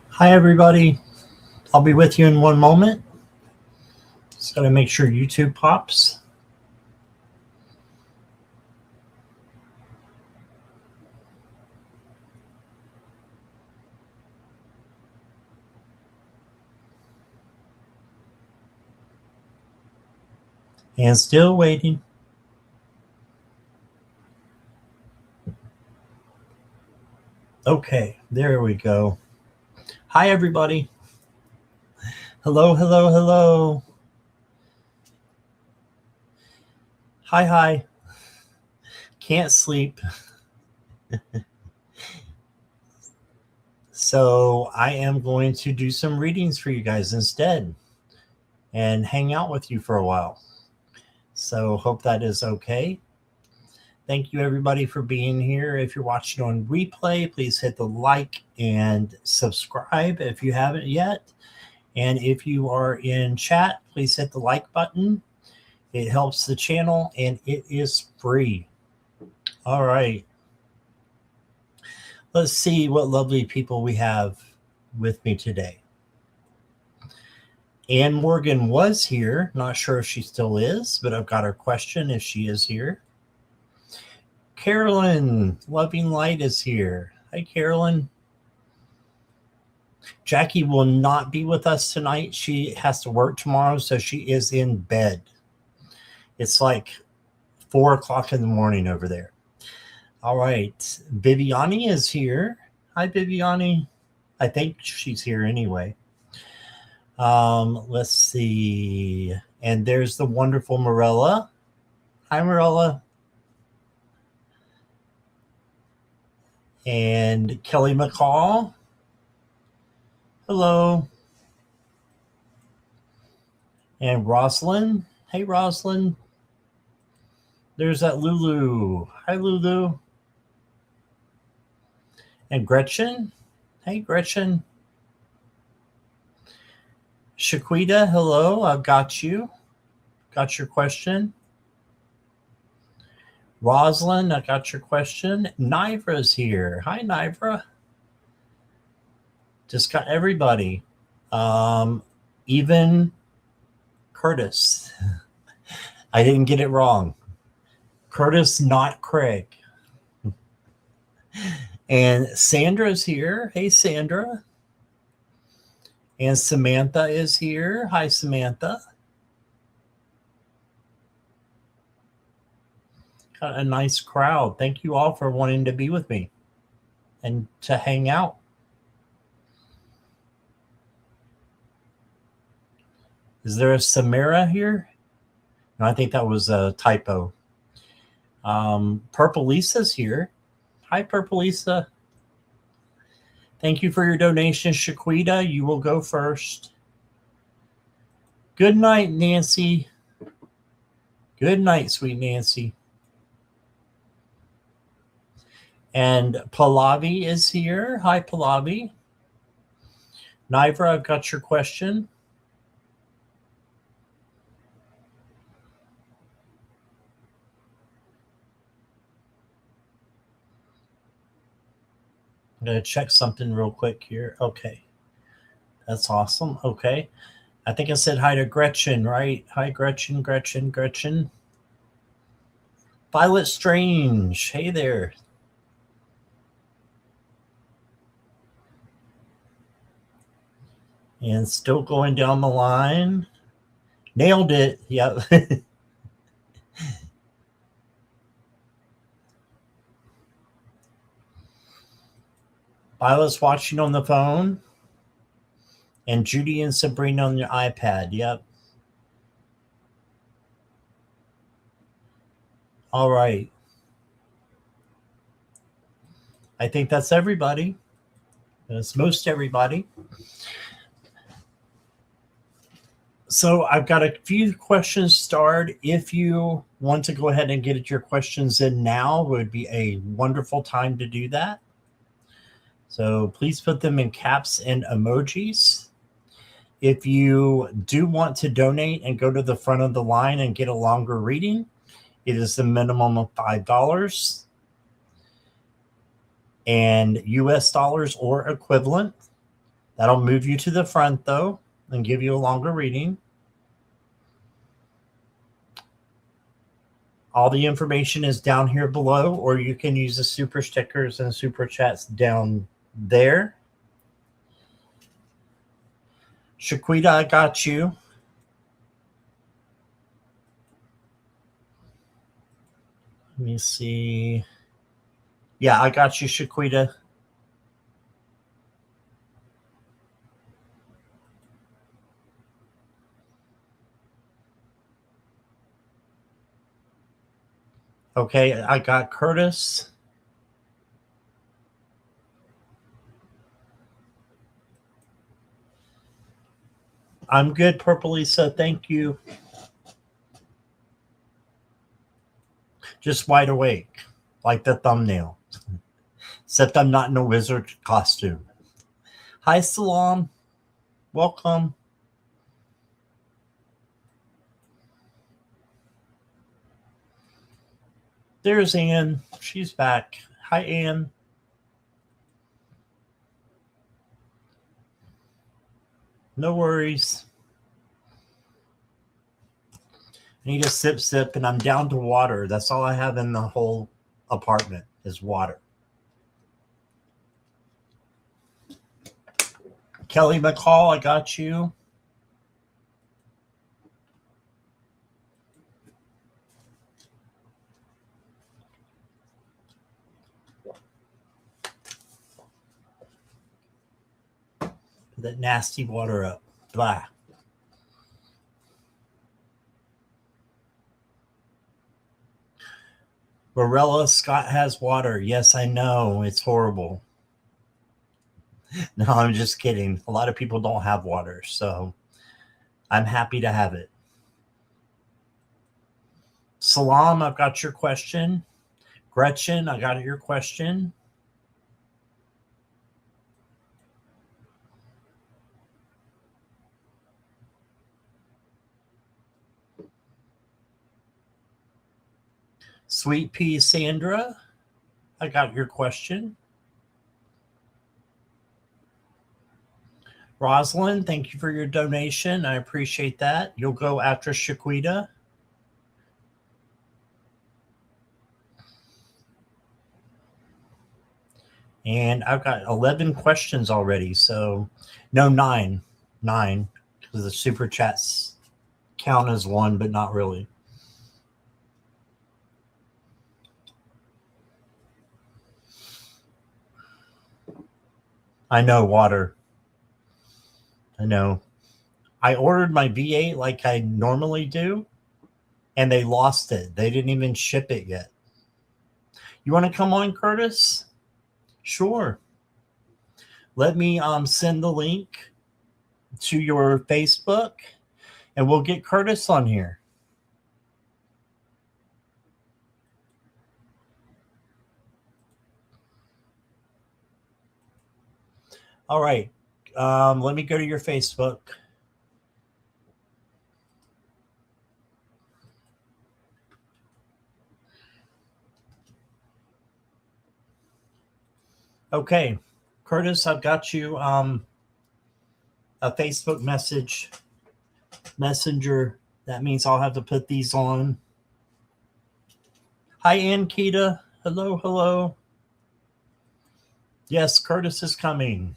Hi, everybody. I'll be with you in one moment. Just got to make sure YouTube pops. And still waiting. Okay, there we go. Hi, everybody. Hello, hello, hello. Hi, hi. Can't sleep. So I am going to do some readings for you guys instead and hang out with you for a while. So hope that is okay. Thank you, everybody, for being here. If you're watching on replay, please hit the like and subscribe if you haven't yet. And if you are in chat, please hit the like button. It helps the channel and it is free. All right. Let's see what lovely people we have with me today. Ann Morgan was here. Not sure if she still is, but I've got her question if she is here. Carolyn, Loving Light is here. Hi, Carolyn. Jackie will not be with us tonight. She has to work tomorrow, so she is in bed. It's like 4 o'clock in the morning over there. All right. Viviani is here. Hi, Viviani. I think she's here anyway. Let's see. And there's the wonderful Morella. Hi, Morella. And Kelly McCall. Hello. And Roslyn. Hey, Roslyn. There's that Lulu. Hi, Lulu. And Gretchen. Hey, Gretchen. Shaquita, hello. I've got you. Got your question. Roslyn, I got your question. Nivra's here. Hi, Nivra. Just got everybody. Even Curtis. I didn't get it wrong. Curtis, not Craig. And Sandra's here. Hey, Sandra. And Samantha is here. Hi, Samantha. Got a nice crowd. Thank you all for wanting to be with me and to hang out. Is there a Samara here? No, I think that was a typo. Purple Lisa's here. Hi, Purple Lisa. Thank you for your donation, Shaquita. You will go first. Good night, Nancy. Good night, sweet Nancy. And Pallavi is here. Hi, Pallavi. Nivra, I've got your question. I'm going to check something real quick here. Okay. That's awesome. Okay. I think I said hi to Gretchen, right? Hi, Gretchen, Gretchen, Gretchen. Violet Strange. Hey there. And still going down the line. Nailed it. Yep. Violet's watching on the phone. And Judy and Sabrina on your iPad. Yep. All right. I think that's everybody. That's most everybody. So I've got a few questions starred. If you want to go ahead and get your questions in now, it would be a wonderful time to do that. So please put them in caps and emojis. If you do want to donate and go to the front of the line and get a longer reading, it is the minimum of $5. and US dollars or equivalent. That'll move you to the front though and give you a longer reading. All the information is down here below, or you can use the super stickers and super chats down there. Shaquita, I got you. Let me see. Yeah, I got you, Shaquita. Okay, I got Curtis. I'm good, Purple Lisa. Thank you. Just wide awake, like the thumbnail. Except I'm not in a wizard costume. Hi, Salam. Welcome. There's Anne. She's back. Hi, Anne. No worries. I need a sip, and I'm down to water. That's all I have in the whole apartment is water. Kelly McCall, I got you. That nasty water up. Blah. Barella, Scott has water. Yes, I know. It's horrible. No, I'm just kidding. A lot of people don't have water, so I'm happy to have it. Salam, I've got your question. Gretchen, I got your question. Sweet Pea Sandra, I got your question. Rosalind, thank you for your donation. I appreciate that. You'll go after Shaquita. And I've got 11 questions already. So, no, 9. 9, because the super chats count as one, but not really. I know, water. I know. I ordered my V8 like I normally do, and they lost it. They didn't even ship it yet. You want to come on, Curtis? Sure. Let me send the link to your Facebook, and we'll get Curtis on here. All right. Let me go to your Facebook. Okay, Curtis, I've got you a Facebook messenger. That means I'll have to put these on. Hi, Ankita. Hello, hello. Yes, Curtis is coming.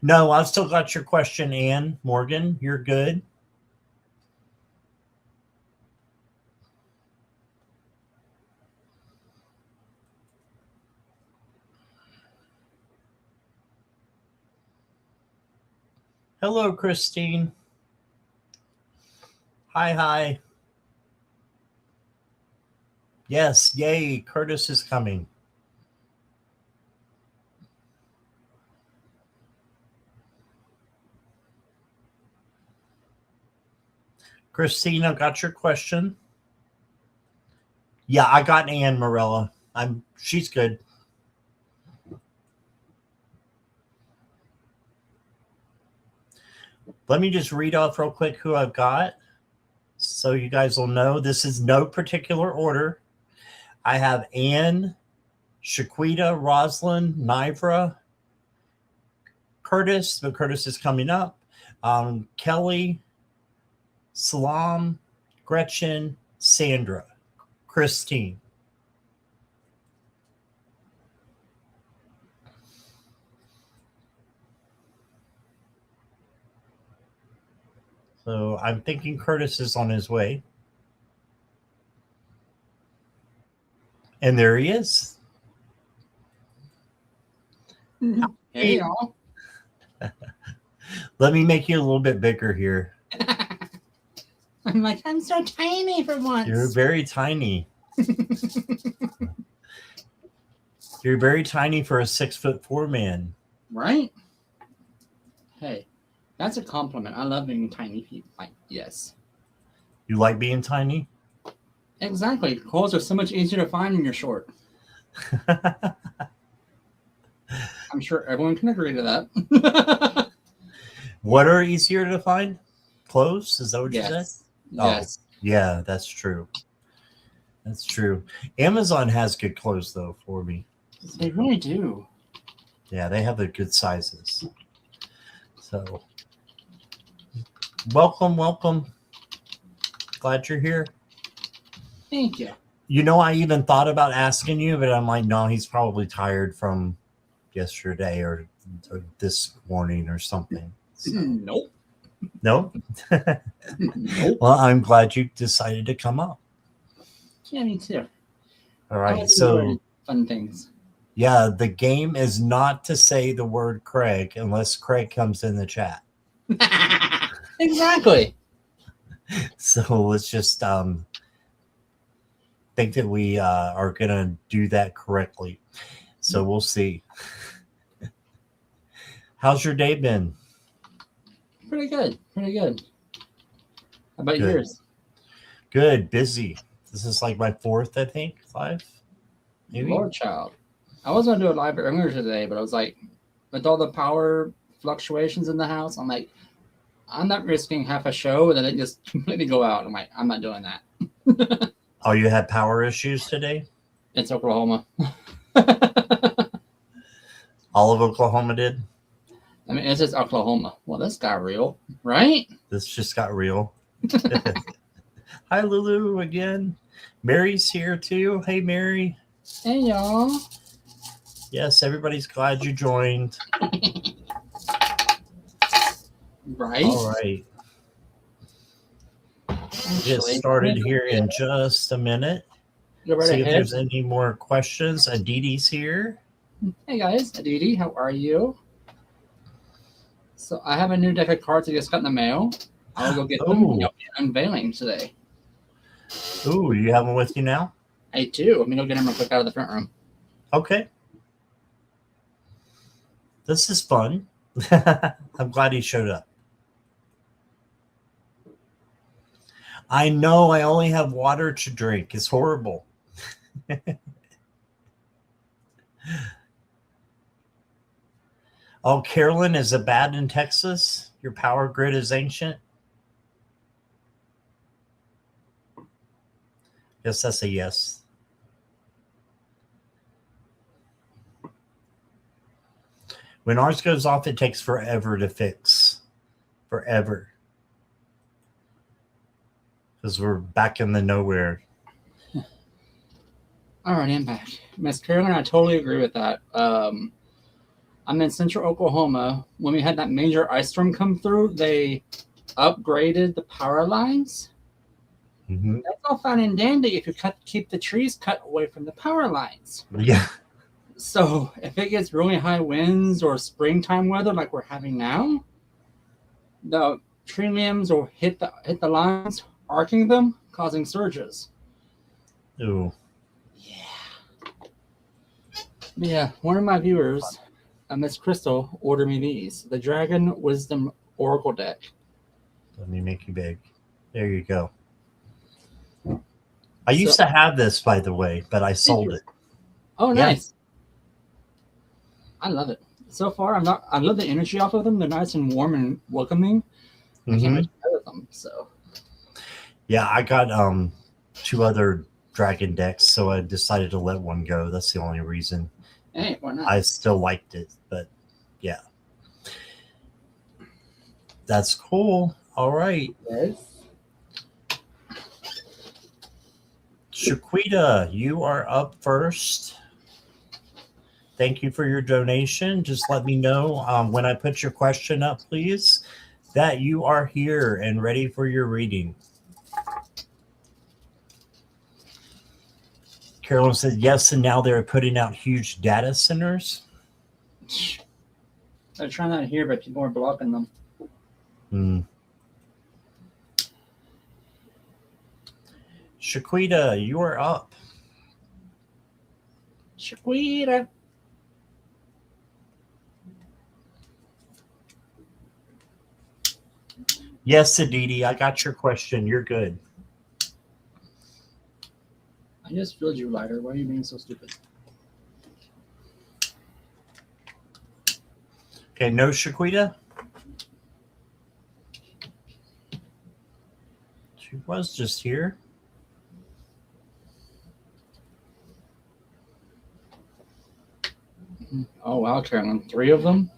No, I've still got your question, Ann Morgan. You're good. Hello, Christine. Hi, hi. Yes, yay, Curtis is coming. Christina, got your question? Yeah, I got Ann Morella. She's good. Let me just read off real quick who I've got, so you guys will know. This is no particular order. I have Ann Shaquita, Roslyn, Nivra, Curtis, but Curtis is coming up. Kelly, Salam, Gretchen, Sandra, Christine. So I'm thinking Curtis is on his way. And there he is. Hey, y'all. Let me make you a little bit bigger here. I'm like, I'm so tiny for once. You're very tiny. You're very tiny for a 6'4" man. Right? Hey, that's a compliment. I love being tiny people. Like, yes. You like being tiny? Exactly. Clothes are so much easier to find when you're short. I'm sure everyone can agree to that. What are easier to find? Clothes? Is that what you said? Yes. Oh, yeah, that's true. That's true. Amazon has good clothes, though, for me. They really do. Yeah, they have the good sizes. So, welcome. Glad you're here. Thank you. You know, I even thought about asking you, but I'm like, no, he's probably tired from yesterday or this morning or something. So. Nope. Nope? Nope. Well, I'm glad you decided to come up. Yeah, me too. All right, so fun things. Yeah, the game is not to say the word Craig unless Craig comes in the chat. Exactly. So let's just think that we are going to do that correctly. So we'll see. How's your day been? Pretty good. How about yours? Good, busy. This is like my 4th, I think, 5, maybe. Lord child. I was going to do it live earlier today, but I was like, with all the power fluctuations in the house, I'm like, I'm not risking half a show and then it just completely go out. I'm like, I'm not doing that. Oh, you had power issues today? It's Oklahoma. All of Oklahoma did? I mean, it's just Oklahoma. Well, this got real, right? This just got real. Hi, Lulu, again. Mary's here, too. Hey, Mary. Hey, y'all. Yes, everybody's glad you joined. Right? All right. Get started here in just a minute. Go right See ahead. if there's any more questions. Aditi's here. Hey, guys. Aditi, how are you? So I have a new deck of cards I just got in the mail. I'll go get them. I'll be unveiling today. Ooh, you have them with you now? I do. Let me go get them real quick out of the front room. Okay. This is fun. I'm glad he showed up. I know I only have water to drink. It's horrible. Oh, Carolyn, is it bad in Texas? Your power grid is ancient? Yes, that's a yes. When ours goes off, it takes forever to fix. Forever. Because we're back in the nowhere. All right, I'm back. Miss Carolyn, I totally agree with that. I'm in central Oklahoma. When we had that major ice storm come through, they upgraded the power lines. Mm-hmm. That's all fine and dandy if you keep the trees cut away from the power lines. Yeah. So if it gets really high winds or springtime weather like we're having now, the tree limbs will hit the lines, arcing them, causing surges. Ooh. Yeah, one of my viewers, Miss Crystal, ordered me these. The Dragon Wisdom Oracle deck. Let me make you big. There you go. I used to have this, by the way, but I sold it. Oh, nice. Yeah. I love it. So far, I love the energy off of them. They're nice and warm and welcoming. I can't wait to play with them. So. Yeah, I got 2 other dragon decks, so I decided to let one go. That's the only reason. Hey, why not? I still liked it, but yeah. That's cool. All right. Yes. Shaquita, you are up first. Thank you for your donation. Just let me know when I put your question up, please, that you are here and ready for your reading. Carolyn said yes, and now they're putting out huge data centers. They're trying out here, but people are blocking them. Shaquita, you are up. Shaquita. Yes, Aditi, I got your question. You're good. I just filled you, lighter. Why are you being so stupid? Okay, no Shaquita? She was just here. Oh, wow, Carolyn. 3 of them?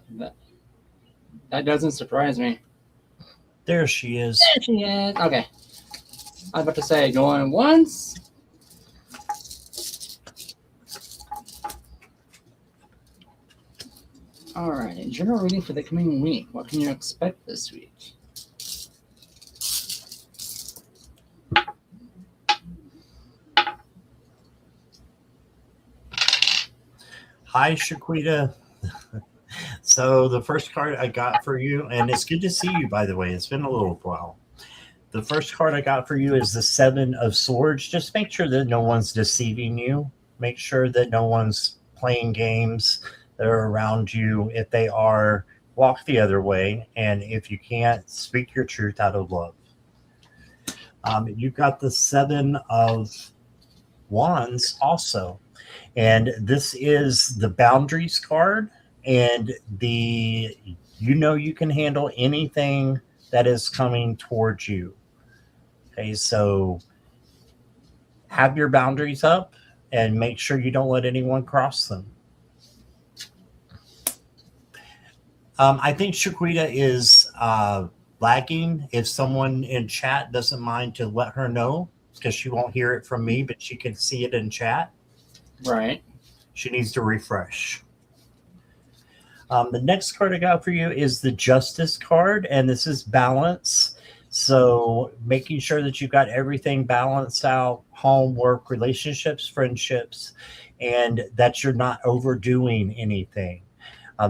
That doesn't surprise me. There she is. There she is. Okay. I was about to say, going once. All right. General reading for the coming week. What can you expect this week? Hi, Shaquita. So the first card I got for you, and it's good to see you, by the way. It's been a little while. The first card I got for you is the 7 of Swords. Just make sure that no one's deceiving you. Make sure that no one's playing games that are around you. If they are, walk the other way. And if you can't, speak your truth out of love. You've got the 7 of Wands also. And this is the boundaries card. And you can handle anything that is coming towards you. Okay, so have your boundaries up and make sure you don't let anyone cross them. I think Shaquita is lagging. If someone in chat doesn't mind to let her know, because she won't hear it from me, but she can see it in chat. Right. She needs to refresh. The next card I got for you is the Justice card, and this is balance. So making sure that you've got everything balanced out, home, work, relationships, friendships, and that you're not overdoing anything.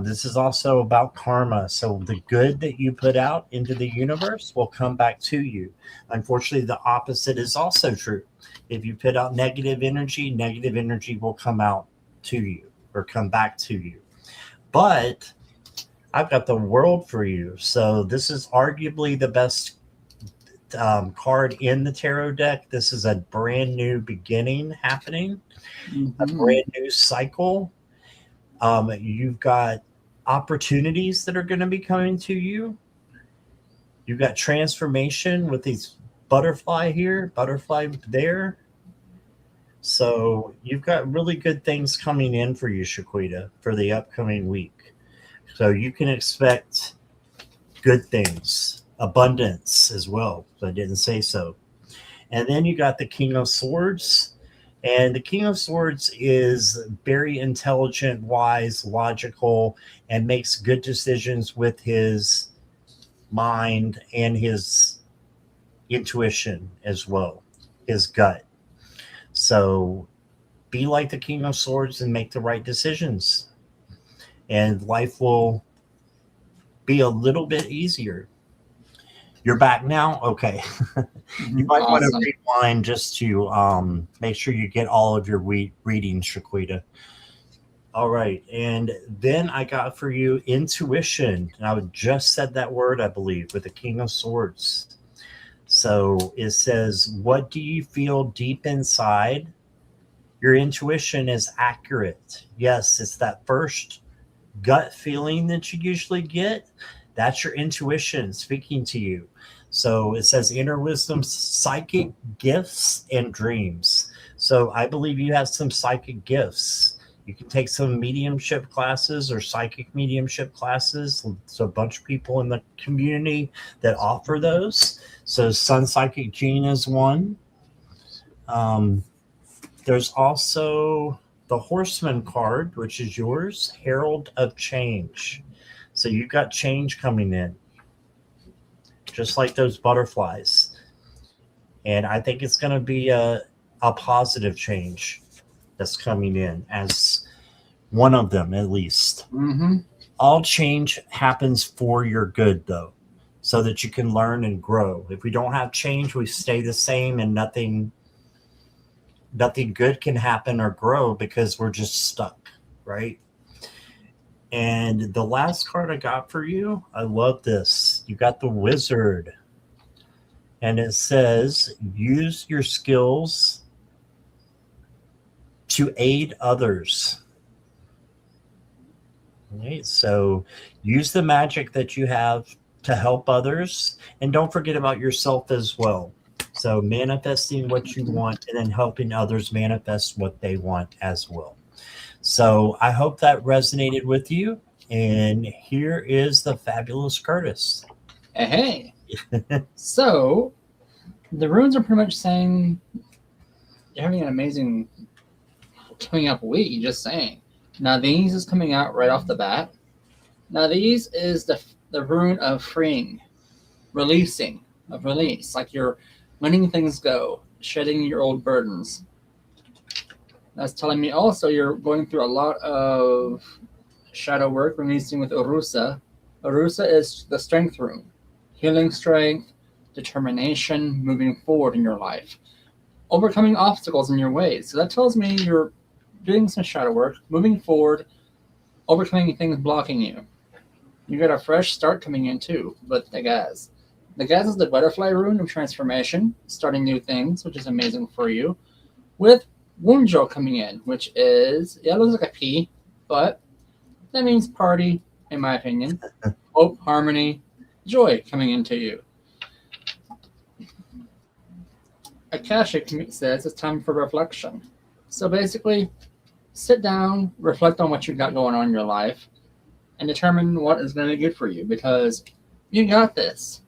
This is also about karma. So the good that you put out into the universe will come back to you. Unfortunately, the opposite is also true. If you put out negative energy will come out to you or come back to you. But I've got the World for you. So this is arguably the best card in the tarot deck. This is a brand new beginning happening, a brand new cycle. You've got opportunities that are going to be coming to you. You've got transformation with these butterfly here, butterfly there. So you've got really good things coming in for you, Shaquita, for the upcoming week. So you can expect good things, abundance as well. So I didn't say so. And then you got the King of Swords. And the King of Swords is very intelligent, wise, logical, and makes good decisions with his mind and his intuition as well, his gut. So be like the King of Swords and make the right decisions. And life will be a little bit easier. You're back now? Okay. You might want to rewind just to make sure you get all of your readings, Shaquita. All right. And then I got for you intuition. And I just said that word, I believe, with the King of Swords. So it says, what do you feel deep inside? Your intuition is accurate. Yes, it's that first gut feeling that you usually get. That's your intuition speaking to you. So it says inner wisdom, psychic gifts, and dreams. So I believe you have some psychic gifts. You can take some mediumship classes or psychic mediumship classes. So a bunch of people in the community that offer those. So Sun Psychic Gene is one. There's also the Horseman card, which is yours, Herald of Change. So you've got change coming in, just like those butterflies. And I think it's going to be a positive change that's coming in, as one of them at least. Mm-hmm. All change happens for your good, though, so that you can learn and grow. If we don't have change, we stay the same, and nothing good can happen or grow because we're just stuck, right? And the last card I got for you, I love this. You got the Wizard. And it says, use your skills to aid others. Right? So use the magic that you have to help others. And don't forget about yourself as well. So manifesting what you want and then helping others manifest what they want as well. So I hope that resonated with you. And here is the fabulous Curtis. Hey. So the runes are pretty much saying you're having an amazing coming up week, just saying. Now these is coming out right off the bat. Now these is the rune of freeing, releasing, of release. Like you're letting things go, shedding your old burdens. That's telling me also you're going through a lot of shadow work, releasing with Urusa. Urusa is the strength rune. Healing strength, determination, moving forward in your life. Overcoming obstacles in your ways. So that tells me you're doing some shadow work, moving forward, overcoming things blocking you. You got a fresh start coming in too, but the Gaz. The Gaz is the butterfly rune of transformation, starting new things, which is amazing for you. With Wunjo coming in, which is, it looks like a P, but that means party, in my opinion. Hope, harmony, joy coming into you. Akashic says it's time for reflection. So basically, sit down, reflect on what you've got going on in your life, and determine what is going to be good for you, because you got this.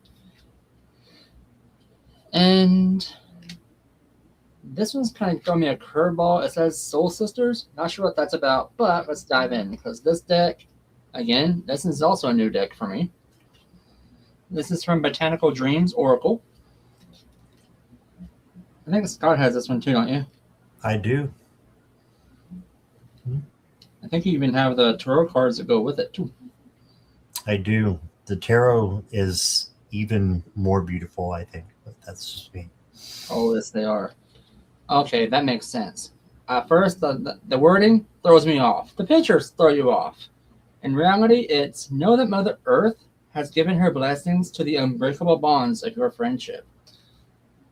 And this one's kind of throwing me a curveball. It says Soul Sisters. Not sure what that's about, but let's dive in, because this deck, again, this is also a new deck for me. This is from Botanical Dreams Oracle. I think Scott has this one too, don't you? I do. I think you even have the tarot cards that go with it too. I do. The tarot is even more beautiful, I think, but that's just me. Oh, yes, they are. Okay, that makes sense. At first, the wording throws me off. The pictures throw you off. In reality, it's know that Mother Earth has given her blessings to the unbreakable bonds of your friendship.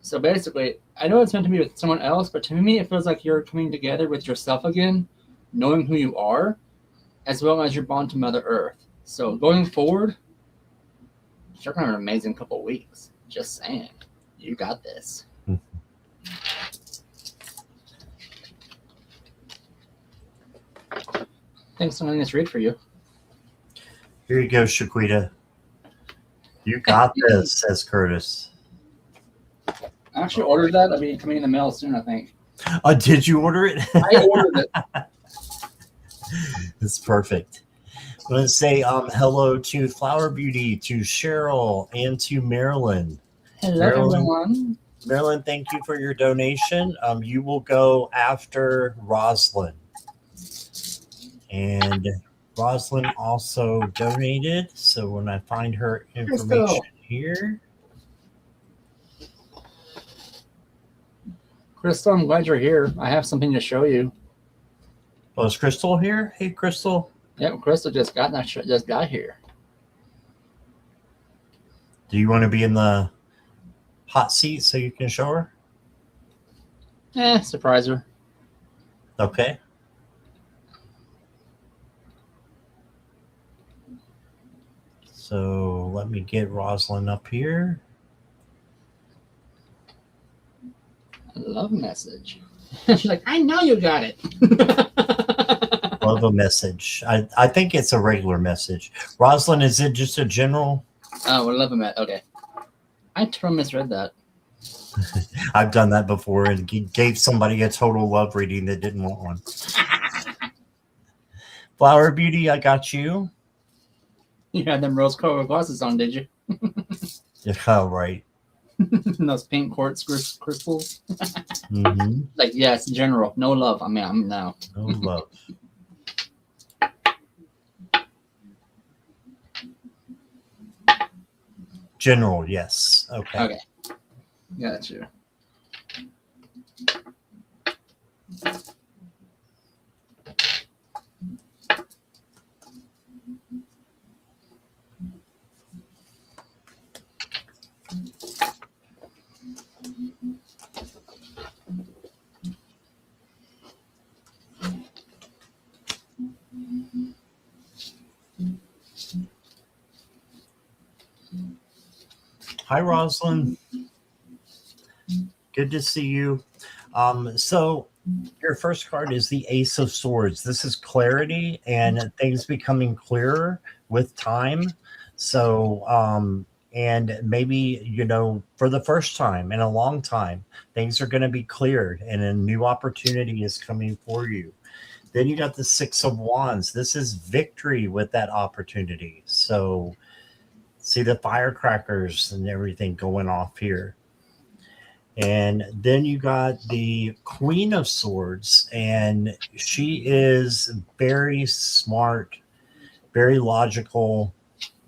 So basically, I know it's meant to be with someone else, but to me, it feels like you're coming together with yourself again, knowing who you are, as well as your bond to Mother Earth. So going forward, you're going to have an amazing couple of weeks. Just saying. You got this. Thanks for letting us read for you. Here you go, Shaquita. You got this, says Curtis. I actually ordered that. It'll be coming in the mail soon, I think. Did you order it? I ordered it. It's perfect. I'm going to say hello to Flower Beauty, to Cheryl, and to Marilyn. Hello, everyone. Marilyn, thank you for your donation. You will go after Rosalind. And Rosalind also donated. So when I find her information here. Crystal, I'm glad you're here. I have something to show you. Oh, is Crystal here? Hey, Crystal. Yep, Crystal just got here. Do you want to be in the hot seat so you can show her? Surprise her. Okay. So let me get Rosalind up here. Love message. She's like, I know you got it. Love a message. I think it's a regular message. Rosalind, is it just a general? Oh, we'll love him at. Okay. I totally misread that. I've done that before and gave somebody a total love reading that didn't want one. Flower Beauty, I got you. You had them rose-colored glasses on, did you? Oh, right. Those pink quartz crystals. Mm-hmm. Like, yes, general. No love. I mean, I'm now. No love. General, yes. Okay. Okay. Got you. Hi, Rosalind. Good to see you. So your first card is the Ace of Swords. This is clarity and things becoming clearer with time. So, and maybe, you know, for the first time in a long time, things are going to be cleared and a new opportunity is coming for you. Then you got the Six of Wands. This is victory with that opportunity. So see the firecrackers and everything going off here. And then you got the Queen of Swords, and she is very smart, very logical,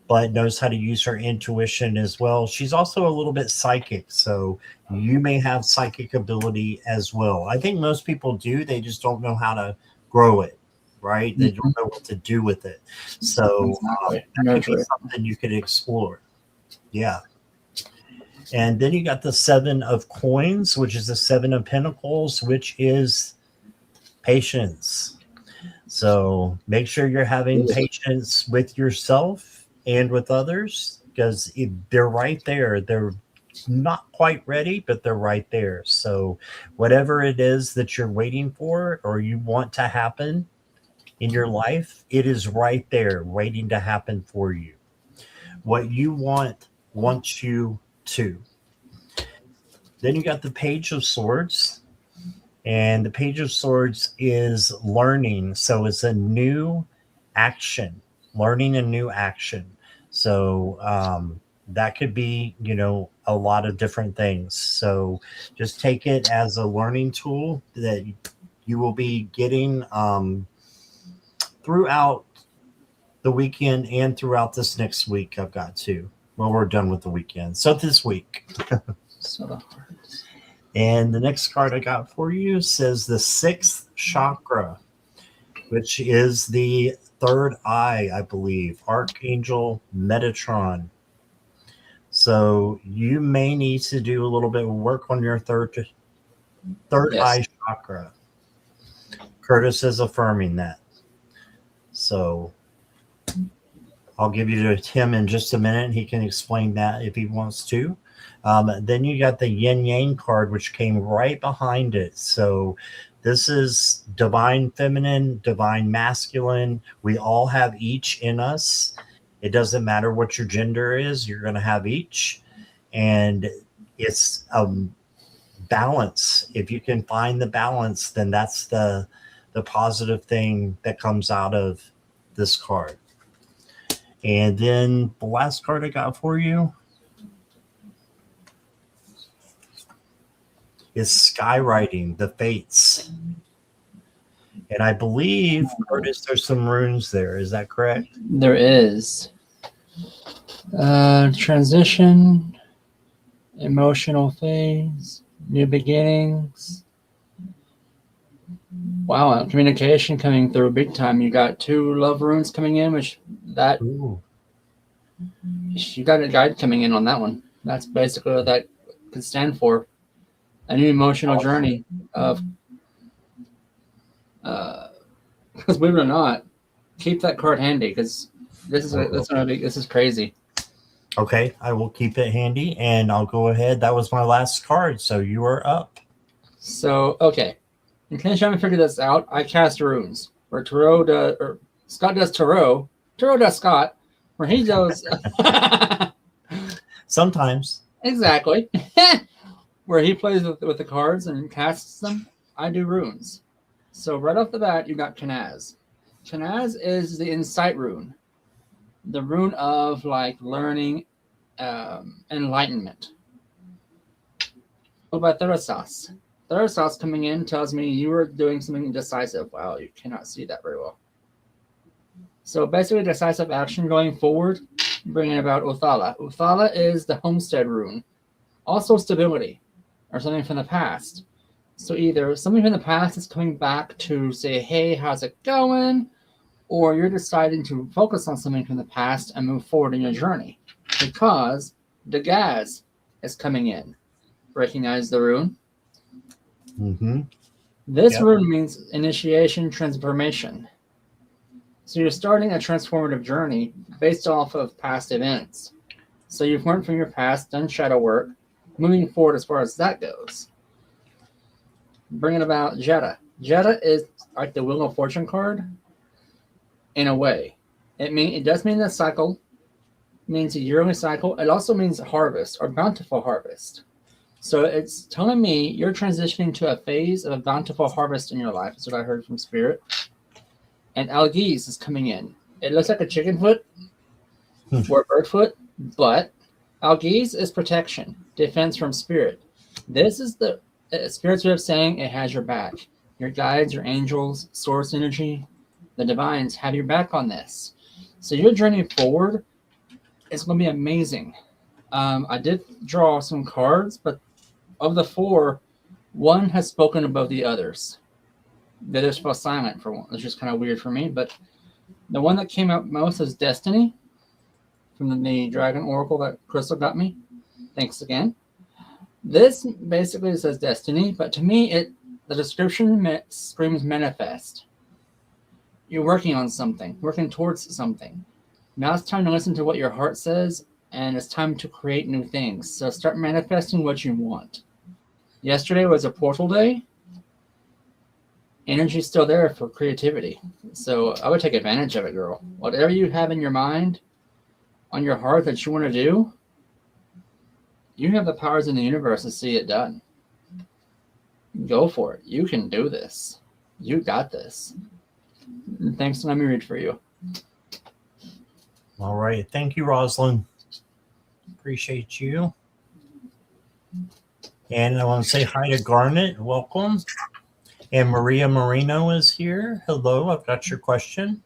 but knows how to use her intuition as well. She's also a little bit psychic, so you may have psychic ability as well. I think most people do. They just don't know how to grow it, right? They don't know what to do with it. So that could be something you could explore. Yeah. And then you got the Seven of Coins, which is the Seven of Pentacles, which is patience. So make sure you're having patience with yourself and with others, because they're right there. They're not quite ready, but they're right there. So whatever it is that you're waiting for or you want to happen in your life, it is right there waiting to happen for you. What you want wants you to. Then you got the Page of Swords, and the Page of Swords is learning. So it's a new action, learning a new action. So that could be, you know, a lot of different things. So just take it as a learning tool that you will be getting throughout the weekend and throughout this next week. I've got to. Well, we're done with the weekend. So this week. So the hearts. And the next card I got for you says the sixth chakra, which is the third eye, I believe, Archangel Metatron. So you may need to do a little bit of work on your third eye chakra. Curtis is affirming that. So I'll give you to him in just a minute. He can explain that if he wants to. Then you got the yin yang card, which came right behind it. So this is divine feminine, divine masculine. We all have each in us. It doesn't matter what your gender is. You're going to have each. And it's balance. If you can find the balance, then that's the positive thing that comes out of this card. And then the last card I got for you is Skywriting, the Fates. And I believe, Curtis, there's some runes there. Is that correct? There is. Transition, emotional phase, new beginnings. Wow, communication coming through big time. You got 2 love runes coming in, which that Ooh. you got a guide coming in on that one. That's basically what that could stand for. A new emotional journey of because believe it or not, keep that card handy because this is crazy. Okay, I will keep it handy and I'll go ahead. That was my last card, so you are up. So okay, In case you haven't figured this out, I cast runes. Where Scott does tarot. Tarot does Scott. Where he does Sometimes. exactly. Where he plays with the cards and casts them, I do runes. So right off the bat, you got Kanaz. Kanaz is the insight rune. The rune of like learning, enlightenment. What about Therasas? Therasas coming in tells me you were doing something decisive. Wow, you cannot see that very well. So basically, decisive action going forward, bringing about Uthala. Uthala is the homestead rune. Also stability, or something from the past. So either something from the past is coming back to say, hey, how's it going? Or you're deciding to focus on something from the past and move forward in your journey. Because Dagaz is coming in. Recognize the rune? Mm-hmm. This rune means initiation, transformation. So you're starting a transformative journey based off of past events. So you've learned from your past, done shadow work, moving forward as far as that goes. Bringing about Jetta. Jetta is like the Wheel of Fortune card in a way. It does mean a cycle, means a yearly cycle. It also means harvest or bountiful harvest. So it's telling me you're transitioning to a phase of a bountiful harvest in your life. That's what I heard from Spirit. And Algiz is coming in. It looks like a chicken foot or a bird foot, but Algiz is protection, defense from Spirit. This is the Spirit's way of saying it has your back. Your guides, your angels, source energy, the divines have your back on this. So your journey forward is going to be amazing. I did draw some cards, but of the 4, one has spoken above the others. The others fell silent for one, which is kind of weird for me. But the one that came out most is Destiny from the Dragon Oracle that Crystal got me. Thanks again. This basically says Destiny, but to me, the description screams manifest. You're working on something, working towards something. Now it's time to listen to what your heart says, and it's time to create new things. So start manifesting what you want. Yesterday was a portal day. Energy's still there for creativity. So I would take advantage of it, girl. Whatever you have in your mind, on your heart that you want to do, you have the powers in the universe to see it done. Go for it. You can do this. You got this. And thanks for letting me read for you. All right. Thank you, Rosalind. Appreciate you. And I want to say hi to Garnet. Welcome. And Maria Marino is here. Hello. I've got your question.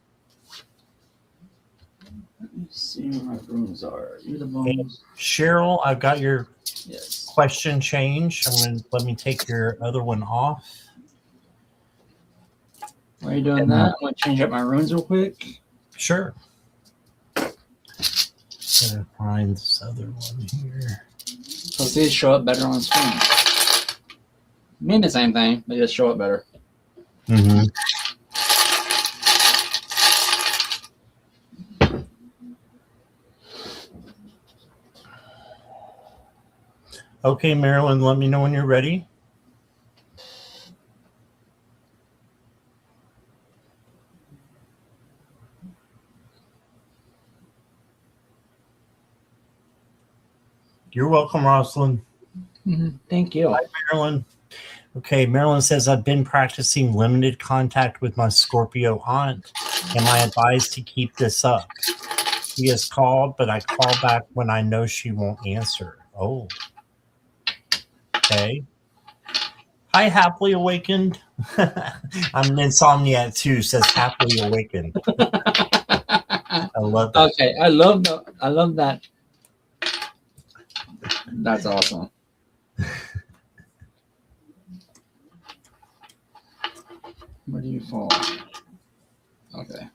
Let me see where my runes are. You're the bones. Cheryl, I've got your Yes. question changed. Let me take your other one off. While you're doing that, I'm going to change up my runes real quick. Sure. Gotta find this other one here. So these show up better on screen. Mean the same thing, they just show up better. Mm-hmm. Okay, Marilyn, let me know when you're ready. You're welcome, Rosalind. Thank you. Hi, Marilyn. Okay, Marilyn says, I've been practicing limited contact with my Scorpio aunt. Am I advised to keep this up? She has called, but I call back when I know she won't answer. Oh. Okay. Hi, Happily Awakened. I'm an Insomniac too, says Happily Awakened. I love that. Okay, I love that. That's awesome. Where do you fall? Okay.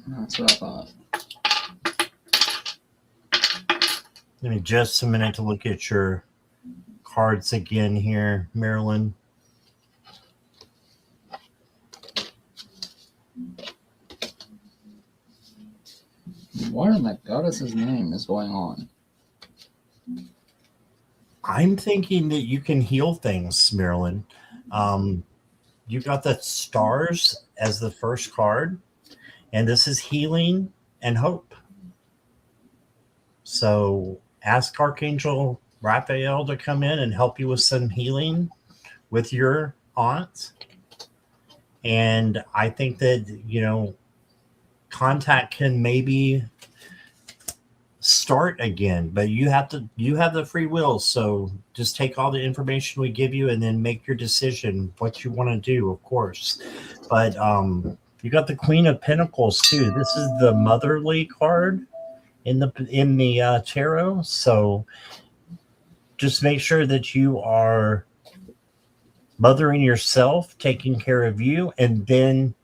That's what I thought. Give me just a minute to look at your cards again here, Marilyn. What in the goddess's name is going on? I'm thinking that you can heal things, Marilyn. You got the stars as the first card, and this is healing and hope. So ask Archangel Raphael to come in and help you with some healing with your aunt. And I think that, contact can maybe start again, but you have the free will. So just take all the information we give you and then make your decision what you want to do, of course. But you got the Queen of Pentacles too. This is the motherly card in the tarot. So just make sure that you are mothering yourself, taking care of you, and then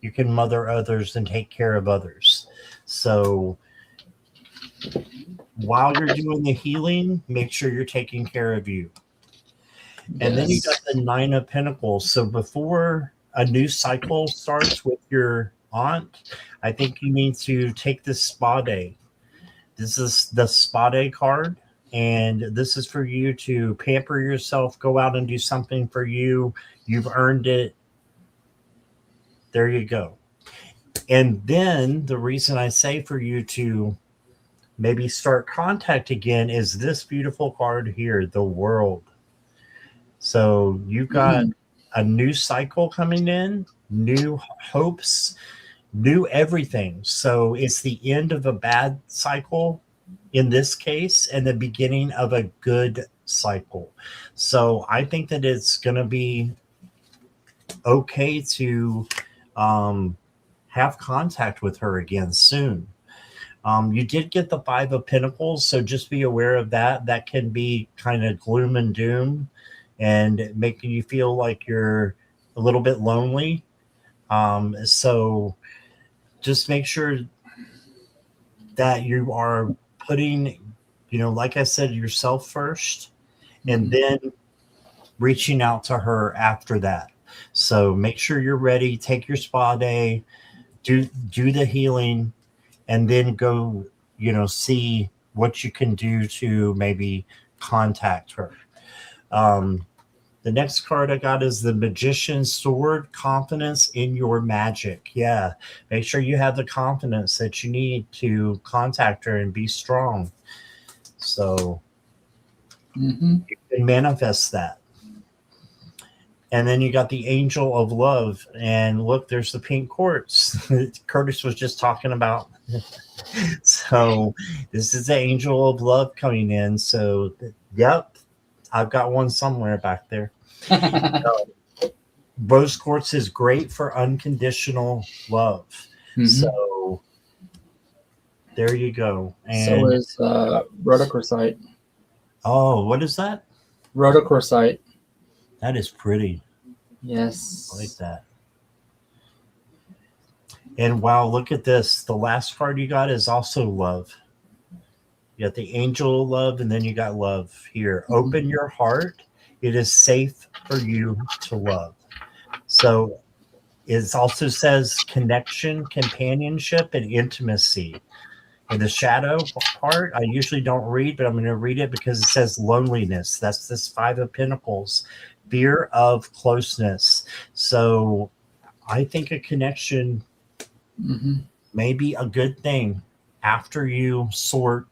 you can mother others and take care of others. So while you're doing the healing, make sure you're taking care of you. And then you got the Nine of Pentacles. So before a new cycle starts with your aunt, I think you need to take this spa day. This is the spa day card. And this is for you to pamper yourself, go out and do something for you. You've earned it. There you go. And then the reason I say for you to maybe start contact again is this beautiful card here, the World. So you've got a new cycle coming in, new hopes, new everything. So it's the end of a bad cycle in this case and the beginning of a good cycle. So I think that it's going to be okay to have contact with her again soon. You did get the Five of Pentacles, so just be aware of that. That can be kind of gloom and doom and making you feel like you're a little bit lonely. So just make sure that you are putting, like I said, yourself first, and then reaching out to her after that. So make sure you're ready. Take your spa day, do the healing, and then go, see what you can do to maybe contact her. The next card I got is the Magician's Sword, confidence in your magic. Yeah, make sure you have the confidence that you need to contact her and be strong. So you can manifest that. And then you got the Angel of Love. And look, there's the pink quartz. Curtis was just talking about. So this is the Angel of Love coming in. So, yep, I've got one somewhere back there. Rose quartz is great for unconditional love. So there you go. And so is rhodochrosite. Oh, what is that? Rhodochrosite. That is pretty. Yes. I like that. And wow, look at this. The last card you got is also love. You got the Angel of Love, and then you got love here. Open your heart. It is safe for you to love. So it also says connection, companionship, and intimacy. And the shadow part, I usually don't read, but I'm going to read it because it says loneliness. That's this Five of Pentacles. Fear of closeness. So I think a connection may be a good thing after you sort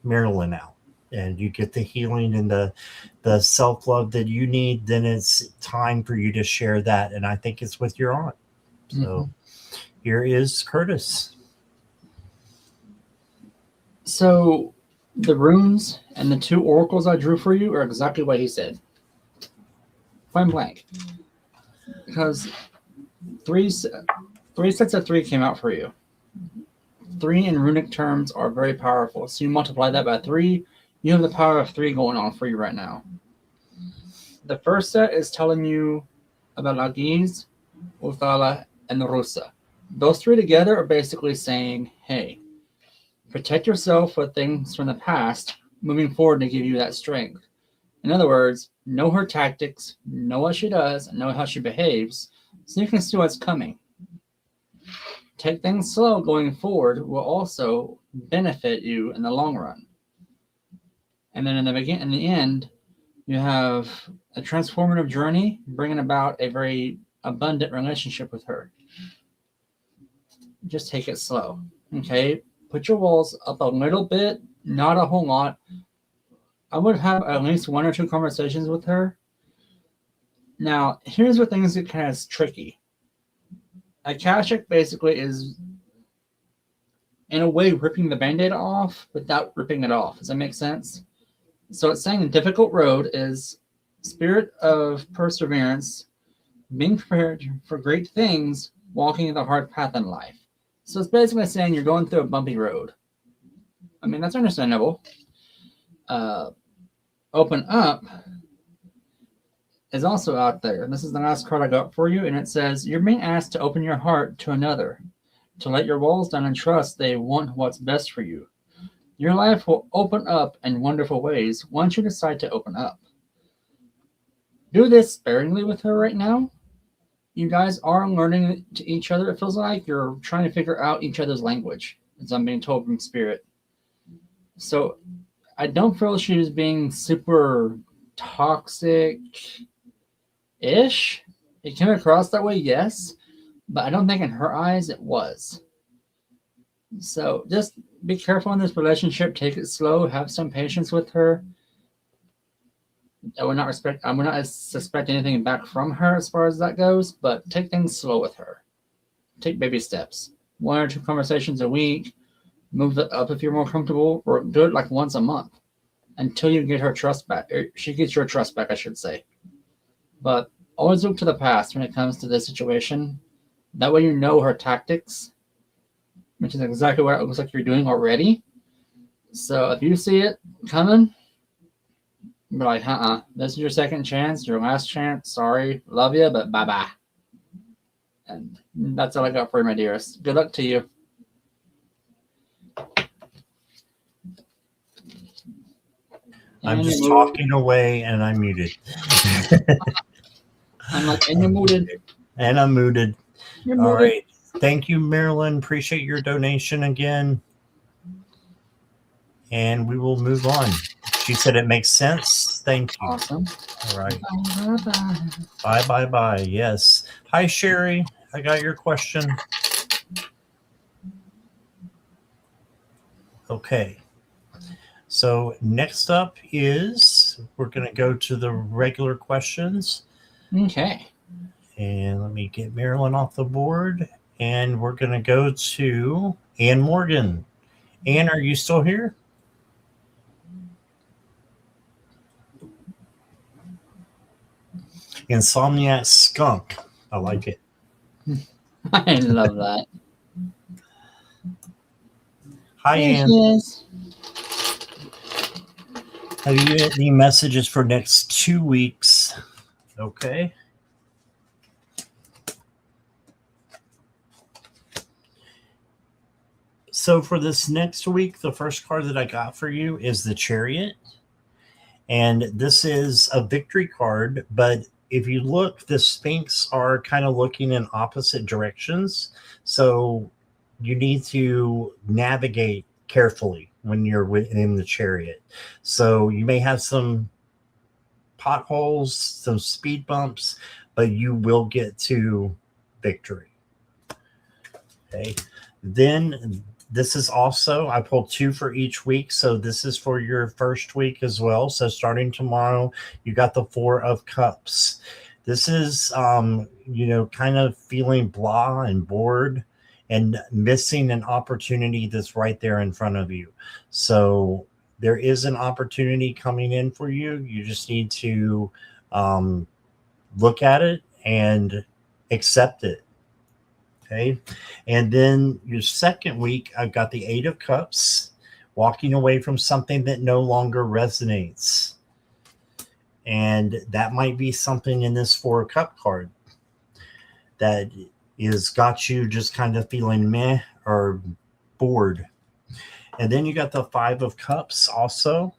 Marilyn out and you get the healing and the self-love that you need. Then it's time for you to share that. And I think it's with your aunt. So here is Curtis. So the runes and the two oracles I drew for you are exactly what he said. Point blank. Because three sets of three came out for you. 3 in runic terms are very powerful. So you multiply that by 3, you have the power of 3 going on for you right now. The first set is telling you about Lagiz, Uthala, and Rusa. Those 3 together are basically saying, hey, protect yourself with things from the past, moving forward to give you that strength. In other words, know her tactics, know what she does, and know how she behaves, so you can see what's coming. Take things slow going forward will also benefit you in the long run. And then in the end, you have a transformative journey, bringing about a very abundant relationship with her. Just take it slow, okay? Put your walls up a little bit, not a whole lot. I would have at least 1 or 2 conversations with her. Now, here's where things get kind of tricky. Akashic basically is, in a way, ripping the Band-Aid off without ripping it off. Does that make sense? So it's saying the difficult road is spirit of perseverance, being prepared for great things, walking the hard path in life. So it's basically saying you're going through a bumpy road. I mean, that's understandable. Open up is also out there. This is the last card I got for you, and it says, you're being asked to open your heart to another, to let your walls down and trust they want what's best for you. Your life will open up in wonderful ways once you decide to open up. Do this sparingly with her right now. You guys are learning to each other. It feels like you're trying to figure out each other's language, as I'm being told from Spirit. So I don't feel she's being super toxic-ish. It came across that way, yes, but I don't think in her eyes it was. So just be careful in this relationship. Take it slow. Have some patience with her. I would not suspect anything back from her as far as that goes, but take things slow with her. Take baby steps. 1 or 2 conversations a week. Move it up if you're more comfortable, or do it like once a month until you get her trust back. Or she gets your trust back, I should say. But always look to the past when it comes to this situation. That way you know her tactics, which is exactly what it looks like you're doing already. So if you see it coming, be like, this is your second chance, your last chance. Sorry, love you, but bye-bye. And that's all I got for you, my dearest. Good luck to you. I'm just talking away and I'm muted. I'm like, and you're muted. And I'm muted. You're all muted. Right. Thank you, Marilyn. Appreciate your donation again. And we will move on. She said it makes sense. Thank you. Awesome. All right. Bye. Bye. Yes. Hi, Sherry. I got your question. Okay. So next up is we're going to go to the regular questions. Okay. And let me get Marilyn off the board. And we're going to go to Ann Morgan. Ann, are you still here? Insomniac Skunk. I like it. I love that. Hi, Ann. Yes. Have you any messages for next 2 weeks? Okay. So for this next week, the first card that I got for you is the Chariot. And this is a victory card, but if you look, the Sphinx are kind of looking in opposite directions. So you need to navigate carefully when you're within the Chariot. So you may have some potholes, some speed bumps, but you will get to victory. Okay. Then this is also, I pulled 2 for each week. So this is for your first week as well. So starting tomorrow, you got the 4 of Cups. This is, kind of feeling blah and bored and missing an opportunity that's right there in front of you. So there is an opportunity coming in for you. You just need to look at it and accept it. Okay. And then your second week, I've got the 8 of Cups, walking away from something that no longer resonates. And that might be something in this 4 of Cup card that is got you just kind of feeling meh or bored. And then you got the 5 of Cups also.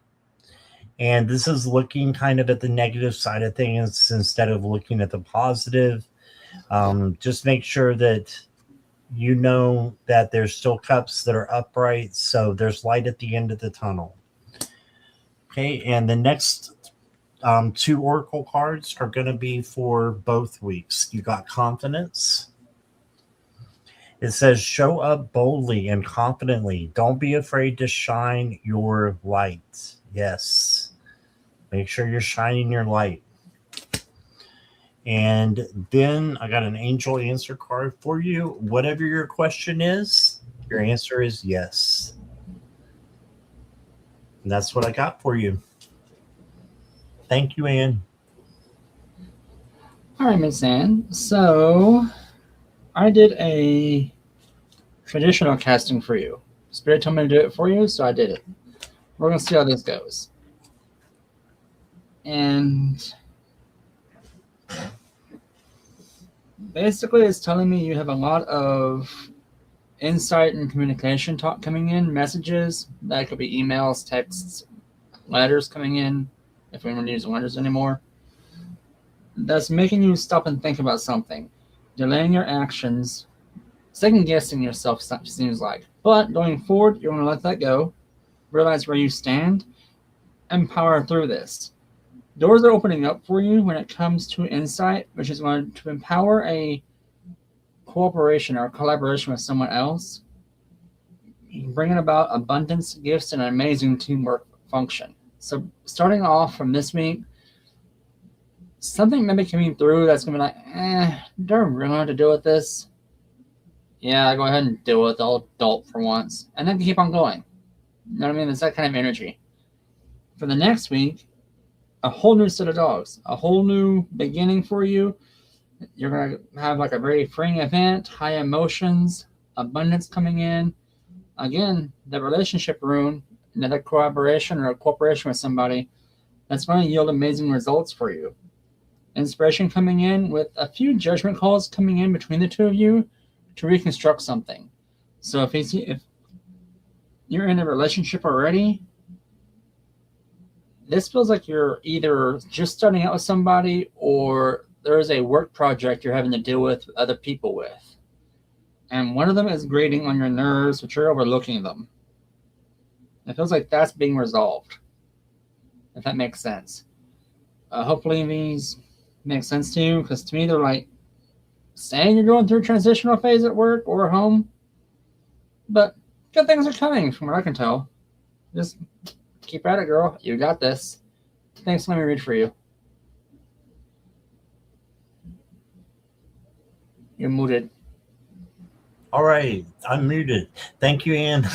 And this is looking kind of at the negative side of things instead of looking at the positive. Just make sure that you know that there's still cups that are upright, so there's light at the end of the tunnel. Okay, and the next two oracle cards are going to be for both weeks. You got confidence. It says show up boldly and confidently. Don't be afraid to shine your light. Yes, make sure you're shining your light. And then I got an angel answer card for you. Whatever your question is, your answer is yes. And that's what I got for you. Thank you, Anne. All right, Miss Anne. So I did a traditional casting for you. Spirit told me to do it for you, so I did it. We're going to see how this goes. And basically, it's telling me you have a lot of insight and communication talk coming in, messages. That could be emails, texts, letters coming in, if we don't use letters anymore. That's making you stop and think about something. Delaying your actions, second guessing yourself, seems like. But going forward, you're going to let that go, realize where you stand, and power through this. Doors are opening up for you when it comes to insight, which is going to empower a cooperation or collaboration with someone else, bringing about abundance, gifts, and an amazing teamwork function. So starting off from this week, something may be coming through that's going to be like, do I really have to deal with this? Yeah, go ahead and deal with it. I'll adult for once. And then keep on going. You know what I mean? It's that kind of energy. For the next week, a whole new set of dogs. A whole new beginning for you. You're going to have like a very freeing event, high emotions, abundance coming in. Again, the relationship rune, another collaboration or a cooperation with somebody, that's going to yield amazing results for you. Inspiration coming in with a few judgment calls coming in between the two of you to reconstruct something. So if you're in a relationship already, this feels like you're either just starting out with somebody or there's a work project you're having to deal with other people with. And one of them is grating on your nerves, but you're overlooking them. It feels like that's being resolved, if that makes sense. Hopefully these make sense to you, because to me they're like saying you're going through a transitional phase at work or at home, but good things are coming from what I can tell. Just keep at it, girl. You got this. Thanks. Let me read for you. You're muted. All right, I'm muted. Thank you, Anne.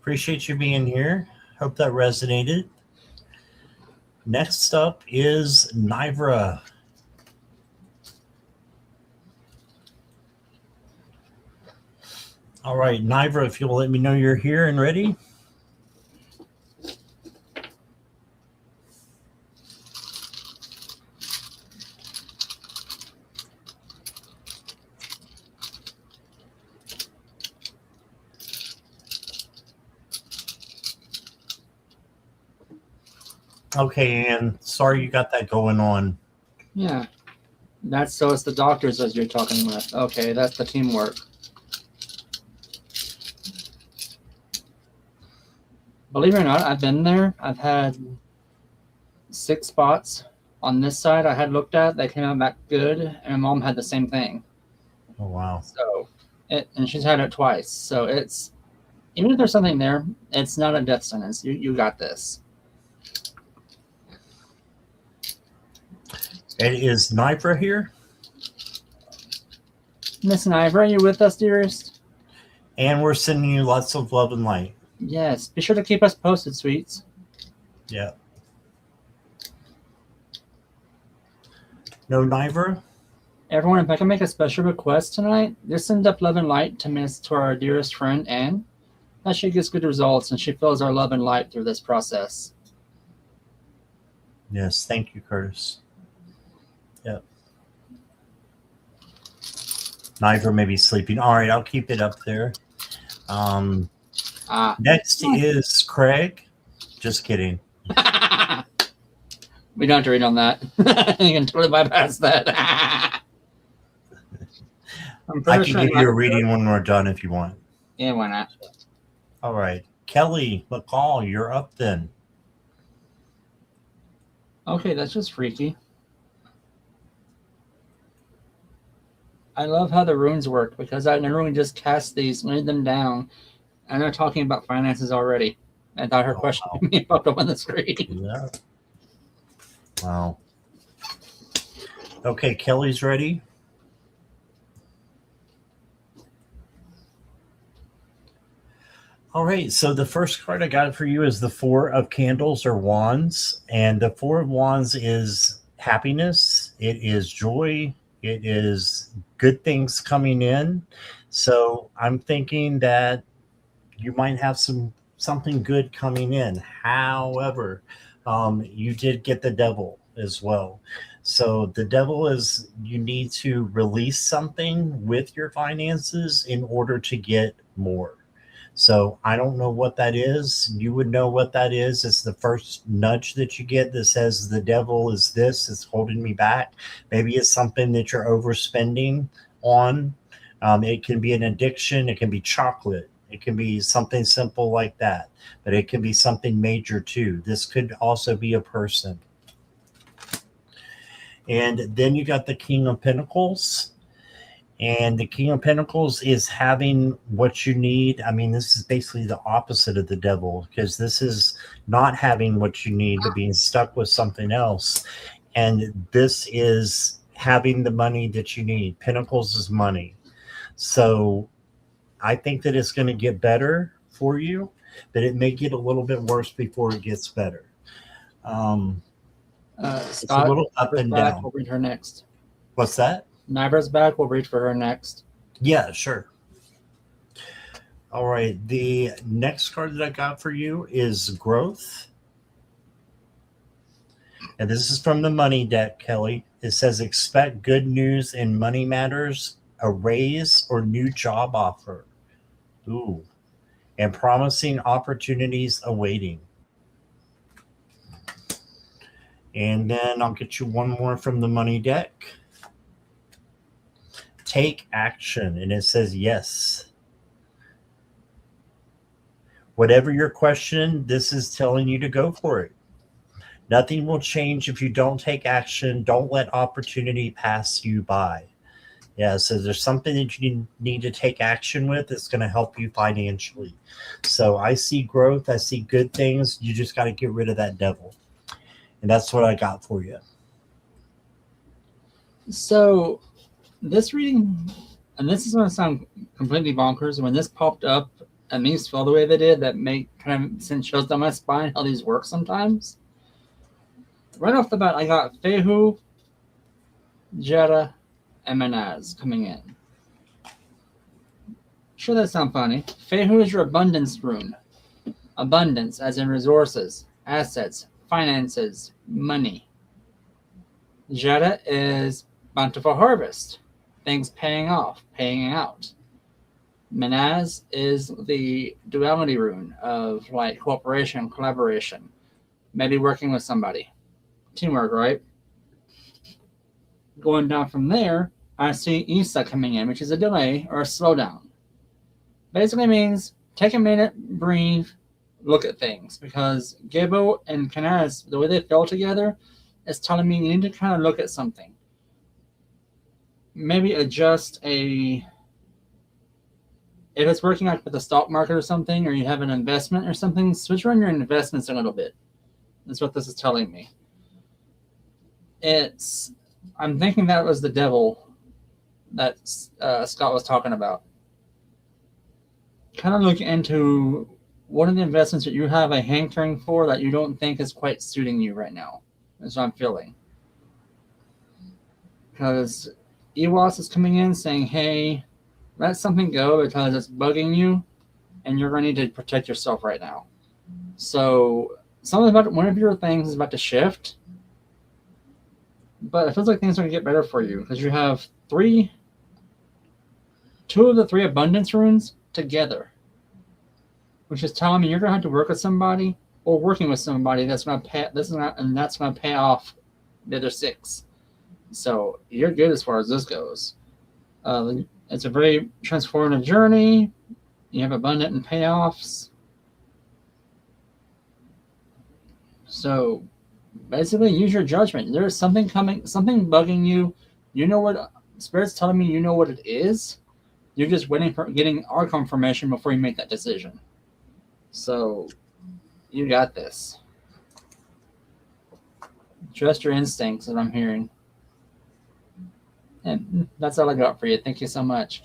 Appreciate you being here. Hope that resonated. Next up is Nivra. All right, Nivra, if you'll let me know you're here and ready. Okay, Anne, sorry you got that going on. Yeah. So it's the doctors as you're talking with. Okay, that's the teamwork. Believe it or not, I've been there. I've had 6 spots on this side I had looked at. They came out back good, and my mom had the same thing. Oh, wow. So, and she's had it twice. So it's, even if there's something there, it's not a death sentence. You got this. And is Nivra here? Miss Nivra, are you with us, dearest? And we're sending you lots of love and light. Yes. Be sure to keep us posted, sweets. Yeah. No Nivra? Everyone, if I can make a special request tonight, just send up love and light to our dearest friend, Anne. That she gets good results and she feels our love and light through this process. Yes, thank you, Curtis. Yep. Nivra may be sleeping. All right, I'll keep it up there. Next is Craig. Just kidding. We don't have to read on that. You can totally bypass that. I can give you a reading when we're done if you want. Yeah, why not? All right. Kelly McCall, you're up then. Okay, that's just freaky. I love how the runes work because I never just cast these, laid them down, and they're talking about finances already. I thought her question popped up on the screen. Yeah. Wow. Okay, Kelly's ready. All right, so the first card I got for you is the Four of Candles or Wands. And the Four of Wands is happiness, it is joy, it is good things coming in. So I'm thinking that you might have something good coming in. However, you did get the Devil as well. So the Devil is you need to release something with your finances in order to get more. So I don't know what that is. You would know what that is. It's the first nudge that you get that says the devil is this, it's holding me back. Maybe it's something that you're overspending on. It can be an addiction. It can be chocolate. It can be something simple like that, but it can be something major too. This could also be a person. And then you got the King of Pentacles. And the King of Pentacles is having what you need. I mean, this is basically the opposite of the Devil because this is not having what you need, but being stuck with something else. And this is having the money that you need. Pentacles is money. So I think that it's going to get better for you, but it may get a little bit worse before it gets better. It's a little up and down. We'll read her next. What's that? Nabra's back. We'll read for her next. Yeah, sure. All right. The next card that I got for you is Growth. And this is from the money deck, Kelly. It says expect good news in money matters, a raise or new job offer. Ooh. And promising opportunities awaiting. And then I'll get you one more from the money deck. Take action, and it says yes. Whatever your question, this is telling you to go for it. Nothing will change if you don't take action. Don't let opportunity pass you by. Yeah, so there's something that you need to take action with that's going to help you financially. So I see growth. I see good things. You just got to get rid of that devil. And that's what I got for you. So this reading, and this is going to sound completely bonkers, when this popped up and these fell the way they did, that make kind of send chills down my spine how these work sometimes. Right off the bat, I got Fehu, Jetta, and Manaz coming in. Sure, that sounds funny. Fehu is your abundance rune. Abundance, as in resources, assets, finances, money. Jetta is bountiful harvest, things paying off, paying out. Manaz is the duality rune of like cooperation, collaboration, maybe working with somebody. Teamwork, right? Going down from there, I see Isa coming in, which is a delay or a slowdown. Basically means take a minute, breathe, look at things. Because Gebo and Kanaz, the way they fell together, is telling me you need to kind of look at something. Maybe adjust if it's working like with the stock market or something, or you have an investment or something, switch around your investments a little bit. That's what this is telling me. I'm thinking that was the devil that Scott was talking about. Kind of look into what are the investments that you have a hankering for that you don't think is quite suiting you right now. That's what I'm feeling. Because Ewas is coming in saying, hey, let something go because it's bugging you and you're going to need to protect yourself right now. So one of your things is about to shift. But it feels like things are going to get better for you because you have two of the three abundance runes together. which is telling me you're gonna have to work with somebody or working with somebody that's gonna pay off the other 6. So you're good as far as this goes. It's a very transformative journey. You have abundant in payoffs. So basically, use your judgment. There's something coming, something bugging you. You know what Spirit's telling me. You know what it is. You're just waiting for getting our confirmation before you make that decision. So you got this. Trust your instincts, that I'm hearing. And that's all I got for you. Thank you so much.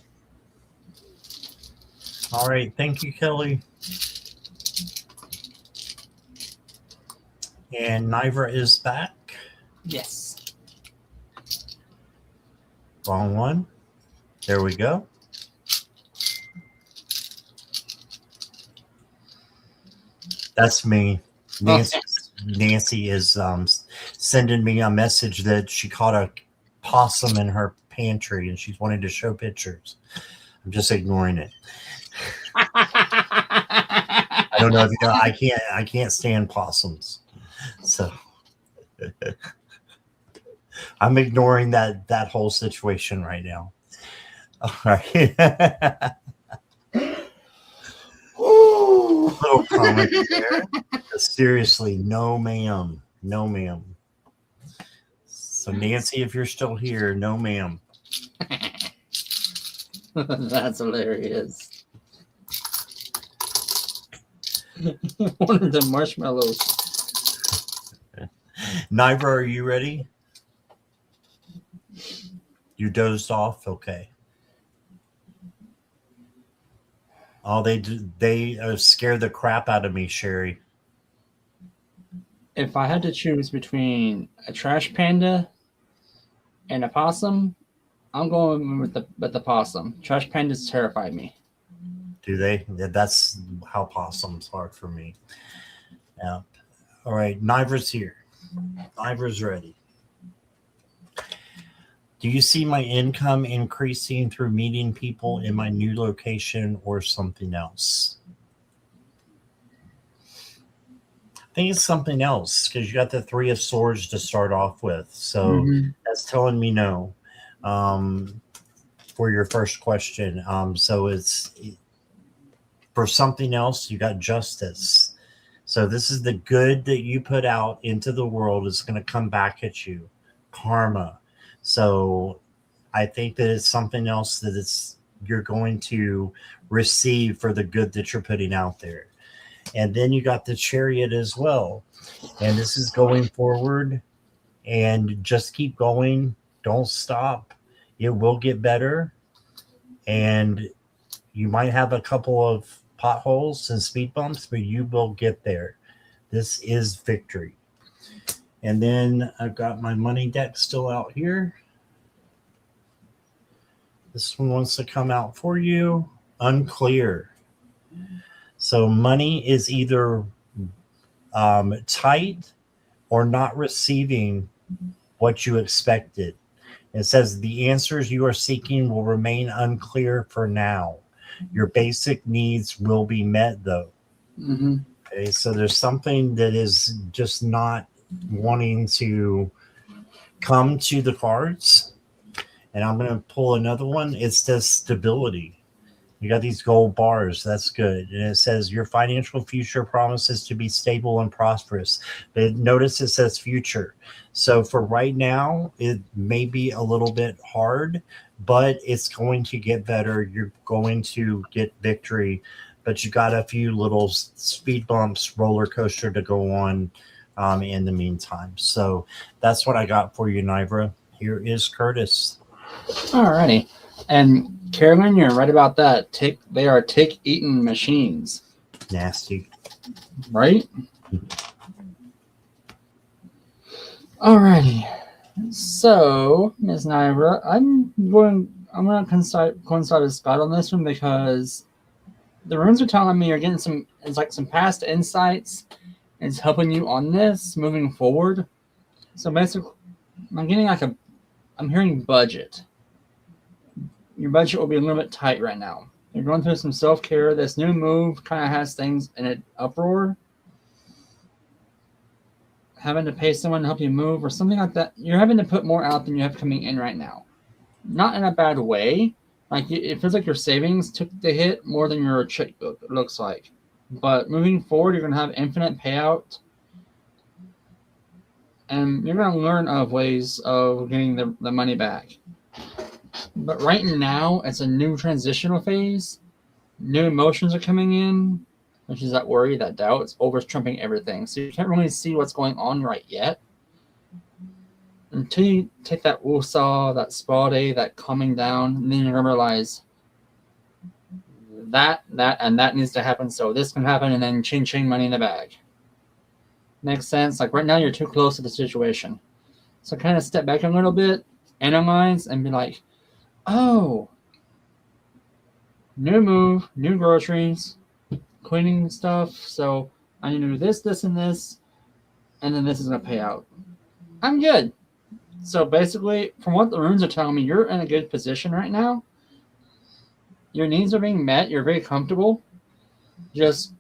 All right. Thank you, Kelly. And Nivra is back. Yes. Wrong one. There we go. That's me. Nancy is sending me a message that she caught a possum in her pantry and she's wanting to show pictures. I'm just ignoring it. I don't know if you know. I can't stand possums, so I'm ignoring that whole situation right now. All right. Little comment there. Seriously, no ma'am. No ma'am. So Nancy, if you're still here, no ma'am. That's hilarious. One of the marshmallows. Nivra, are you ready? You dozed off? Okay. Oh, they scare the crap out of me, Sherry. If I had to choose between a trash panda and a possum, I'm going with the possum. Trash pandas terrify me. Do they? Yeah, that's how possums are for me. Yeah. All right, Nivra's here. Nivra's ready. Do you see my income increasing through meeting people in my new location or something else? I think it's something else because you got the 3 of Swords to start off with. So that's telling me no for your first question. So it's for something else, you got Justice. So this is the good that you put out into the world is going to come back at you. Karma. So I think that it's something else that you're going to receive for the good that you're putting out there. And then you got the Chariot as well. And this is going forward and just keep going. Don't stop. It will get better. And you might have a couple of potholes and speed bumps, but you will get there. This is victory. And then I've got my money deck still out here. This one wants to come out for you. Unclear. So money is either tight or not receiving what you expected. It says the answers you are seeking will remain unclear for now. Your basic needs will be met, though. Okay, so there's something that is just not wanting to come to the cards. And I'm going to pull another one. It says stability. You got these gold bars. That's good. And it says your financial future promises to be stable and prosperous. But notice it says future. So for right now, it may be a little bit hard, but it's going to get better. You're going to get victory. But you got a few little speed bumps, roller coaster to go on in the meantime. So that's what I got for you, Nivra. Here is Curtis. Alrighty. And Carolyn, you're right about that. They are tick-eating machines. Nasty. Right? Alrighty. So, Ms. Nivra, I'm gonna coincide with Scott on this one because the runes are telling me you're getting some past insights. It's helping you on this moving forward. So basically, I'm hearing budget. Your budget will be a little bit tight right now. You're going through some self-care. This new move kind of has things in an uproar. Having to pay someone to help you move or something like that. You're having to put more out than you have coming in right now. Not in a bad way. Like, it feels like your savings took the hit more than your checkbook, it looks like. But moving forward, you're going to have infinite payout. And you're going to learn of ways of getting the money back. But right now, it's a new transitional phase. New emotions are coming in, which is that worry, that doubt. It's over trumping everything. So you can't really see what's going on right yet. Until you take that woosah, that spa day, that calming down, and then you're going to realize that needs to happen. So this can happen, and then ching, money in the bag. Makes sense? Like right now, you're too close to the situation. So kind of step back a little bit, analyze, and be like, oh, new move, new groceries, cleaning stuff. So I need to do this, and this, and then this is going to pay out. I'm good. So basically, from what the runes are telling me, you're in a good position right now. Your needs are being met. You're very comfortable. Just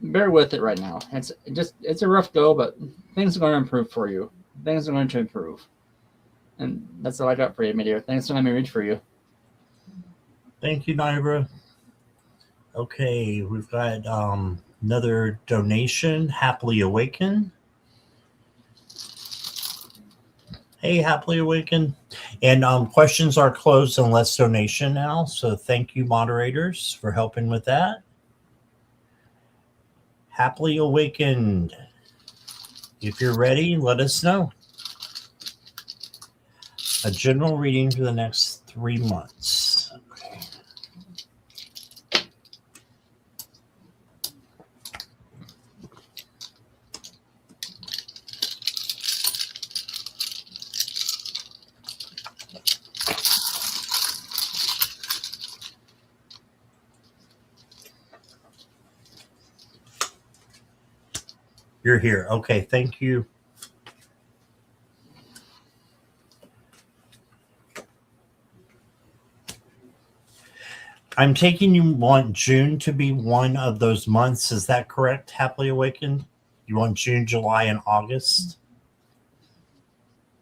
bear with it right now. It's a rough go, but things are going to improve for you. Things are going to improve. And that's all I got for you, Meteor. Thanks for letting me read for you. Thank you, Nibra. Okay, we've got another donation, Happily Awaken. Hey, Happily Awaken. And questions are closed on less donation now. So thank you, moderators, for helping with that. Happily Awakened. If you're ready, let us know. A general reading for the next 3 months. Okay. You're here. Okay, thank you. I'm taking you want June to be one of those months. Is that correct, Happily Awakened? You want June, July, and August?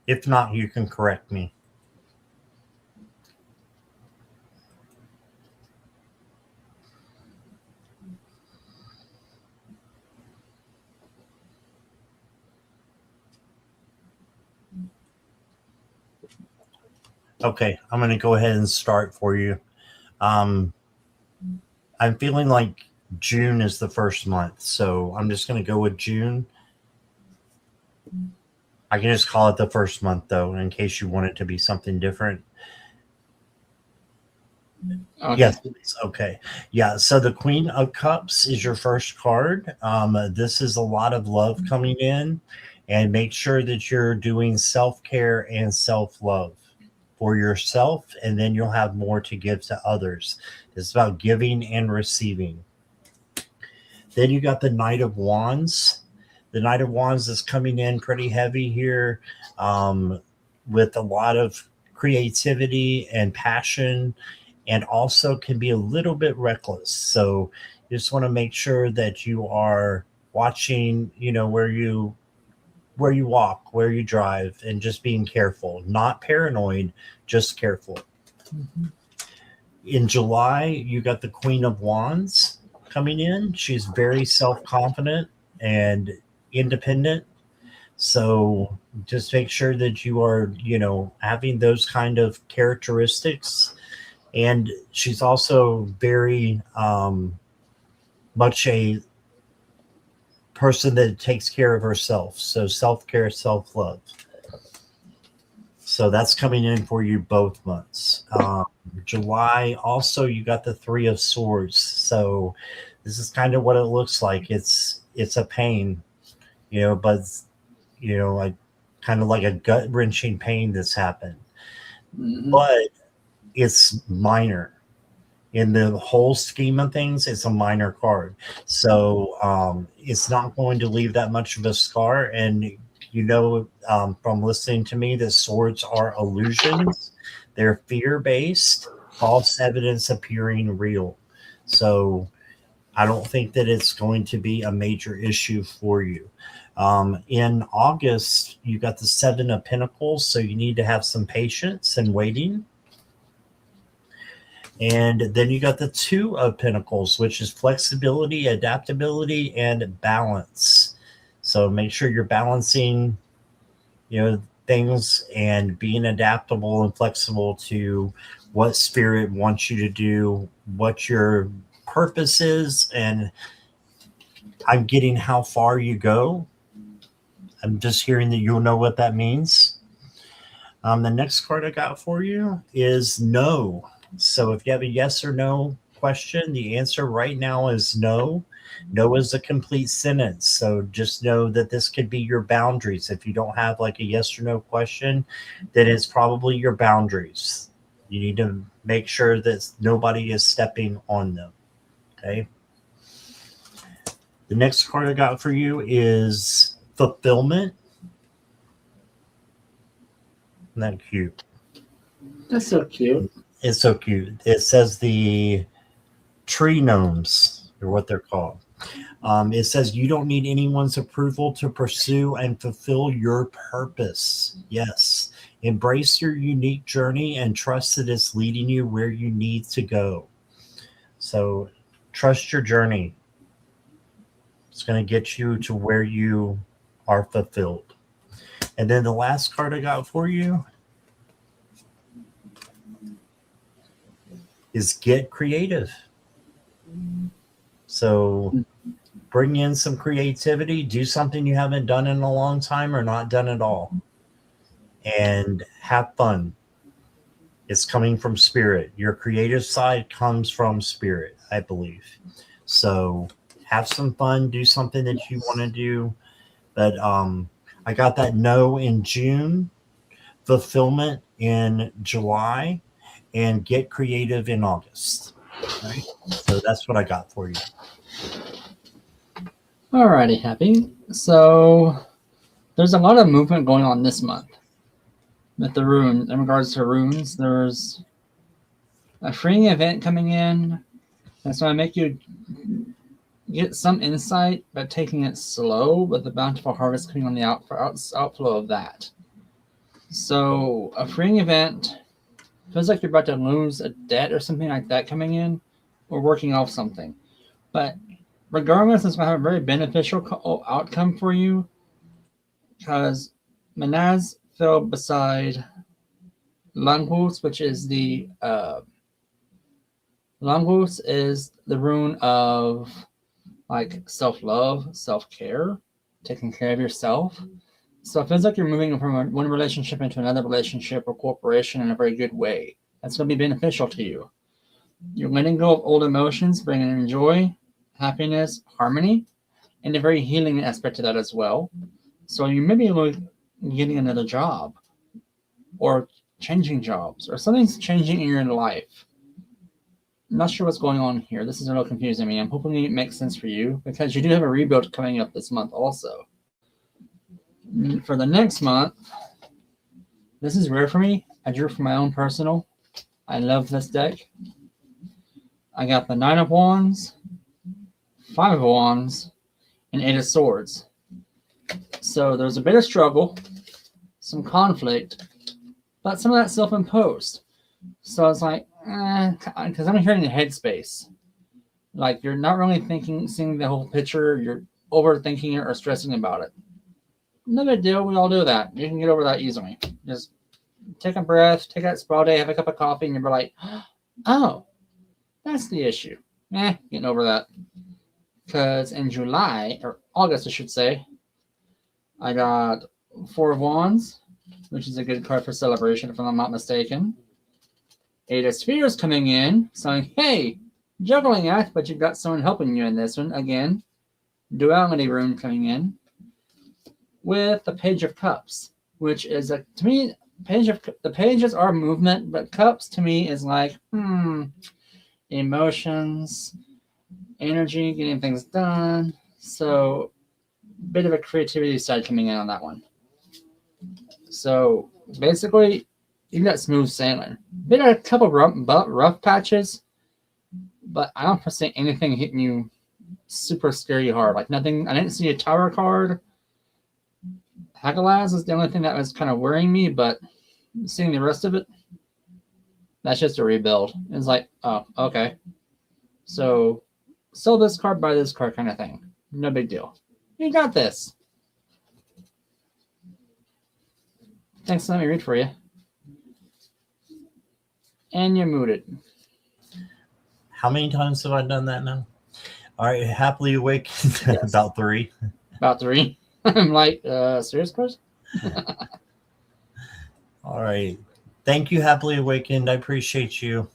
If not, you can correct me. Okay, I'm going to go ahead and start for you. I'm feeling like June is the first month, so I'm just going to go with June. I can just call it the first month, though, in case you want it to be something different. Okay. Yes, please. Okay. Yeah, so the Queen of Cups is your first card. This is a lot of love coming in, and make sure that you're doing self-care and self-love for yourself, and then you'll have more to give to others. It's about giving and receiving. Then you got the Knight of Wands. The Knight of Wands is coming in pretty heavy here, with a lot of creativity and passion, and also can be a little bit reckless. So you just want to make sure that you are watching, where you walk, where you drive, and just being careful. Not paranoid, just careful. Mm-hmm. In July, you got the Queen of Wands coming in. She's very self-confident and independent. So just make sure that you are, having those kind of characteristics. And she's also very much a person that takes care of herself. So self-care, self-love. So that's coming in for you both months. July, also, you got the Three of Swords. So this is kind of what it looks like. It's a pain, but, like kind of like a gut-wrenching pain that's happened. Mm-hmm. But it's minor. In the whole scheme of things, it's a minor card. So it's not going to leave that much of a scar. And, from listening to me, that swords are illusions. They're fear-based. false evidence appearing real. So I don't think that it's going to be a major issue for you. In August, you got the Seven of Pentacles, so you need to have some patience and waiting. And then you got the Two of Pentacles, which is flexibility, adaptability, and balance. So make sure you're balancing, things and being adaptable and flexible to what spirit wants you to do, what your purpose is, and I'm getting how far you go. I'm just hearing that you'll know what that means. The next card I got for you is no. So if you have a yes or no question, the answer right now is no. No is a complete sentence. So just know that this could be your boundaries. If you don't have like a yes or no question, then it's probably your boundaries. You need to make sure that nobody is stepping on them. Okay. The next card I got for you is fulfillment. Isn't that cute? That's so cute. It's so cute. It says the tree gnomes, or what they're called. It says you don't need anyone's approval to pursue and fulfill your purpose. Yes. Embrace your unique journey and trust that it's leading you where you need to go. So trust your journey. It's going to get you to where you are fulfilled. And then the last card I got for you is get creative. So bring in some creativity, do something you haven't done in a long time or not done at all, and have fun. It's coming from spirit. Your creative side comes from spirit, I believe. So have some fun, do something that you want to do. But I got that no in June, fulfillment in July, and get creative in August. Right? So that's what I got for you. Alrighty, Happy. So there's a lot of movement going on this month with the runes. In regards to runes, there's a freeing event coming in. That's going to make you get some insight, but taking it slow with the bountiful harvest coming on the outflow of that. So a freeing event feels like you're about to lose a debt or something like that coming in, or working off something. But regardless, it's going to have a very beneficial outcome for you, because Manaz fell beside Langhus, which is the Langhus is the rune of like self-love, self-care, taking care of yourself. So it feels like you're moving from one relationship into another relationship or corporation in a very good way. That's going to be beneficial to you. You're letting go of old emotions, bringing in joy, happiness, harmony, and a very healing aspect to that as well. So you may be getting another job or changing jobs or something's changing in your life. I'm not sure what's going on here. This is a little confusing me. I'm hoping it makes sense for you, because you do have a rebuild coming up this month also. For the next month, this is rare for me. I drew for my own personal. I love this deck. I got the Nine of Wands, Five of Wands, and Eight of Swords. So there's a bit of struggle, some conflict, but some of that self-imposed. So it's like, because I'm hearing the headspace. Like you're not really seeing the whole picture. You're overthinking it or stressing about it. No big deal. We all do that. You can get over that easily. Just take a breath, take that spa day, have a cup of coffee, and you're like, oh, that's the issue. Getting over that. Because in July, or August, I should say, I got Four of Wands, which is a good card for celebration, if I'm not mistaken. Eight of Spheres coming in, saying, hey, juggling act, but you've got someone helping you in this one. Again, duality rune coming in. With the Page of Cups, which is, to me, the pages are movement, but cups to me is like, emotions, energy, getting things done. So, bit of a creativity side coming in on that one. So, basically, You got smooth sailing. Been a couple rough patches, but I don't foresee anything hitting you super scary hard. Like nothing. I didn't see a tower card. Hagalaz is the only thing that was kind of worrying me, but seeing the rest of it, that's just a rebuild. It's like, oh, okay. So sell this card, buy this card kind of thing. No big deal. You got this. Thanks, let me read for you. And you're muted. How many times have I done that now? All right, happily awake. Yes. About 3. About 3. I'm like, serious person? All right. Thank you, Happily Awakened. I appreciate you.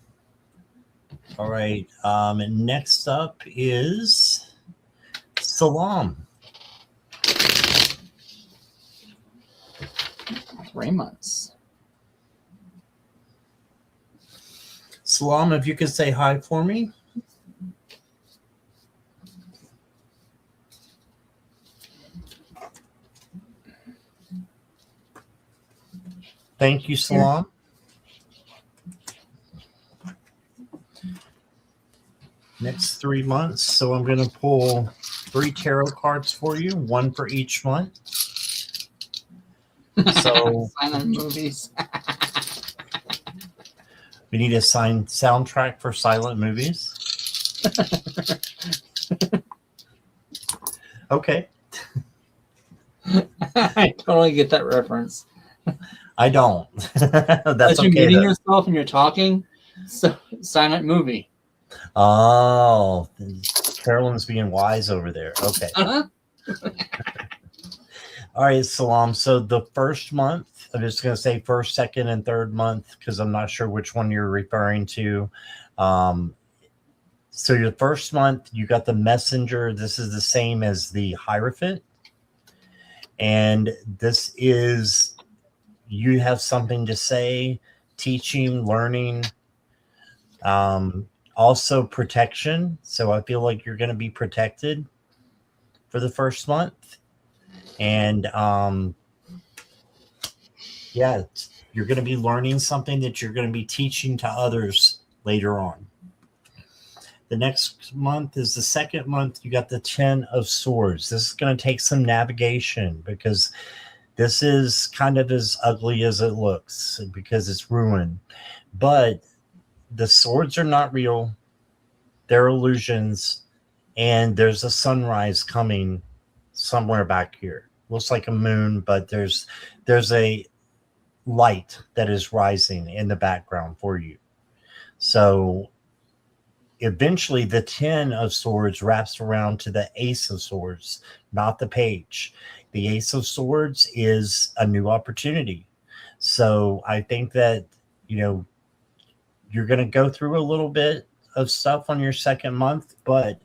All right. Next up is Salam. 3 months. Salam, if you could say hi for me. Thank you, Salam. Next 3 months. So I'm going to pull 3 tarot cards for you, 1 for each month. So silent movies. We need a soundtrack for silent movies. Okay. I totally get that reference. I don't. That's you're okay. muting yourself and you're talking. So silent movie. Oh, Carolyn's being wise over there. Okay. Uh-huh. All right, Salam. So the first month, I'm just going to say first, second, and third month because I'm not sure which one you're referring to. So your first month, you got the Messenger. This is the same as the Hierophant. And this is, you have something to say, teaching, learning, also protection. So I feel like you're going to be protected for the first month. And yeah, you're going to be learning something that you're going to be teaching to others later on. The next month is the second month. You got the 10 of Swords. This is going to take some navigation because this is kind of as ugly as it looks because it's ruined. But the swords are not real. They're illusions. And there's a sunrise coming somewhere back here. Looks like a moon, but there's a light that is rising in the background for you. So eventually the 10 of Swords wraps around to the Ace of Swords, not the Page. The Ace of Swords is a new opportunity. So I think that, you know, you're going to go through a little bit of stuff on your second month, but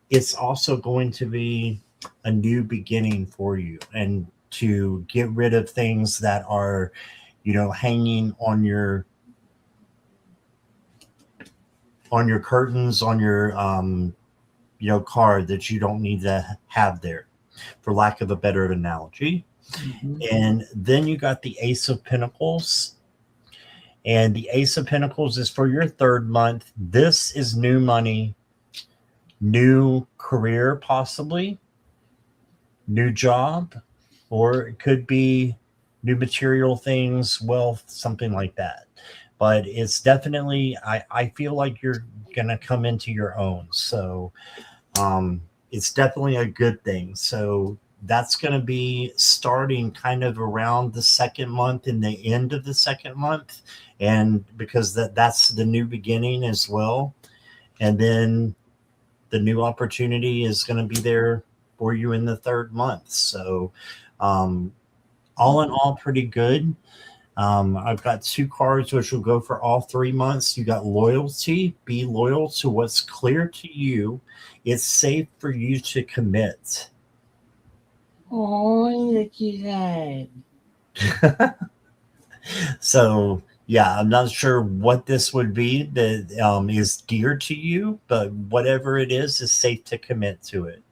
it's also going to be a new beginning for you and to get rid of things that are, you know, hanging on your curtains, on your, you know, card that you don't need to have there, for lack of a better analogy. Mm-hmm. And then you got the Ace of Pentacles. And the Ace of Pentacles is for your third month. This is new money, new career, possibly, new job, or it could be new material things, wealth, something like that. But it's definitely, I feel like you're going to come into your own. So it's definitely a good thing. So that's going to be starting kind of around the second month and the end of the second month. And because that's the new beginning as well. And then the new opportunity is going to be there for you in the third month. So all in all, pretty good. I've got 2 cards which will go for all 3 months. You got loyalty. Be loyal to what's clear to you. It's safe for you to commit. Oh, look at that. So yeah, I'm not sure what this would be that is dear to you, but whatever it is safe to commit to it.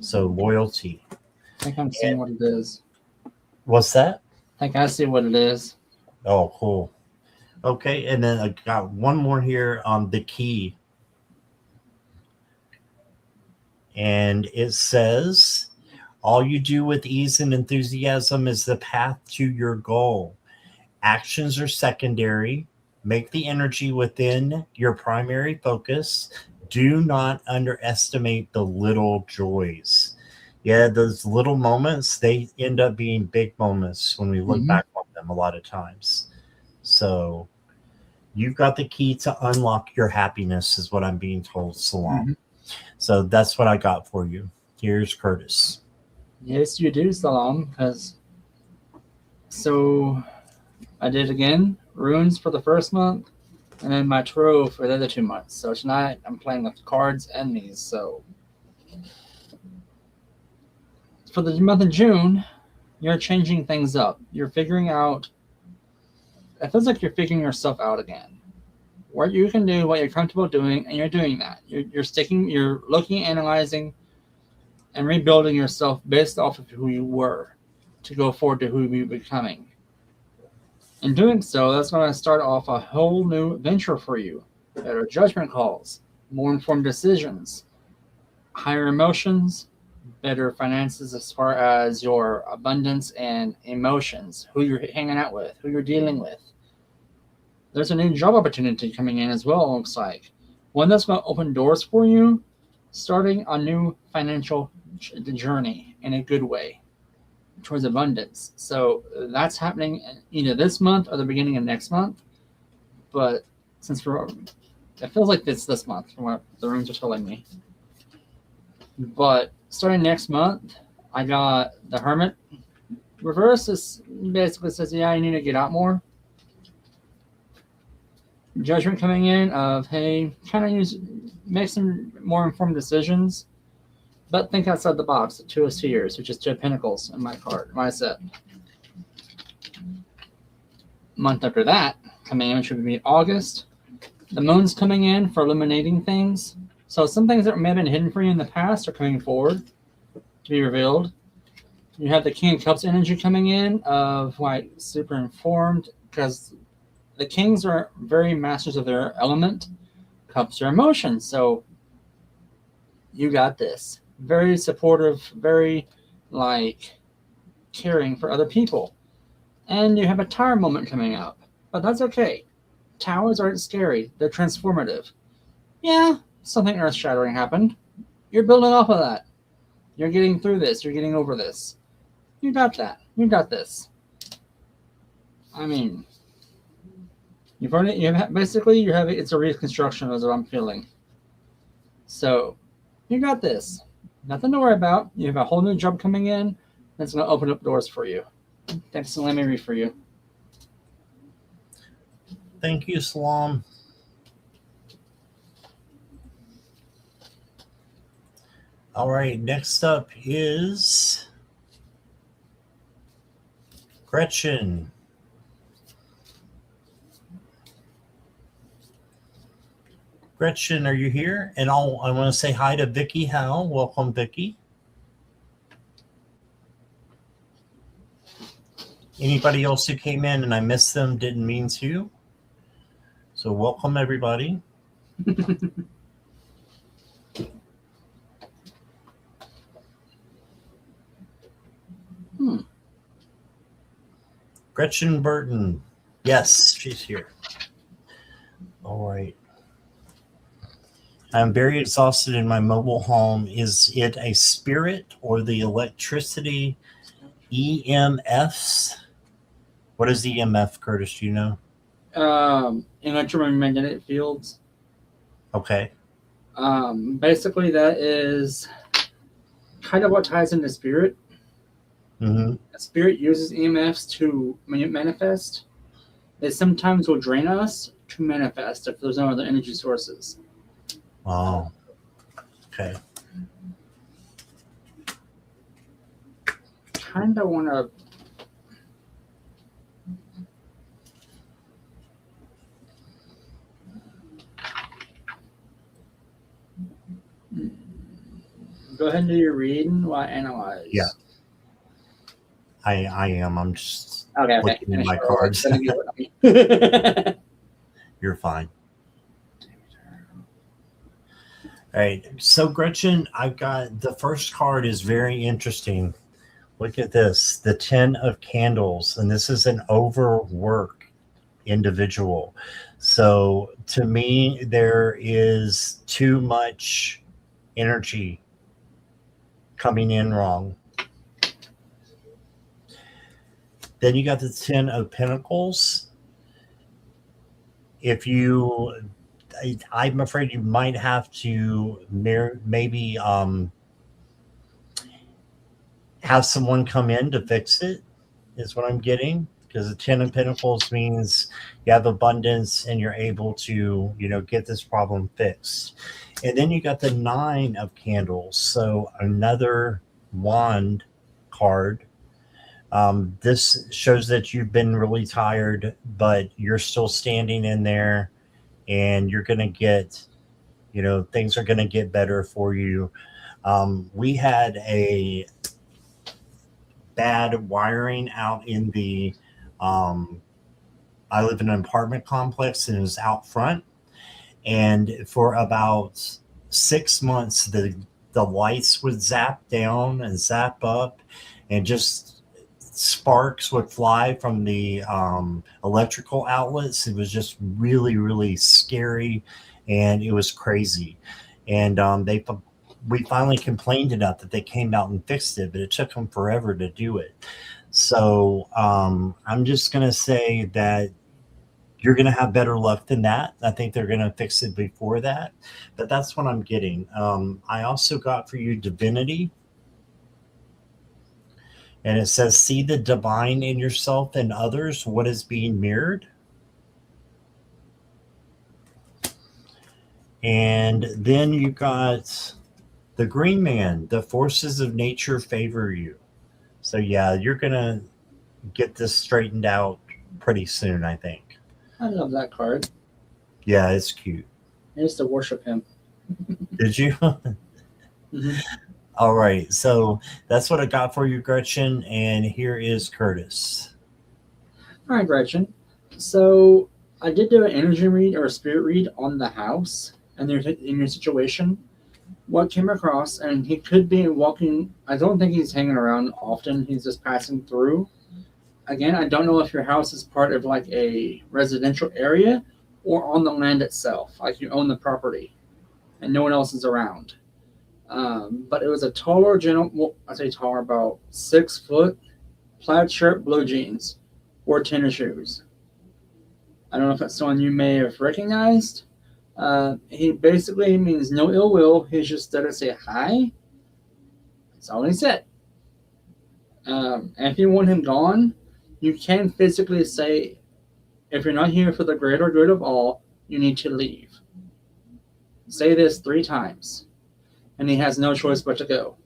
So loyalty. I think I'm seeing what it is. What's that? I think I see what it is. Oh, cool. Okay, and then I got one more here on the key. And it says, all you do with ease and enthusiasm is the path to your goal. Actions are secondary. Make the energy within your primary focus. Do not underestimate the little joys. Yeah, those little moments, they end up being big moments when we look back on them a lot of times. So you've got the key to unlock your happiness, is what I'm being told, Salam. So that's what I got for you. Here's Curtis. Yes, you do, Salam. Because so I did again runes for the first month, and then my tarot for the other 2 months. So tonight I'm playing with cards and these. So for the month of June, you're changing things up. You're figuring out. It feels like you're figuring yourself out again. What you can do, what you're comfortable doing, and you're doing that. You're looking, analyzing, and rebuilding yourself based off of who you were to go forward to who you're becoming. In doing so, that's going to start off a whole new venture for you. Better judgment calls, more informed decisions, higher emotions, better finances as far as your abundance and emotions, who you're hanging out with, who you're dealing with. There's a new job opportunity coming in as well, it looks like. One that's going to open doors for you, starting a new financial journey in a good way towards abundance. So that's happening either this month or the beginning of next month. But since it feels like it's this month from what the rooms are telling me. But starting next month, I got the Hermit. Reverse is basically says, yeah, you need to get out more. Judgment coming in of, hey, make some more informed decisions, but think outside the box. The Two of Spheres, which is Two of Pentacles in my card, my set. Month after that, coming in, which would be August, the Moon's coming in for illuminating things. So some things that may have been hidden for you in the past are coming forward to be revealed. You have the King of Cups energy coming in of like super informed, because the Kings are very masters of their element. Cups are emotions. So you got this. Very supportive, very like caring for other people. And you have a Tower moment coming up. But that's okay. Towers aren't scary. They're transformative. Yeah, something earth-shattering happened. You're building off of that. You're getting through this. You're getting over this. You got that. You got this. I mean, it's a reconstruction is what I'm feeling. So, you got this. Nothing to worry about. You have a whole new job coming in that's going to open up doors for you. Thanks, and let me read for you. Thank you, Salam. All right, next up is Gretchen. Gretchen, are you here? And I want to say hi to Vicky Howe. Welcome, Vicky. Anybody else who came in and I missed them, didn't mean to. So welcome, everybody. Gretchen Burton. Yes, she's here. All right. I'm very exhausted in my mobile home. Is it a spirit or the electricity EMFs? What is EMF, Curtis? Do you know? Electromagnetic fields. Okay. Basically, that is kind of what ties into spirit. Mm-hmm. Spirit uses EMFs to manifest. They sometimes will drain us to manifest if there's no other energy sources. Oh. Okay. Kind of want to. Go ahead and do your reading while I analyze. Yeah. I am. I'm just Okay. looking at my Sure, cards. gonna give it- You're fine. All right. So, Gretchen, I've got the first card is very interesting. Look at this, the 10 of Candles, and this is an overwork individual. So, to me, there is too much energy coming in wrong. Then you got the 10 of Pentacles. If you, I'm afraid you might have to maybe have someone come in to fix it, is what I'm getting. Because the 10 of Pentacles means you have abundance and you're able to, get this problem fixed. And then you got the 9 of Candles. So another wand card. This shows that you've been really tired, but you're still standing in there and you're going to get, things are going to get better for you. We had a bad wiring out in the, I live in an apartment complex and it was out front. And for about 6 months, the lights would zap down and zap up and just sparks would fly from the electrical outlets. It was just really, really scary, and it was crazy. And we finally complained enough that they came out and fixed it, but it took them forever to do it. So I'm just going to say that you're going to have better luck than that. I think they're going to fix it before that, but that's what I'm getting. I also got for you Divinity. And it says, see the divine in yourself and others, what is being mirrored. And then you got the Green Man, the forces of nature favor you. So yeah, you're going to get this straightened out pretty soon, I think. I love that card. Yeah, it's cute. I used to worship him. Did you? Mm-hmm. All right, so that's what I got for you, Gretchen, and here is Curtis. All right, Gretchen. So I did do an energy read or a spirit read on the house and in your situation. What came across, and he could be walking. I don't think he's hanging around often. He's just passing through. Again, I don't know if your house is part of like a residential area or on the land itself, like you own the property and no one else is around. But it was a taller gentleman, well, I say taller, about 6 foot, plaid shirt, blue jeans, wore tennis shoes. I don't know if that's someone you may have recognized. He basically means no ill will. He's just there to say hi. That's all he said. And if you want him gone, you can physically say, if you're not here for the greater good of all, you need to leave. Say this 3 times, and he has no choice but to go.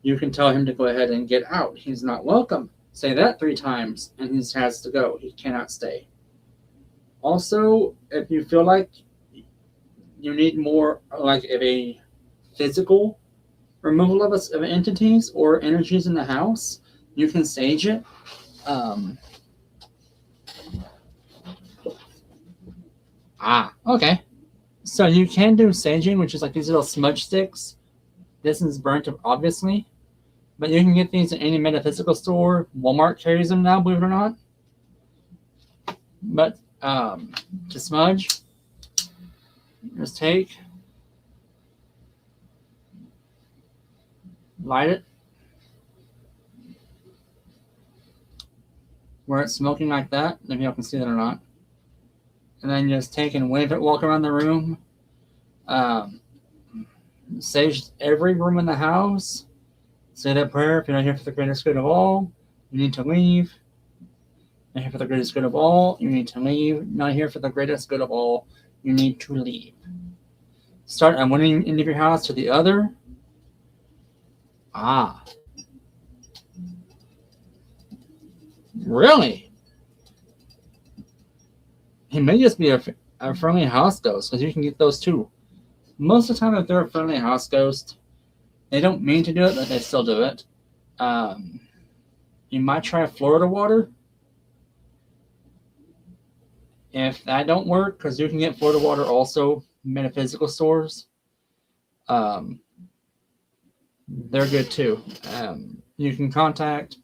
You can tell him to go ahead and get out. He's not welcome. Say that 3 times, and he has to go. He cannot stay. Also, if you feel like you need more like of a physical removal of entities or energies in the house, you can sage it. Okay. So you can do saging, which is like these little smudge sticks. This is burnt, obviously. But you can get these at any metaphysical store. Walmart carries them now, believe it or not. But to smudge, just take, light it, where it's smoking like that, if y'all can see that or not. And then just take and wave it, walk around the room. Sage every room in the house. Say that prayer. If you're not here for the greatest good of all, you need to leave. Not here for the greatest good of all, you need to leave. Not here for the greatest good of all, you need to leave. Start at one end of your house to the other. Really? He may just be a friendly house ghost, because you can get those too. Most of the time, if they're a friendly house ghost, they don't mean to do it, but they still do it. You might try Florida water. If that don't work, because you can get Florida water also metaphysical stores. They're good too. You can contact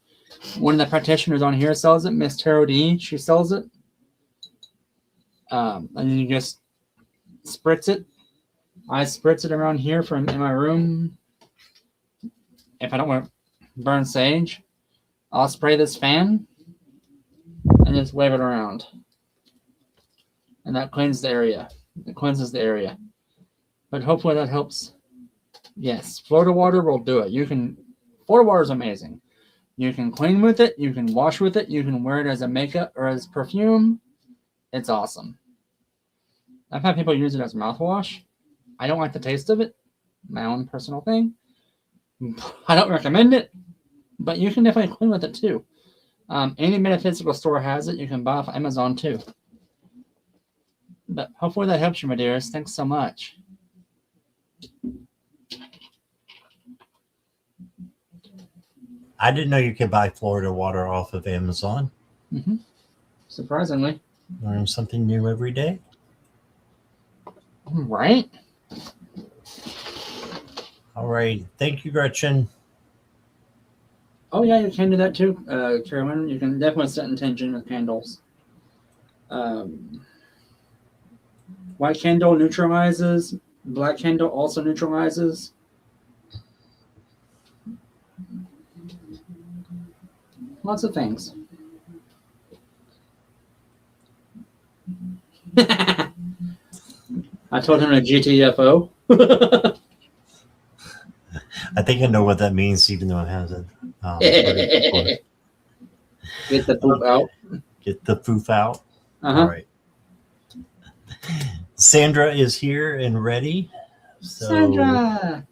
one of the practitioners on here sells it, Miss Tarot D. She sells it. And you just spritz it. I spritz it around here from in my room. If I don't want to burn sage, I'll spray this fan and just wave it around. And that cleans the area. It cleanses the area. But hopefully that helps. Yes, Florida water will do it. Florida water is amazing. You can clean with it. You can wash with it. You can wear it as a makeup or as perfume. It's awesome. I've had people use it as mouthwash. I don't like the taste of it. My own personal thing. I don't recommend it, but you can definitely clean with it too. Any metaphysical store has it. You can buy off Amazon too. But hopefully that helps you, my dears. Thanks so much. I didn't know you could buy Florida water off of Amazon. Mm-hmm. Surprisingly. Learn something new every day. Right? All right. Thank you, Gretchen. Oh, yeah, you can do that too, Carolyn. You can definitely set intention with candles. White candle neutralizes. Black candle also neutralizes. Lots of things. I told him a GTFO. I think I know what that means, even though it hasn't. Get the poop out. Get the poof out. Uh-huh. All right. Sandra is here and ready. So Sandra!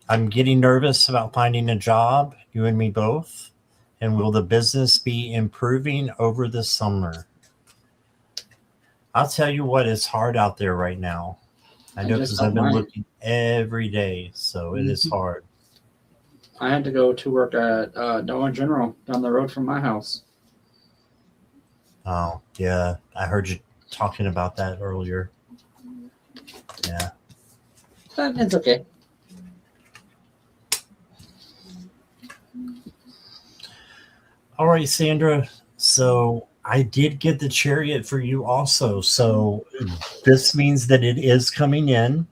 I'm getting nervous about finding a job, you and me both. And will the business be improving over the summer? I'll tell you what, it's hard out there right now. I know because I've been looking every day, so it is hard. I had to go to work at Dollar General down the road from my house. Oh, yeah. I heard you talking about that earlier. Yeah. But it's okay. All right, Sandra. So I did get the chariot for you also. So this means that it is coming in,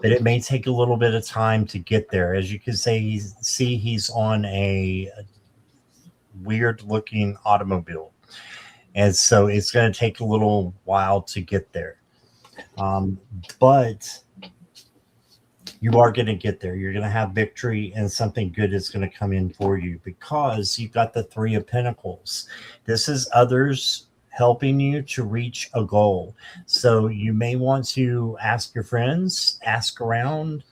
but it may take a little bit of time to get there. As you can see, he's on a weird looking automobile. And so it's going to take a little while to get there. But you are going to get there. You're going to have victory, and something good is going to come in for you because you've got the Three of Pentacles. This is others helping you to reach a goal. So you may want to ask your friends, ask around,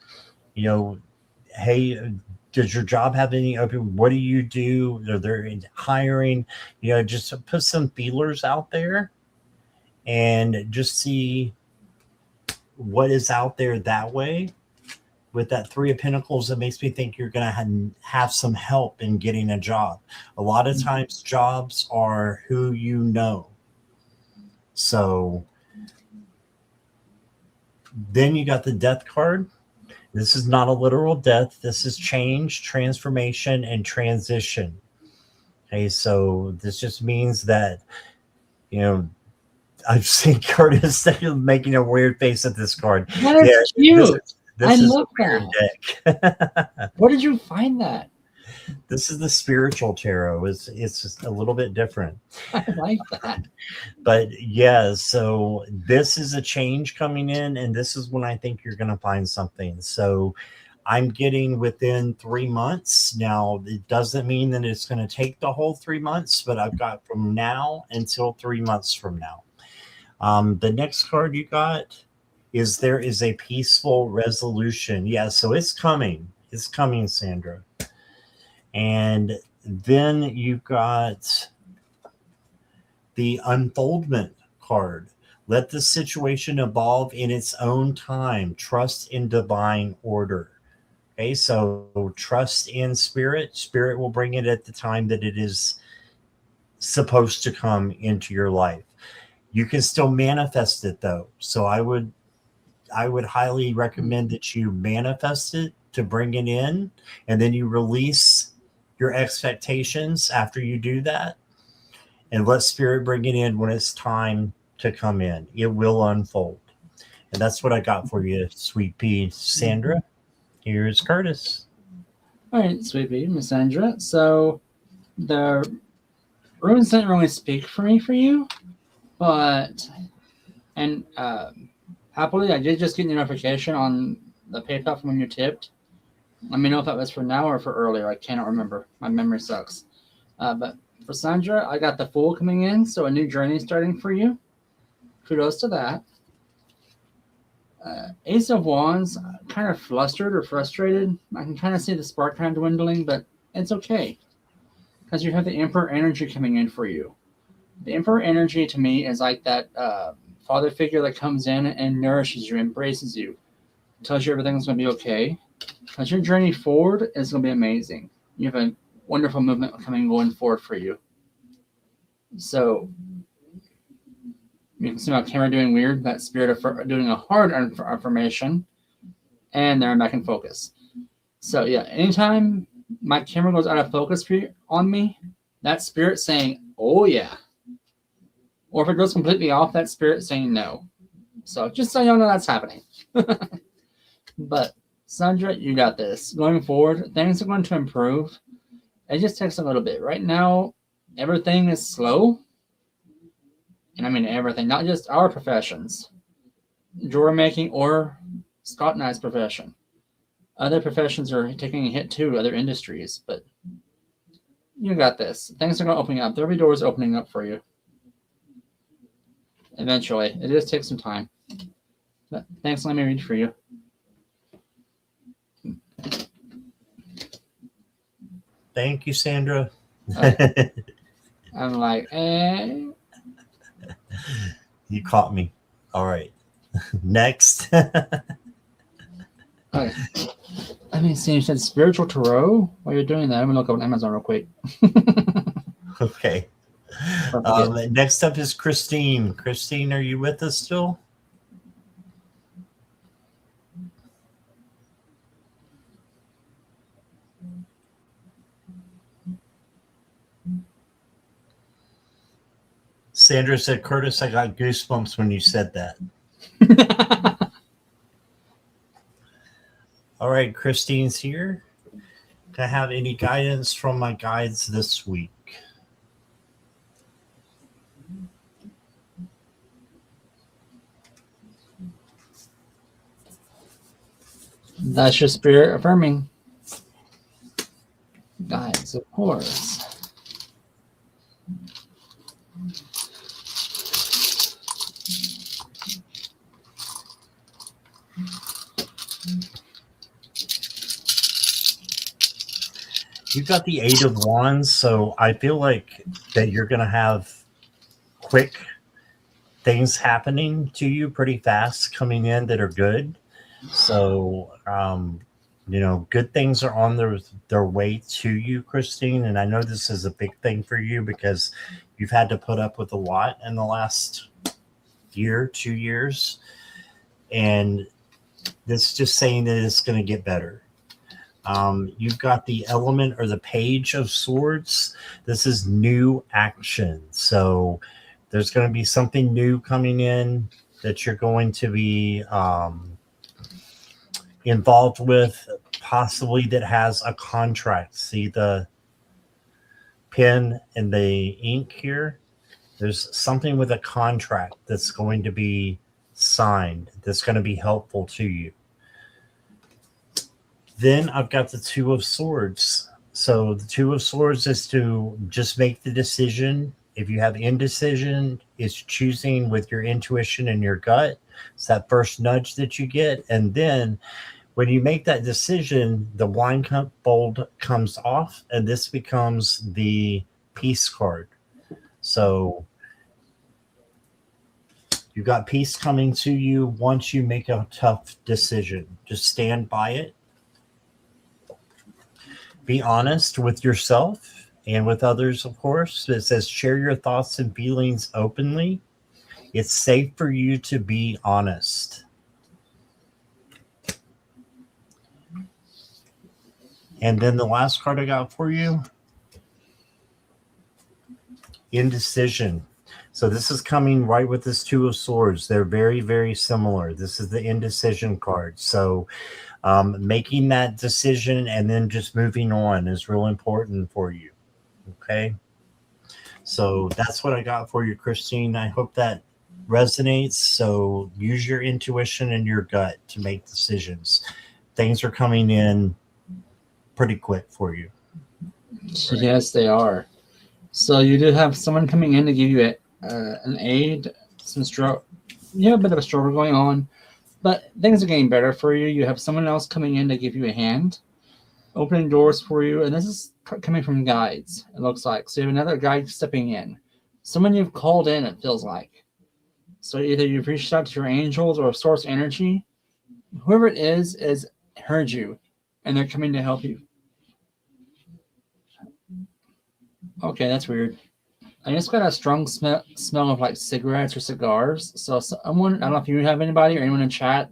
hey, does your job have any open? What do you do? Are they hiring? Just put some feelers out there and just see what is out there that way. With that Three of Pentacles, it makes me think you're going to have some help in getting a job. A lot of times jobs are who you know. So then you got the Death card. This is not a literal death. This is change, transformation, and transition. Okay, so this just means that, I've seen Curtis making a weird face at this card. That is cute. This is love a weird deck. Where did you find that? This is the spiritual tarot. It's just a little bit different. I like that. But yeah, so this is a change coming in, and this is when I think you're going to find something. So I'm getting within 3 months. Now, it doesn't mean that it's going to take the whole 3 months, but I've got from now until 3 months from now. The next card you got is there is a peaceful resolution. Yeah, so it's coming. It's coming, Sandra. And then you've got the unfoldment card. Let the situation evolve in its own time. Trust in divine order. Okay, so trust in spirit. Spirit will bring it at the time that it is supposed to come into your life. You can still manifest it though. So I would highly recommend that you manifest it to bring it in, and then you release your expectations after you do that, and let spirit bring it in when it's time to come in. It will unfold. And that's what I got for you, Sweet Pea. Sandra, here's Curtis. All right, Sweet Pea, Miss Sandra. So the runes didn't really speak for me for you, but happily I did just get a notification on the PayPal from when you tipped. Let me know if that was for now or for earlier. I cannot remember. My memory sucks. But for Sandra, I got the Fool coming in, so a new journey starting for you. Kudos to that. Ace of Wands, kind of flustered or frustrated. I can kind of see the spark kind of dwindling, but it's okay. Because you have the Emperor energy coming in for you. The Emperor energy to me is like that father figure that comes in and nourishes you, embraces you, tells you everything's going to be okay. Because your journey forward is going to be amazing. You have a wonderful movement going forward for you. So you can see my camera doing weird, that spirit of doing a hard affirmation, and then I'm back in focus. So yeah, anytime my camera goes out of focus on me, that spirit saying, oh yeah. Or if it goes completely off, that spirit saying no. So just so y'all know that's happening. But Sandra, you got this. Going forward, things are going to improve. It just takes a little bit. Right now, everything is slow. And I mean everything, not just our professions. Jewelry making or Scott and I's profession. Other professions are taking a hit too, other industries. But you got this. Things are going to open up. There'll be doors opening up for you. Eventually. It just takes some time. But thanks, let me read for you. Thank you, Sandra. I'm like, eh. You caught me. All right. Next. Okay. Let me see. You said spiritual tarot. While you're doing that, I'm gonna look up on Amazon real quick. Okay. Next up is Christine. Christine, are you with us still? Sandra said, Curtis, I got goosebumps when you said that. All right, Christine's here. Do I have any guidance from my guides this week? That's your spirit affirming. Guides, of course. You got the 8 of Wands, so I feel like that you're going to have quick things happening to you pretty fast coming in that are good. So, good things are on their way to you, Christine. And I know this is a big thing for you because you've had to put up with a lot in the last year, 2 years. And this is just saying that it's going to get better. You've got the element or the Page of Swords. This is new action. So there's going to be something new coming in that you're going to be involved with, possibly that has a contract. See the pen and the ink here? There's something with a contract that's going to be signed that's going to be helpful to you. Then I've got the 2 of Swords. So the 2 of Swords is to just make the decision. If you have indecision, it's choosing with your intuition and your gut. It's that first nudge that you get. And then when you make that decision, the wine cup bold comes off, and this becomes the peace card. So you've got peace coming to you once you make a tough decision. Just stand by it. Be honest with yourself and with others, of course. It says share your thoughts and feelings openly. It's safe for you to be honest. And then the last card I got for you, indecision. So this is coming right with this Two of Swords. They're very, very similar. This is the indecision card. So making that decision and then just moving on is real important for you. Okay. So that's what I got for you, Christine. I hope that resonates. So use your intuition and your gut to make decisions. Things are coming in pretty quick for you. Right? Yes, they are. So you do have someone coming in to give you an aid, some stroke. You have a bit of a struggle going on, but things are getting better for you. You have someone else coming in to give you a hand, opening doors for you, and this is coming from guides, it looks like. So you have another guide stepping in. Someone you've called in, it feels like. So either you've reached out to your angels or source energy. Whoever it is heard you, and they're coming to help you. Okay, that's weird. I just got a strong smell of like cigarettes or cigars. So someone, I don't know if you have anybody or anyone in chat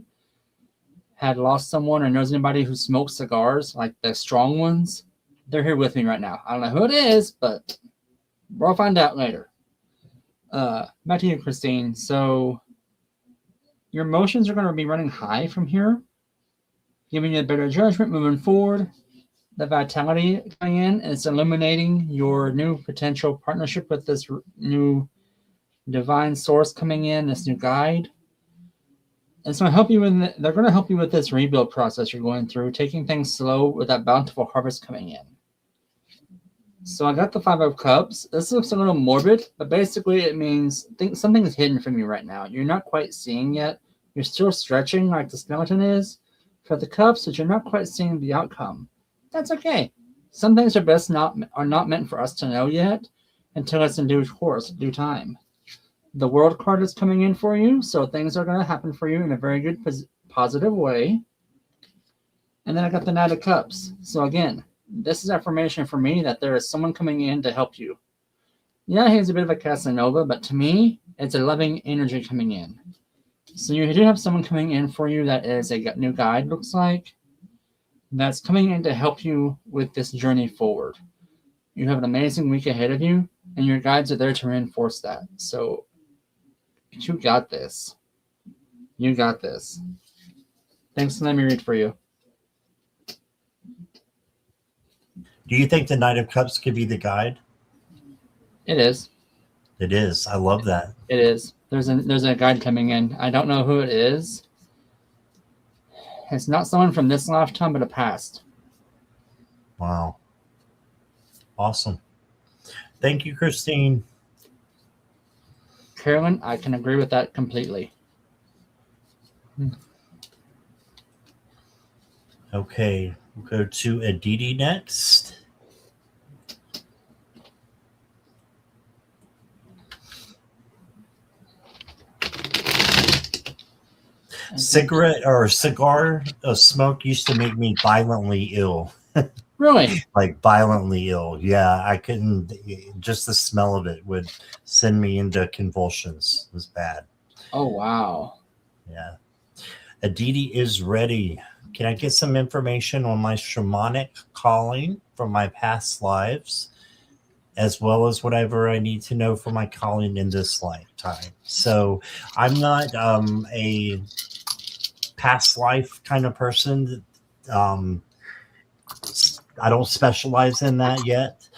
had lost someone or knows anybody who smokes cigars, like the strong ones. They're here with me right now. I don't know who it is, but we'll find out later. Back to you, Christine. So your emotions are going to be running high from here, giving you a better judgment moving forward. The vitality coming in, and it's illuminating your new potential partnership with this new divine source coming in, this new guide. And it's going to help you they're going to help you with this rebuild process you're going through, taking things slow with that bountiful harvest coming in. So I got the Five of Cups. This looks a little morbid, but basically it means something is hidden from you right now. You're not quite seeing yet. You're still stretching like the skeleton is for the cups, but you're not quite seeing the outcome. That's okay. Some things are not meant for us to know yet until it's in due time. The World card is coming in for you, so things are going to happen for you in a very good, positive way. And then I got the Knight of Cups. So again, this is affirmation for me that there is someone coming in to help you. Yeah, he's a bit of a Casanova, but to me, it's a loving energy coming in. So you do have someone coming in for you that is a new guide, looks like. That's coming in to help you with this journey forward. You have an amazing week ahead of you, and your guides are there to reinforce that. So you got this. You got this. Thanks for letting me read for you. Do you think the Knight of Cups could be the guide? It is. It is. I love that. It is. There's a guide coming in. I don't know who it is. It's not someone from this lifetime, but a past. Wow. Awesome. Thank you, Christine. Carolyn, I can agree with that completely. Okay, we'll go to Aditi next. Cigarette or cigar smoke used to make me violently ill. Really? Like violently ill. Yeah, I couldn't, just the smell of it would send me into convulsions. It was bad. Oh, wow. Yeah. Aditi is ready. Can I get some information on my shamanic calling from my past lives, as well as whatever I need to know for my calling in this lifetime? So I'm not a past life kind of person. I don't specialize in that yet.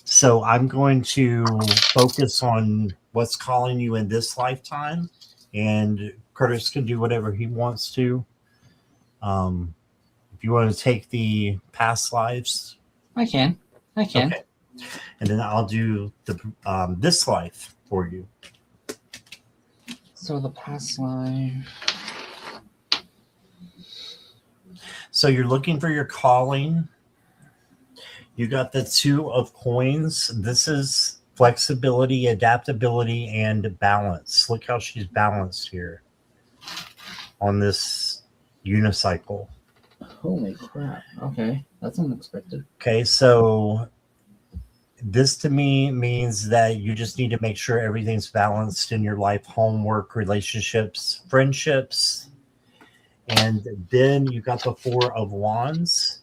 So I'm going to focus on what's calling you in this lifetime, and Curtis can do whatever he wants to. If you want to take the past lives, I can. Okay. And then I'll do the this life for you. So the past life. So you're looking for your calling. You got the Two of Coins. This is flexibility, adaptability, and balance. Look how she's balanced here on this unicycle. Holy crap. Okay. That's unexpected. Okay, so this to me means that you just need to make sure everything's balanced in your life, homework, relationships, friendships. And then you got the Four of Wands,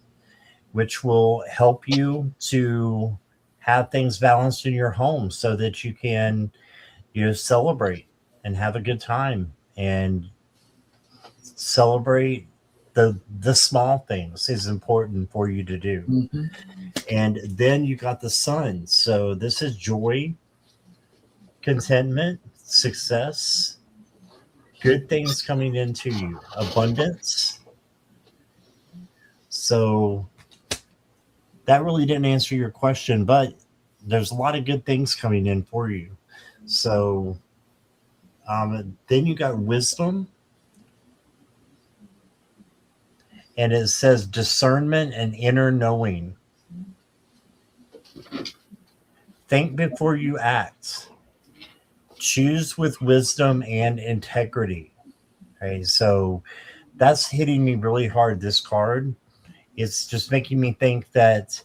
which will help you to have things balanced in your home so that you can, celebrate and have a good time and celebrate the small things is important for you to do. Mm-hmm. And then you got the Sun. So this is joy, contentment, success, good things coming into you, abundance. So that really didn't answer your question, but there's a lot of good things coming in for you. So then you got wisdom, and it says discernment and inner knowing. Think before you act. Choose with wisdom and integrity. Okay, so that's hitting me really hard, this card. It's just making me think that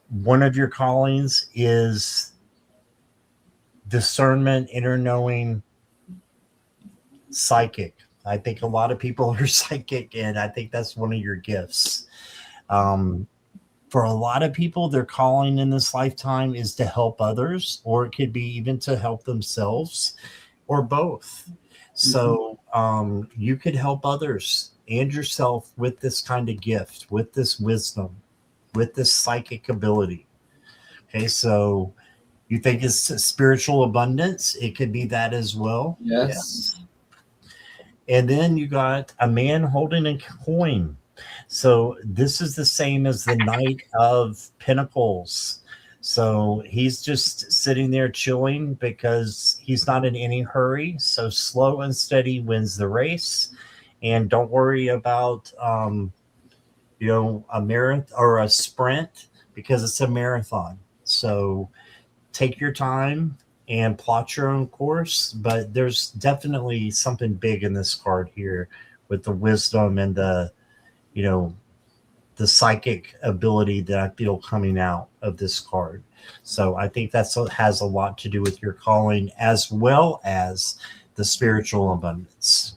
one of your callings is discernment, inner knowing, psychic. I think a lot of people are psychic, and I think that's one of your gifts. For a lot of people, their calling in this lifetime is to help others, or it could be even to help themselves, or both. So you could help others and yourself with this kind of gift, with this wisdom, with this psychic ability. Okay, so you think it's spiritual abundance? It could be that as well. Yes. And then you got a man holding a coin. So this is the same as the Knight of Pentacles. So he's just sitting there chilling because he's not in any hurry. So slow and steady wins the race. And don't worry about, a marathon or a sprint, because it's a marathon. So take your time and plot your own course. But there's definitely something big in this card here with the wisdom and the psychic ability that I feel coming out of this card. So I think that has a lot to do with your calling as well as the spiritual abundance.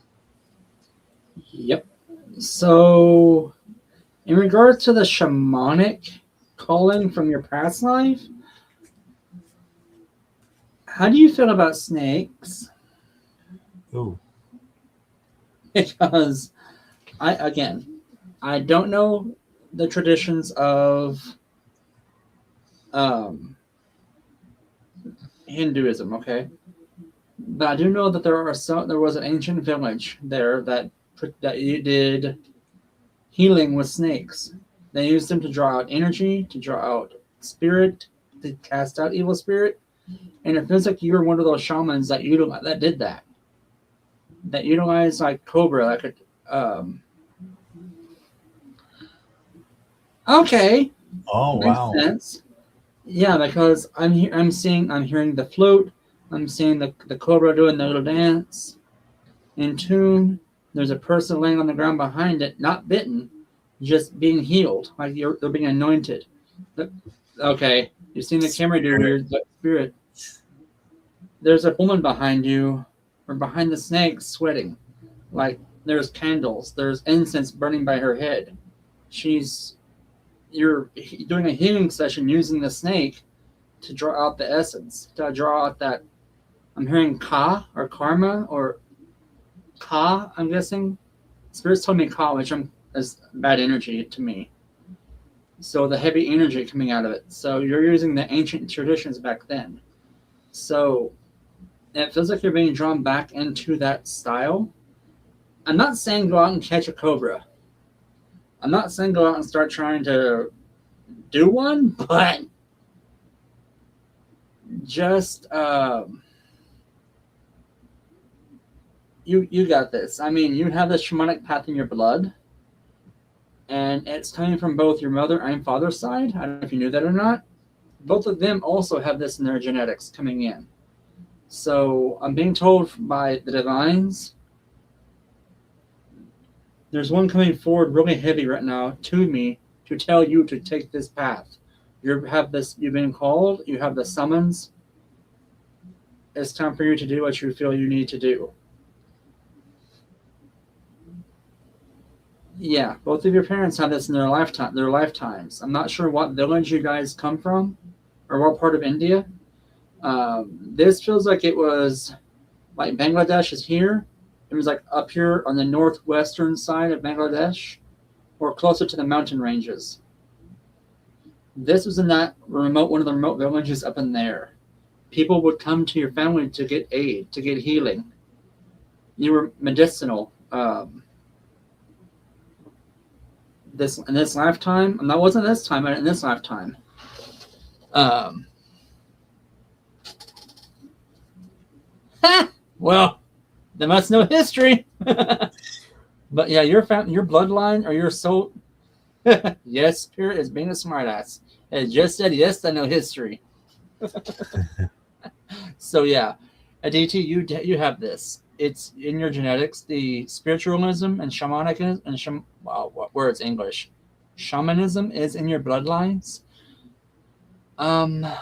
Yep. So, in regards to the shamanic calling from your past life, how do you feel about snakes? Ooh. Because I don't know the traditions of Hinduism, okay? But I do know that there was an ancient village there that did healing with snakes. They used them to draw out energy, to draw out spirit, to cast out evil spirit. And it feels like you were one of those shamans that did that. That utilized like cobra, like a okay. Oh, wow. Makes sense. Yeah, because I'm hearing the float. I'm seeing the cobra doing the little dance in tune. There's a person laying on the ground behind it, not bitten, just being healed, like they're being anointed. Okay, you've seen the camera do your spirit. There's a woman behind you, or behind the snake, sweating. Like there's candles, there's incense burning by her head. You're doing a healing session using the snake to draw out the essence, to draw out that. I'm hearing ka or karma or ka. I'm guessing spirits told me ka, which is bad energy to me. So the heavy energy coming out of it. So you're using the ancient traditions back then. So it feels like you're being drawn back into that style. I'm not saying go out and catch a cobra. I'm not saying go out and start trying to do one, but just you got this. I mean, you have the shamanic path in your blood, and it's coming from both your mother and father's side. I don't know if you knew that or not. Both of them also have this in their genetics coming in. So I'm being told by the divines There's one coming forward really heavy right now to me to tell you to take this path. You've been called, you have the summons. It's time for you to do what you feel you need to do. Yeah, both of your parents had this in their lifetimes. I'm not sure what village you guys come from or what part of India. This feels like it was like Bangladesh is here. It was like up here on the northwestern side of Bangladesh or closer to the mountain ranges. This was in that one of the remote villages up in there. People would come to your family to get aid, to get healing. You were medicinal. In this lifetime, and that wasn't this time, but in this lifetime. Well, they must know history. But yeah, your bloodline or your soul. Yes, Spirit is being a smartass. It just said yes, I know history. So yeah, Aditi, you have this. It's in your genetics. The spiritualism and shamanism and what words English? Shamanism is in your bloodlines. I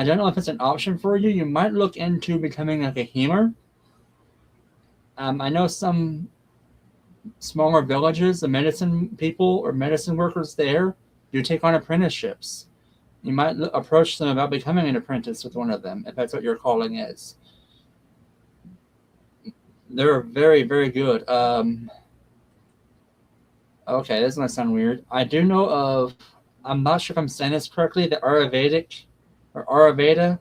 don't know if it's an option for you. You might look into becoming like a healer. I know some smaller villages, the medicine people or medicine workers there do take on apprenticeships. You might approach them about becoming an apprentice with one of them, if that's what your calling is. They're very, very good. Okay, this is going to sound weird. I do know of, I'm not sure if I'm saying this correctly, the Ayurveda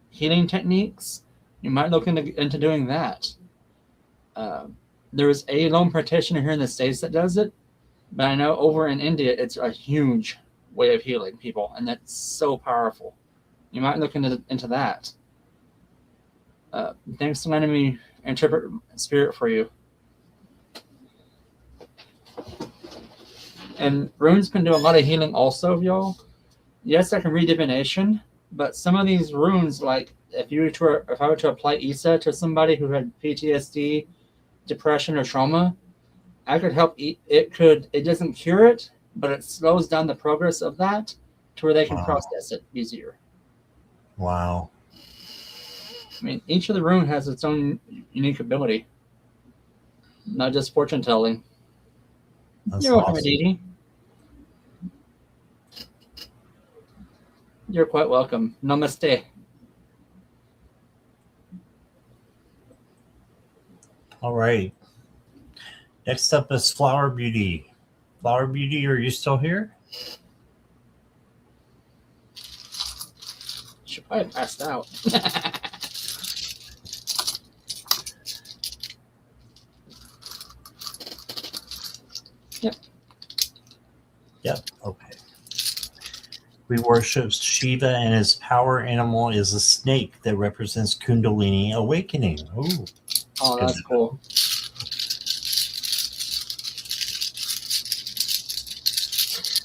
healing techniques. You might look into doing that. There is a lone practitioner here in the States that does it, but I know over in India, it's a huge way of healing people, and that's so powerful. You might look into that. Thanks for letting me interpret spirit for you. And runes can do a lot of healing also, y'all. Yes, I can read divination, but some of these runes, like if I were to apply Isa to somebody who had PTSD, depression, or trauma, I could help. It doesn't cure it, but it slows down the progress of that to where they can process it easier. Wow. I mean, each of the rune has its own unique ability, not just fortune telling. You're welcome, Aditi. You're quite welcome. Namaste. All right. Next up is Flower Beauty. Flower Beauty, are you still here? She probably passed out. Yep. Okay. We worship Shiva, and his power animal is a snake that represents Kundalini awakening. Ooh. Oh, that's cool.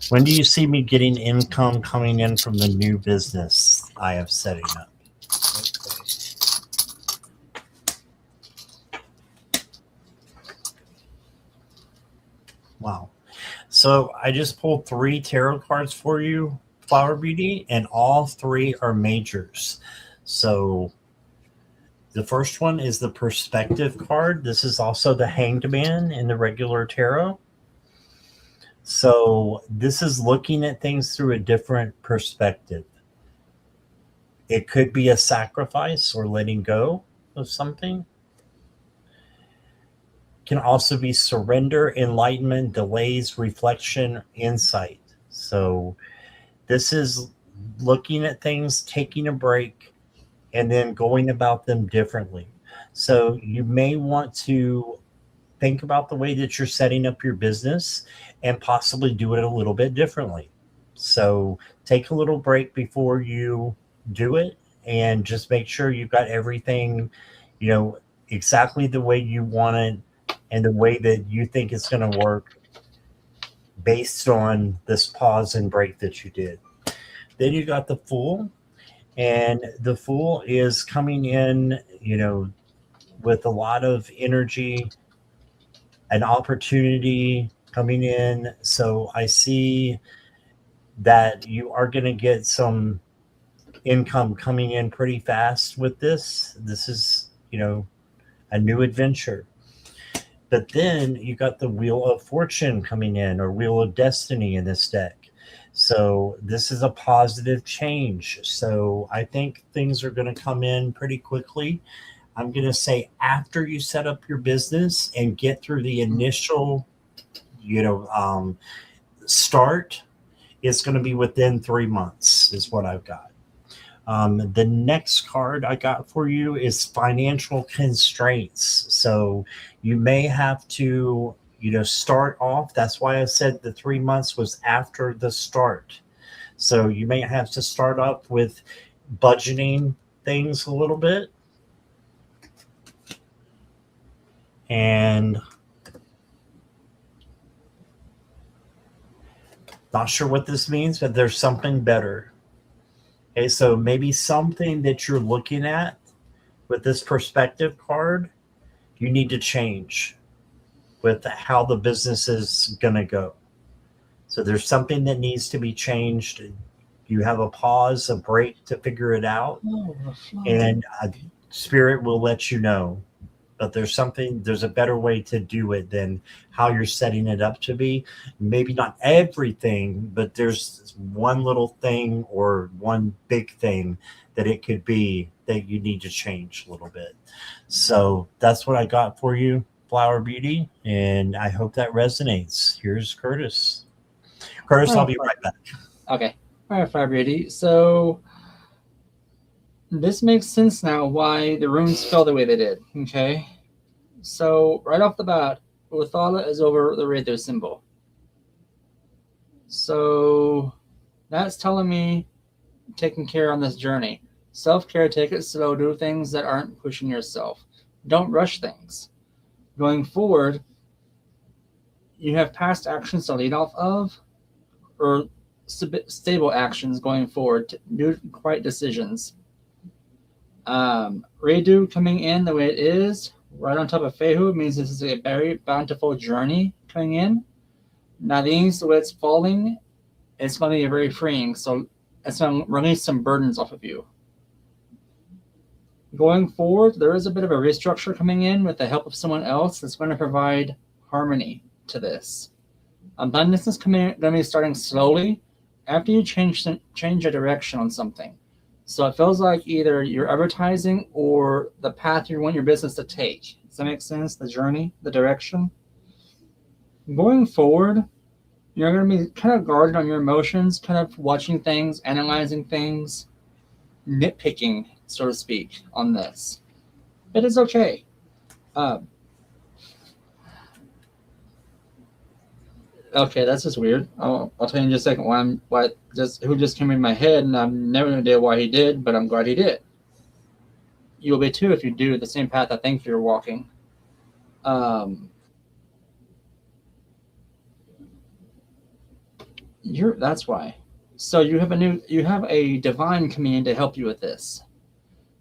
When do you see me getting income coming in from the new business I have setting up? Wow. So I just pulled 3 tarot cards for you, Flower Beauty, and all 3 are majors. So the first one is the perspective card. This is also the Hanged Man in the regular tarot. So this is looking at things through a different perspective. It could be a sacrifice or letting go of something. Can also be surrender, enlightenment, delays, reflection, insight. So this is looking at things, taking a break, and then going about them differently. So you may want to think about the way that you're setting up your business and possibly do it a little bit differently. So take a little break before you do it and just make sure you've got everything, exactly the way you want it and the way that you think it's going to work based on this pause and break that you did. Then you got the Fool, and the Fool is coming in, with a lot of energy an opportunity coming in. So I see that you are going to get some income coming in pretty fast with this. This is, a new adventure. But then you got the Wheel of Fortune coming in, or Wheel of Destiny in this deck. So this is a positive change. So I think things are going to come in pretty quickly. I'm going to say after you set up your business and get through the initial, start, it's going to be within 3 months is what I've got. The next card I got for you is financial constraints. So you may have to, start off. That's why I said the 3 months was after the start. So you may have to start up with budgeting things a little bit. And not sure what this means, but there's something better. Okay, so maybe something that you're looking at with this perspective card, you need to change with how the business is going to go. So there's something that needs to be changed. You have a pause, a break to figure it out, and Spirit will let you know. But there's a better way to do it than how you're setting it up to be. Maybe not everything, but there's one little thing or one big thing that it could be that you need to change a little bit. So that's what I got for you, Flower Beauty, and I hope that resonates. Here's Curtis. Curtis, I'll be right back. Okay. All right, Flower Beauty. So this makes sense now why the runes fell the way they did. Okay. So right off the bat, Uthala is over the radio symbol. So that's telling me taking care on this journey. Self-care, take it slow, do things that aren't pushing yourself. Don't rush things. Going forward, you have past actions to lead off of, or stable actions going forward to do right decisions. Redo coming in the way it is, right on top of Fehu, means this is a very bountiful journey coming in. Now these, the way it's falling, it's going to be very freeing, so it's going to release some burdens off of you. Going forward, there is a bit of a restructure coming in with the help of someone else that's going to provide harmony to this. Abundance is going to be starting slowly after you change a direction on something. So it feels like either you're advertising or the path you want your business to take. Does that make sense? The journey, the direction. Going forward, you're going to be kind of guarded on your emotions, kind of watching things, analyzing things, nitpicking, so to speak, on this. But it's okay. Okay, that's just weird. I'll tell you in just a second who just came in my head, and I'm never gonna know why he did, but I'm glad he did. You will be too if you do the same path I think you're walking. That's why. So you have a divine coming in to help you with this.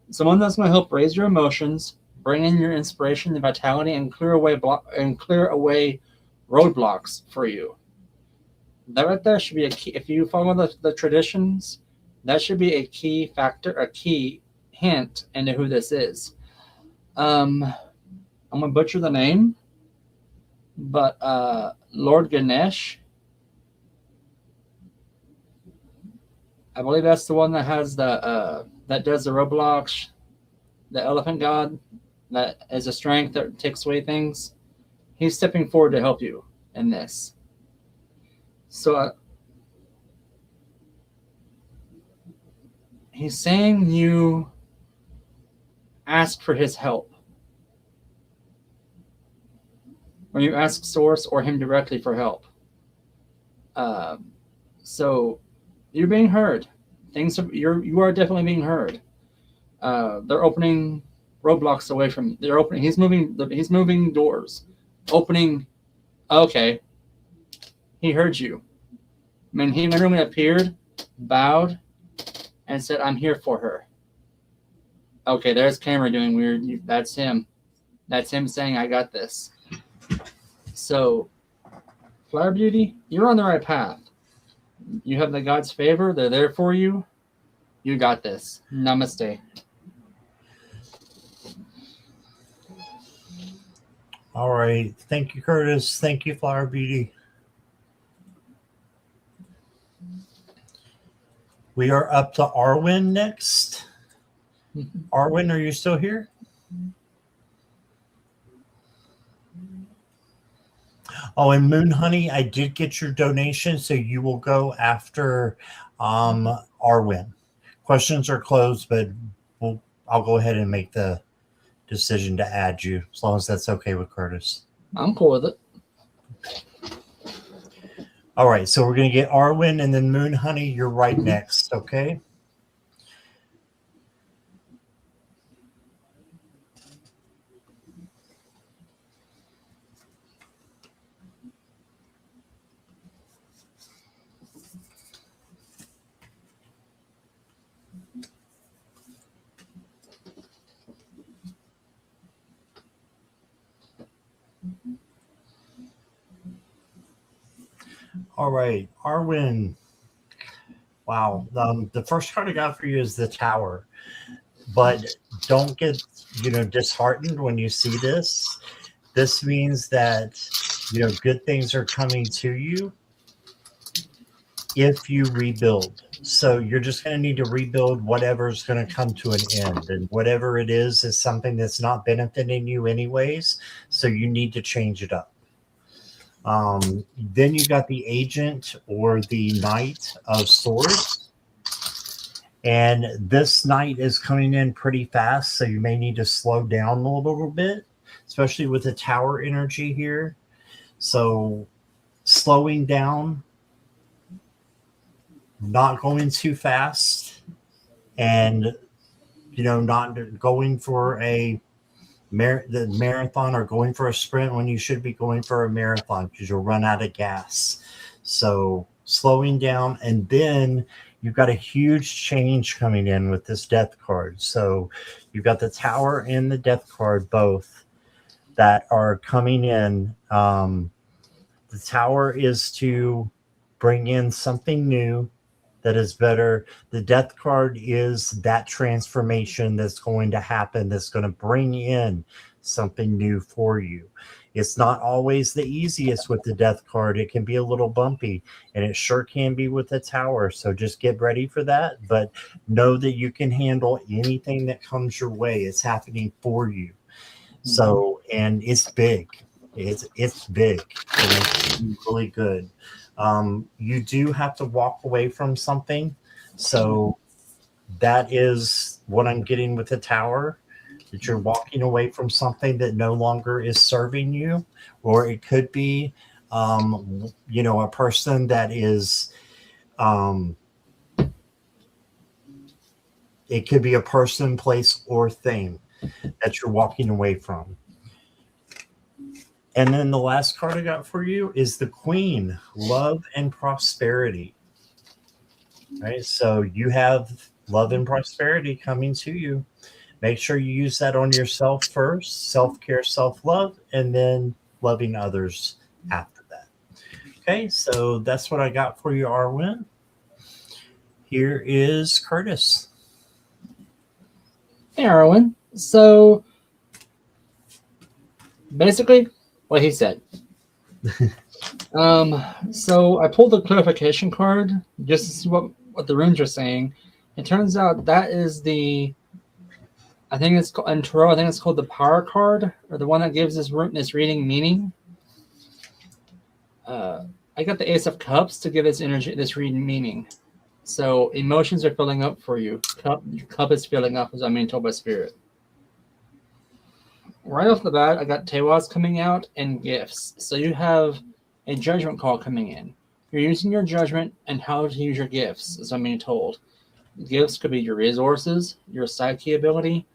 Someone that's going to help raise your emotions, bring in your inspiration and vitality, and clear away roadblocks for you. That right there should be a key. If you follow the traditions, that should be a key factor, a key hint into who this is. I'm going to butcher the name, but Lord Ganesh, I believe that's the one that has that does the roadblocks, the elephant god, that is a strength that takes away things. He's stepping forward to help you in this. So he's saying you ask for his help. Or you ask Source or him directly for help. So you're being heard. You are definitely being heard. They're opening roadblocks away from. They're opening. He's moving doors. Opening. Okay. He heard you. I mean, he literally appeared, bowed, and said, "I'm here for her." Okay, there's camera doing weird. That's him. That's him saying, "I got this." So, Flower Beauty, you're on the right path. You have the God's favor. They're there for you. You got this. Namaste. All right. Thank you, Curtis. Thank you, Flower Beauty. We are up to Arwen next. Arwen, are you still here? Oh, and Moon Honey, I did get your donation, so you will go after Arwen. Questions are closed, but I'll go ahead and make the decision to add you, as long as that's okay with Curtis. I'm cool with it. All right, so we're going to get Arwen and then Moon Honey. You're right next, okay? All right, Arwen. Wow, the first card I got for you is the Tower, but don't get disheartened when you see this. This means that good things are coming to you if you rebuild. So you're just going to need to rebuild whatever's going to come to an end, and whatever it is something that's not benefiting you anyways. So you need to change it up. Then you got the Agent or the Knight of Swords. And this Knight is coming in pretty fast, so you may need to slow down a little bit, especially with the Tower energy here. So slowing down, not going too fast, and not going for the marathon or going for a sprint when you should be going for a marathon, because you'll run out of gas. So slowing down, and then you've got a huge change coming in with this Death card. So you've got the Tower and the Death card both that are coming in. The Tower is to bring in something new that is better. The Death card is that transformation that's going to happen, that's going to bring in something new for you. It's not always the easiest with the Death card. It can be a little bumpy, and it sure can be with the Tower. So just get ready for that, but know that you can handle anything that comes your way. It's happening for you. So, and it's big. It's big, and it's really good. You do have to walk away from something. So that is what I'm getting with the Tower, that you're walking away from something that no longer is serving you. Or it could be, a person that is, it could be a person, place, or thing that you're walking away from. And then the last card I got for you is the Queen, Love and Prosperity. Right? So you have love and prosperity coming to you. Make sure you use that on yourself first, self-care, self-love, and then loving others after that. Okay, so that's what I got for you, Arwen. Here is Curtis. Hey, Arwen. So basically, what he said. So I pulled the clarification card just to see what the runes are saying. It turns out that is I think it's called in Tarot. I think it's called the Power card, or the one that gives this reading meaning. I got the Ace of Cups to give this reading meaning. So emotions are filling up for you. Your cup is filling up, as I'm being told by Spirit. Right off the bat, I got Tewas coming out and gifts. So you have a judgment call coming in. You're using your judgment and how to use your gifts, as I'm being told. Gifts could be your resources, your psyche ability,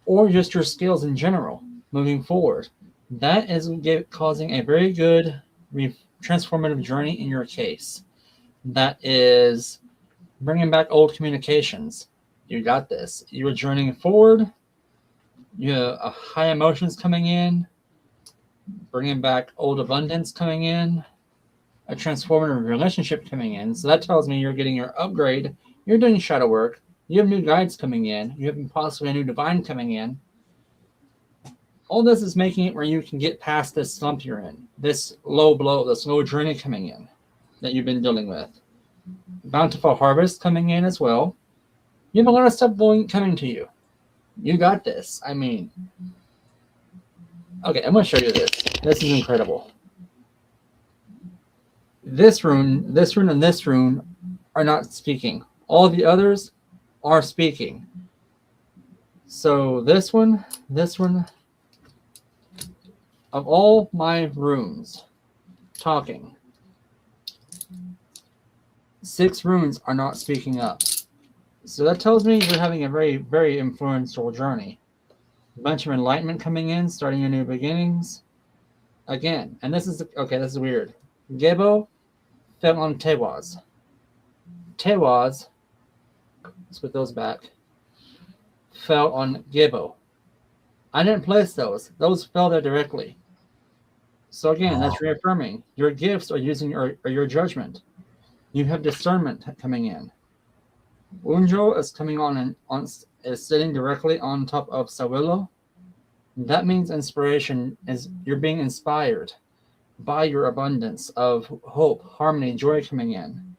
or just your skills in general moving forward. That is causing a very good transformative journey in your case. That is bringing back old communications. You got this. You are journeying forward. You have high emotions coming in. bringing back old abundance coming in, a transformative relationship coming in. So that tells me you're getting your upgrade. You're doing shadow work. You have new guides coming in. You have possibly a new divine coming in. All this is making it where you can get past this slump you're in, this low blow, this low journey coming in that you've been dealing with. Bountiful harvest coming in as well. You have a lot of stuff coming to you. You got this. I mean, okay, I'm going to show you this. This is incredible. This rune, and this rune are not speaking. All the others are speaking. So this one, of all my runes talking, 6 runes are not speaking up. So that tells me you're having a very, very influential journey. A bunch of enlightenment coming in, starting your new beginnings. Again, and this is, okay, this is weird. Gebo fell on Tewaz. Tewaz, let's put those back, fell on Gebo. I didn't place those. Those fell there directly. So again, that's reaffirming. Your gifts are using your judgment. You have discernment coming in. Unjo is coming is sitting directly on top of Sawilo. That means inspiration is you're being inspired by your abundance of hope, harmony, joy coming in.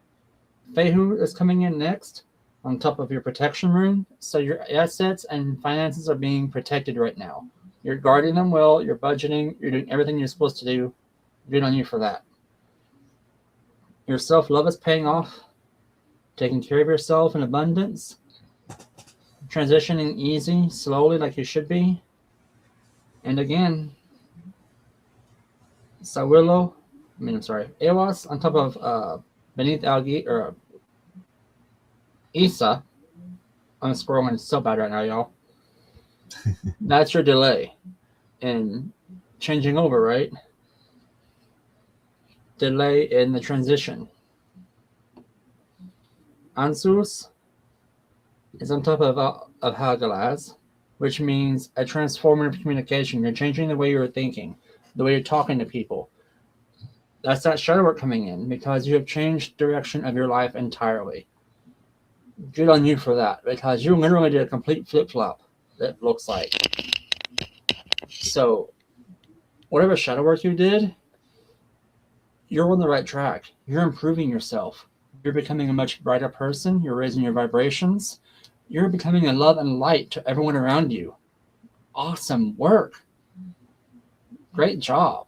Fehu is coming in next on top of your protection rune. So your assets and finances are being protected right now. You're guarding them well, you're budgeting, you're doing everything you're supposed to do. Good on you for that. Your self-love is paying off. Taking care of yourself in abundance. Transitioning easy, slowly, like you should be. And again, Ewas on top of beneath Algi, or Isa. I'm scrolling so bad right now, y'all. That's your delay in changing over, right? Delay in the transition. Ansus is on top of Hagalaz, which means a transformative communication. You're changing the way you're thinking, the way you're talking to people. That's that shadow work coming in because you have changed direction of your life entirely. Good on you for that, because you literally did a complete flip-flop, that looks like. So whatever shadow work you did, you're on the right track. You're improving yourself. You're becoming a much brighter person. You're raising your vibrations. You're becoming a love and light to everyone around you. Awesome work. Great job.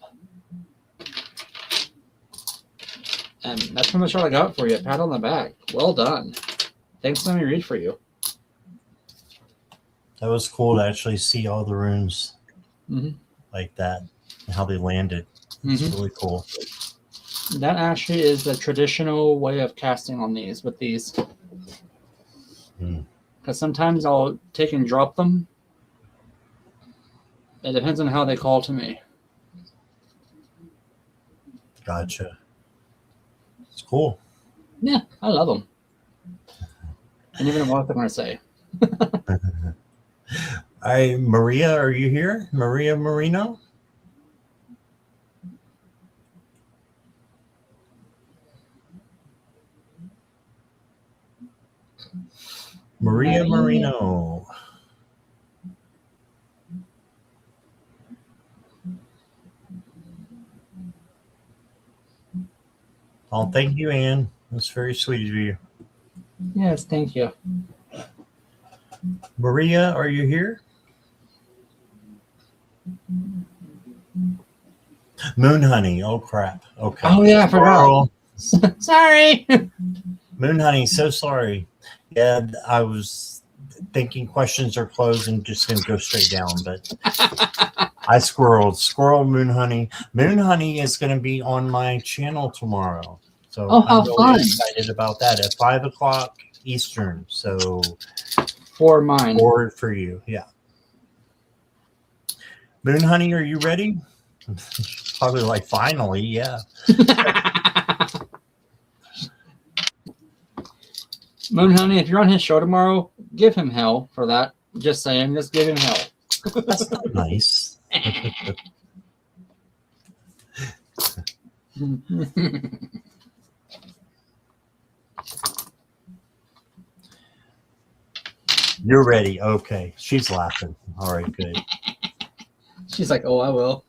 And that's pretty much all I got for you. Pat on the back. Well done. Thanks for letting me read for you. That was cool to actually see all the runes like that and how they landed. It's really cool. That actually is the traditional way of casting on these with these. Because sometimes I'll take and drop them. It depends on how they call to me. Gotcha. It's cool. Yeah, I love them. I never know what they're going to say. All right, Maria, are you here? Maria Marino? Maria Marino. Oh, thank you, Anne. That's very sweet of you. Yes, thank you. Maria, are you here? Moon Honey. Oh, crap. Okay. Oh, yeah, I forgot. Sorry. Moon Honey, so sorry. Yeah, I was thinking questions are closed and just going to go straight down, but I squirreled. Squirrel Moon Honey. Moon Honey is going to be on my channel tomorrow. So I'm really excited about that at 5 o'clock Eastern. So for mine. Forward for you. Yeah. Moon Honey, are you ready? Probably like, finally, yeah. Moon Honey, if you're on his show tomorrow, give him hell for that. Just saying, just give him hell. That's not nice. You're ready. Okay. She's laughing. All right, good. She's like, oh, I will.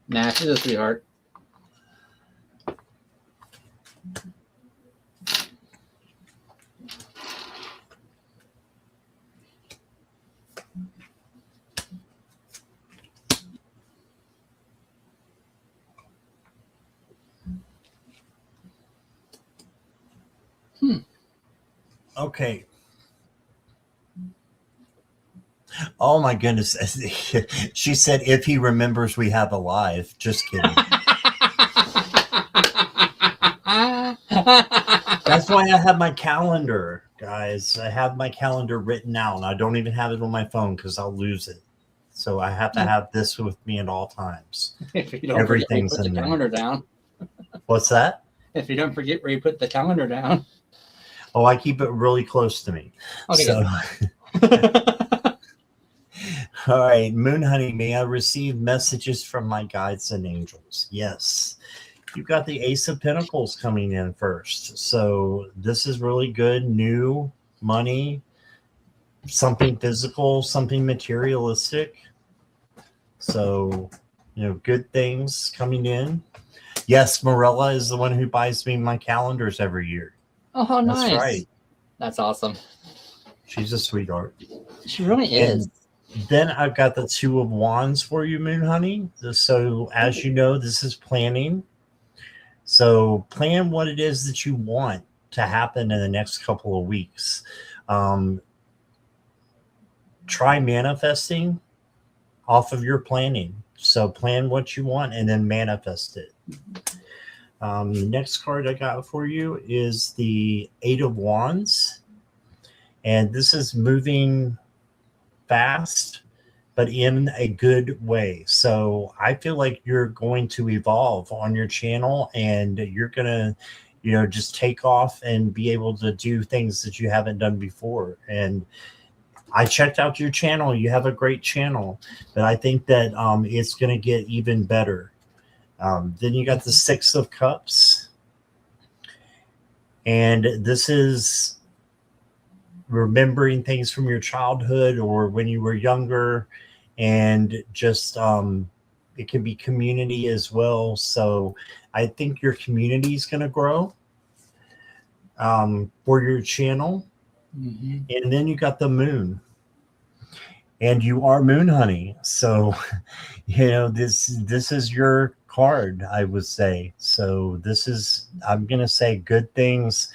Nah, she's a sweetheart. Okay. Oh my goodness. She said if he remembers we have a live. Just kidding. That's why I have my calendar, guys. I have my calendar written out. I don't even have it on my phone because I'll lose it. So I have to have this with me at all times. If you don't Everything's forget where you put in the there. calendar down. What's that? If you don't forget where you put the calendar down. Oh, I keep it really close to me. Okay. So, all right, Moon Honey, may I receive messages from my guides and angels? Yes. You've got the Ace of Pentacles coming in first. So this is really good. New money, something physical, something materialistic. So, good things coming in. Yes, Morella is the one who buys me my calendars every year. Oh, nice. That's right. That's awesome. She's a sweetheart. She really is. And then I've got the Two of Wands for you, Moon Honey. So as you know, this is planning. So plan what it is that you want to happen in the next couple of weeks. Try manifesting off of your planning. So plan what you want and then manifest it. The next card I got for you is the Eight of Wands. And this is moving fast, but in a good way. So I feel like you're going to evolve on your channel and you're going to, just take off and be able to do things that you haven't done before. And I checked out your channel. You have a great channel, but I think that it's going to get even better. Then you got the Six of Cups. And this is remembering things from your childhood or when you were younger, and just it can be community as well. So I think your community is going to grow for your channel. Mm-hmm. And then you got the Moon, and you are Moon Honey. So this is your card, I would say. So this is, I'm going to say, good things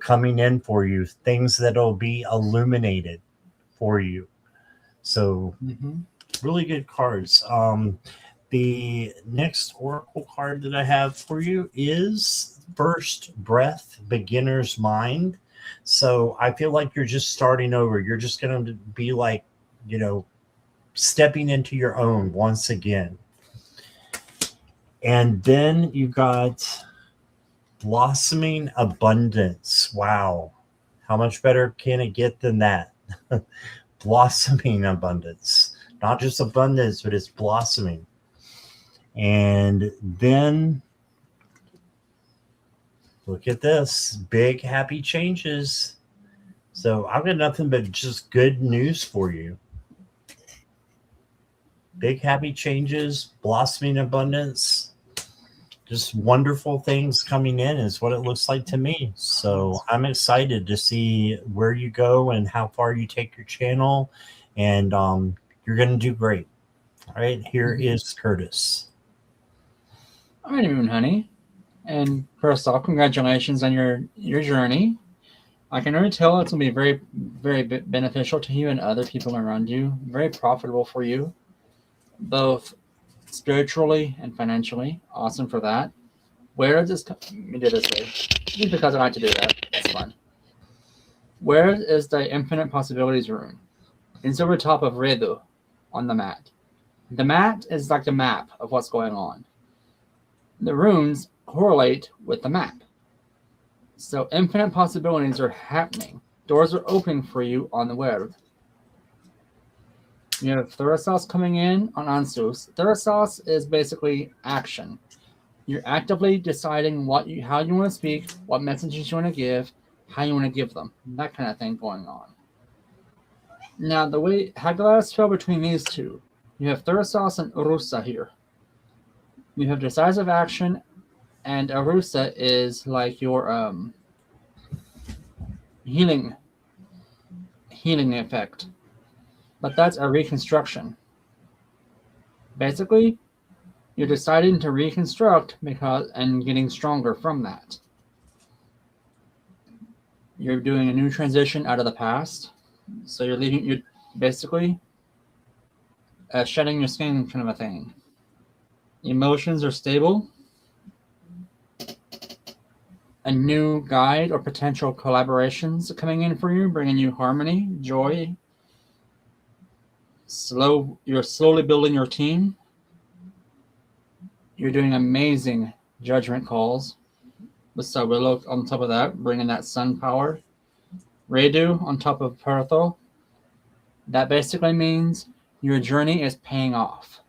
coming in for you, things that'll be illuminated for you. So really good cards. The next oracle card that I have for you is First Breath, Beginner's Mind. So I feel like you're just starting over. You're just going to be like, stepping into your own once again. And then you got Blossoming Abundance. Wow. How much better can it get than that? Blossoming abundance. Not just abundance, but it's blossoming. And then look at this. Big happy changes. So I've got nothing but just good news for you. Big happy changes, blossoming abundance. Just wonderful things coming in is what it looks like to me. So I'm excited to see where you go and how far you take your channel. And you're going to do great. All right, here is Curtis. All right, Moon Honey. And first off, congratulations on your journey. I can already tell it's going to be very, very beneficial to you and other people around you. Very profitable for you, both spiritually and financially. Awesome for that. Where does this come? Let me do this way. Just because I like to do that. It's fun. Where is the Infinite Possibilities rune? It's over top of Redu on the mat. The mat is like the map of what's going on. The runes correlate with the map. So infinite possibilities are happening. Doors are opening for you on the web. You have Thurasos coming in on Ansus. Thurasos is basically action. You're actively deciding how you want to speak, what messages you want to give, how you want to give them, that kind of thing going on. Now, the way Haggadas fell between these two, you have Thurasos and Urusa here. You have decisive action, and Urusa is like your healing effect. But that's a reconstruction. Basically, you're deciding to reconstruct and getting stronger from that. You're doing a new transition out of the past. So you're basically shedding your skin kind of a thing. Emotions are stable. A new guide or potential collaborations coming in for you, bringing you harmony, joy. You're slowly building your team. You're doing amazing judgment calls. With Sawillo on top of that, bringing that sun power. Redu on top of Pertho. That basically means your journey is paying off.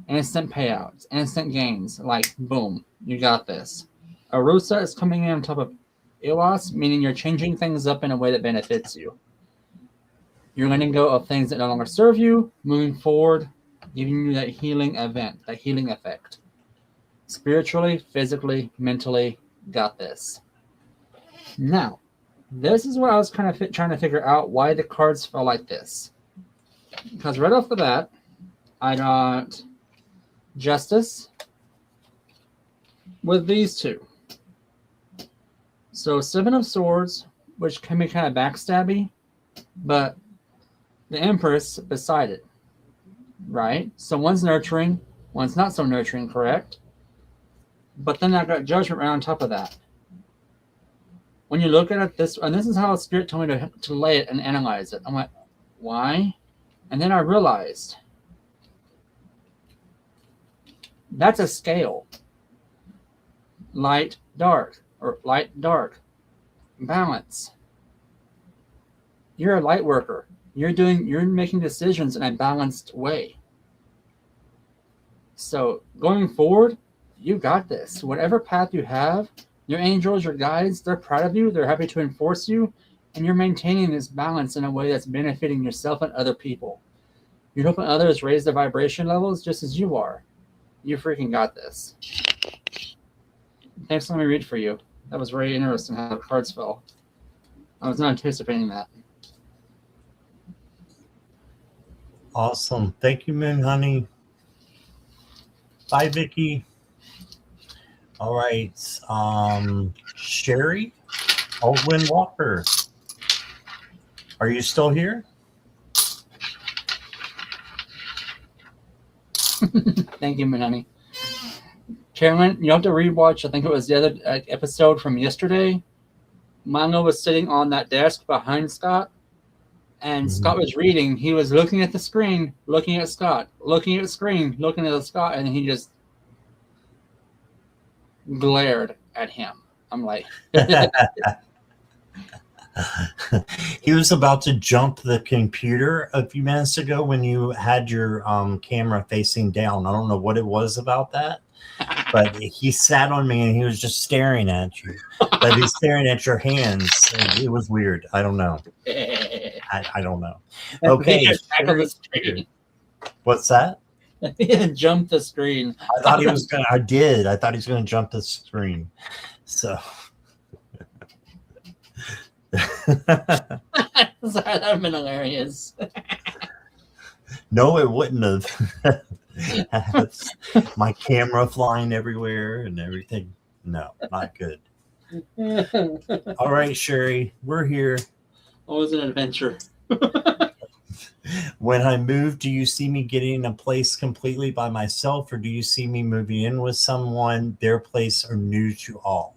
Instant payouts, instant gains, like boom, you got this. Arusa is coming in on top of Iwas, meaning you're changing things up in a way that benefits you. You're letting go of things that no longer serve you, moving forward, giving you that healing event, that healing effect. Spiritually, physically, mentally, got this. Now, this is where I was kind of trying to figure out why the cards fell like this. Because right off the bat, I got Justice with these two. So Seven of Swords, which can be kind of backstabby, but the Empress beside it, right? So one's nurturing, one's not so nurturing, correct? But then I got Judgment right on top of that. When you look at it this is how Spirit told me to lay it and analyze it. I'm like, why? And then I realized that's a scale. Light, dark, or light, dark. Balance. You're a light worker. You're making decisions in a balanced way. So going forward, you got this. Whatever path you have, your angels, your guides, they're proud of you. They're happy to enforce you. And you're maintaining this balance in a way that's benefiting yourself and other people. You're helping others raise their vibration levels just as you are. You freaking got this. Thanks for letting me read for you. That was very interesting how the cards fell. I was not anticipating that. Awesome. Thank you, Moon Honey. Bye, Vicky. All right. Sherry Aldwin Walker. Are you still here? Thank you, Manani. Carolyn, you have to rewatch, I think it was the other episode from yesterday. Manga was sitting on that desk behind Scott, and Scott was reading. He was looking at the screen, looking at Scott, looking at the screen, looking at Scott, and he just glared at him. I'm like... He was about to jump the computer a few minutes ago when you had your camera facing down. I don't know what it was about that, but he sat on me and he was just staring at you. But he's staring at your hands. And it was weird. I don't know. I don't know. Okay. What's that? He jumped the screen. I thought he was going to. I did. I thought he was going to jump the screen. So. That would have been hilarious. No, it wouldn't have. My camera flying everywhere and everything. No, not good. All right, Sherry, we're here. It was an adventure. When I move, do you see me getting a place completely by myself, or do you see me moving in with someone, their place, or new to all?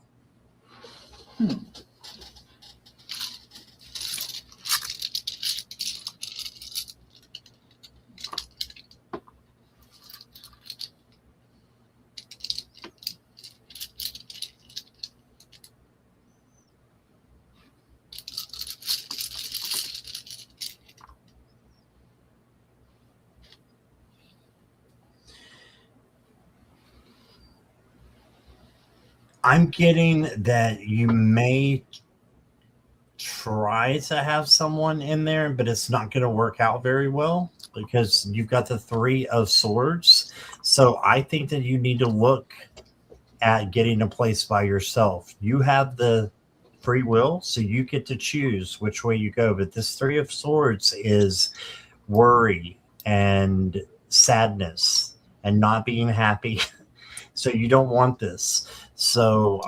I'm getting that you may try to have someone in there, but it's not going to work out very well because you've got the 3 of Swords. So I think that you need to look at getting a place by yourself. You have the free will, so you get to choose which way you go. But this 3 of Swords is worry and sadness and not being happy. So you don't want this. So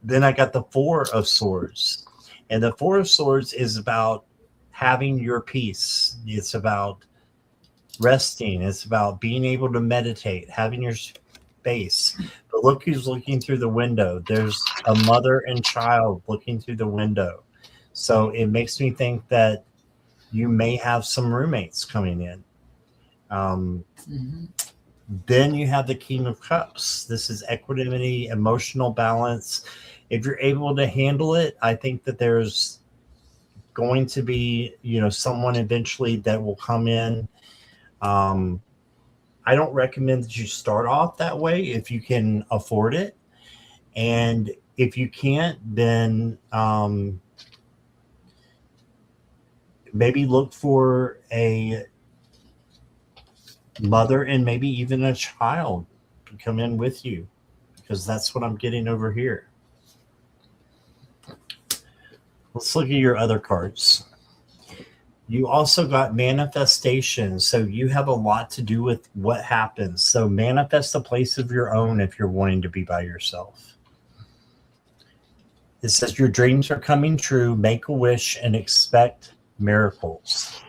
then I got the 4 of Swords. And the 4 of Swords is about having your peace. It's about resting. It's about being able to meditate, having your space. But look who's looking through the window. There's a mother and child looking through the window. So it makes me think that you may have some roommates coming in. Then you have the King of Cups. This is equanimity, emotional balance. If you're able to handle it, I think that there's going to be, someone eventually that will come in. I don't recommend that you start off that way if you can afford it. And if you can't, then maybe look for a mother and maybe even a child to come in with you, because that's what I'm getting over here. Let's look at your other cards. You also got manifestation. So you have a lot to do with what happens. So manifest a place of your own if you're wanting to be by yourself. It says your dreams are coming true. Make a wish and expect miracles.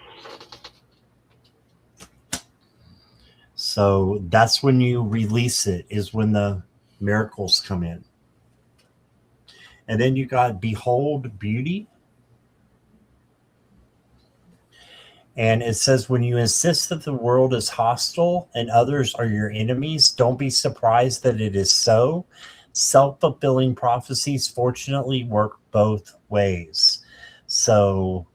So that's when you release it, is when the miracles come in. And then you got behold beauty. And it says when you insist that the world is hostile and others are your enemies, don't be surprised that it is so. Self-fulfilling prophecies fortunately work both ways. So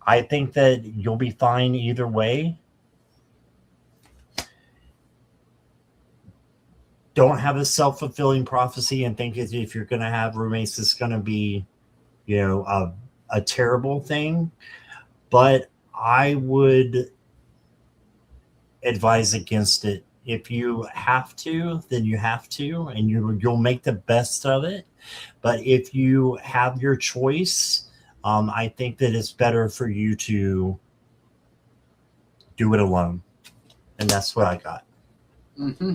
I think that you'll be fine either way. Don't have a self-fulfilling prophecy and think if you're going to have roommates, it's going to be, a terrible thing. But I would advise against it. If you have to, then you have to, and you'll make the best of it. But if you have your choice, I think that it's better for you to do it alone. And that's what I got. Mm-hmm.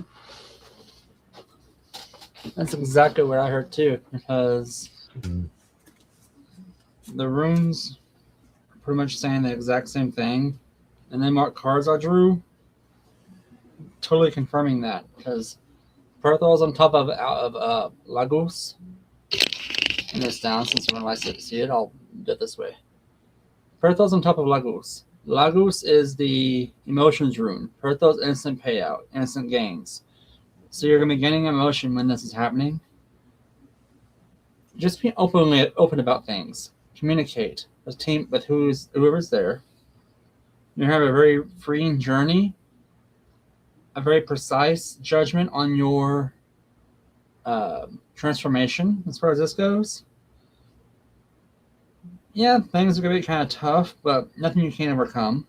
That's exactly what I heard too, because the runes are pretty much saying the exact same thing. And then what cards I drew, totally confirming that, because Perthal's on top of Lagos. And this down, since everyone likes to see it, I'll do it this way. Perthal's on top of Lagos. Lagos is the emotions rune. Perthal's instant payout, instant gains. So you're going to be gaining emotion when this is happening. Just be open about things. Communicate with whoever's there. You have a very freeing journey, a very precise judgment on your transformation as far as this goes. Yeah, things are going to be kind of tough, but nothing you can't overcome.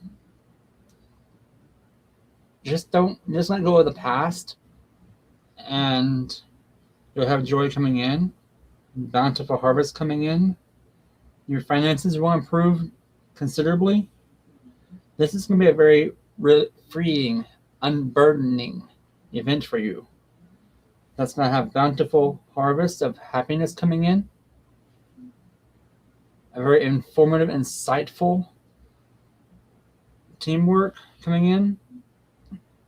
Just let go of the past, and you'll have joy coming in, bountiful harvest coming in. Your finances will improve considerably. This is going to be a very freeing, unburdening event for you. That's going to have bountiful harvest of happiness coming in. A very informative, insightful teamwork coming in.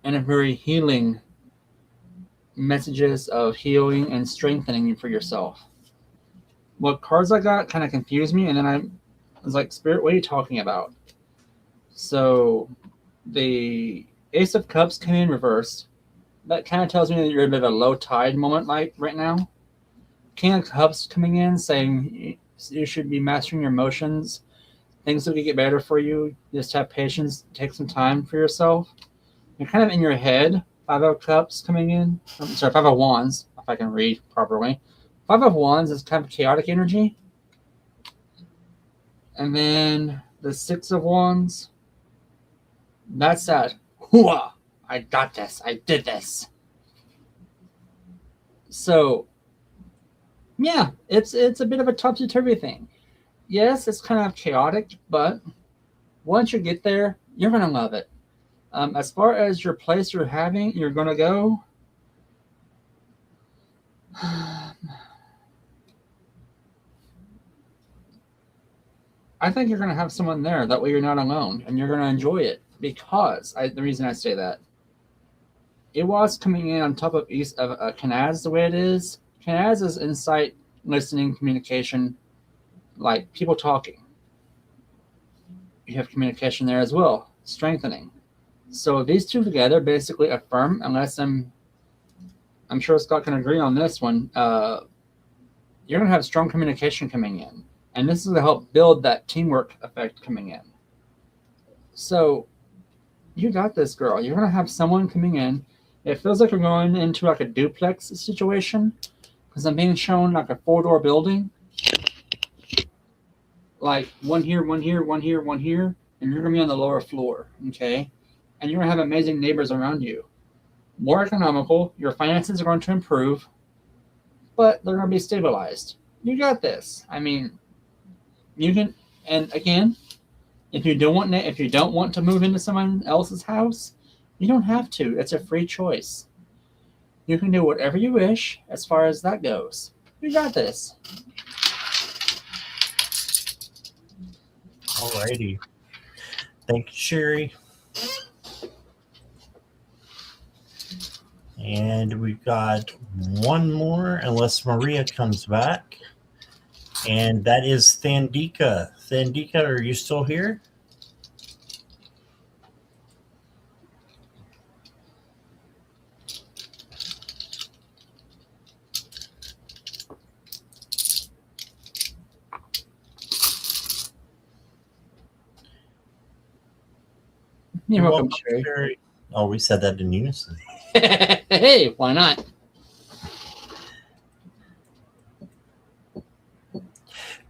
And a very healing messages of healing and strengthening for yourself. What cards I got kind of confused me, and then I was like, Spirit, what are you talking about? So the Ace of Cups came in reversed. That kind of tells me that you're in a bit of a low tide moment like right now. King of Cups coming in saying you should be mastering your emotions. Things will get better for you. Just have patience. Take some time for yourself. You're kind of in your head Five of Cups coming in. I'm sorry, Five of Wands, if I can read properly. Five of Wands is kind of chaotic energy. And then the Six of Wands, that's that. Hooah! I got this. I did this. So, yeah, it's a bit of a topsy-turvy thing. Yes, it's kind of chaotic, but once you get there, you're going to love it. As far as your place you're going to go, I think you're going to have someone there. That way you're not alone, and you're going to enjoy it. Because the reason I say that, it was coming in on top of Canaz the way it is. Canaz is insight, listening, communication, like people talking. You have communication there as well, strengthening. So these two together basically affirm, unless I'm sure Scott can agree on this one, you're going to have strong communication coming in. And this is to help build that teamwork effect coming in. So you got this, girl. You're going to have someone coming in. It feels like you're going into like a duplex situation, because I'm being shown like a 4-door building. Like one here, one here, one here, one here, and you're going to be on the lower floor, okay? And you're going to have amazing neighbors around you. More economical, your finances are going to improve, but they're going to be stabilized. You got this. I mean, you can, and again, if you don't want to move into someone else's house, you don't have to. It's a free choice. You can do whatever you wish as far as that goes. You got this. Alrighty. Thank you, Sherry. And we've got one more, unless Maria comes back. And that is Thandika. Thandika, are you still here? You're welcome, Sherry. Sherry. Oh, we said that in unison. Hey, why not?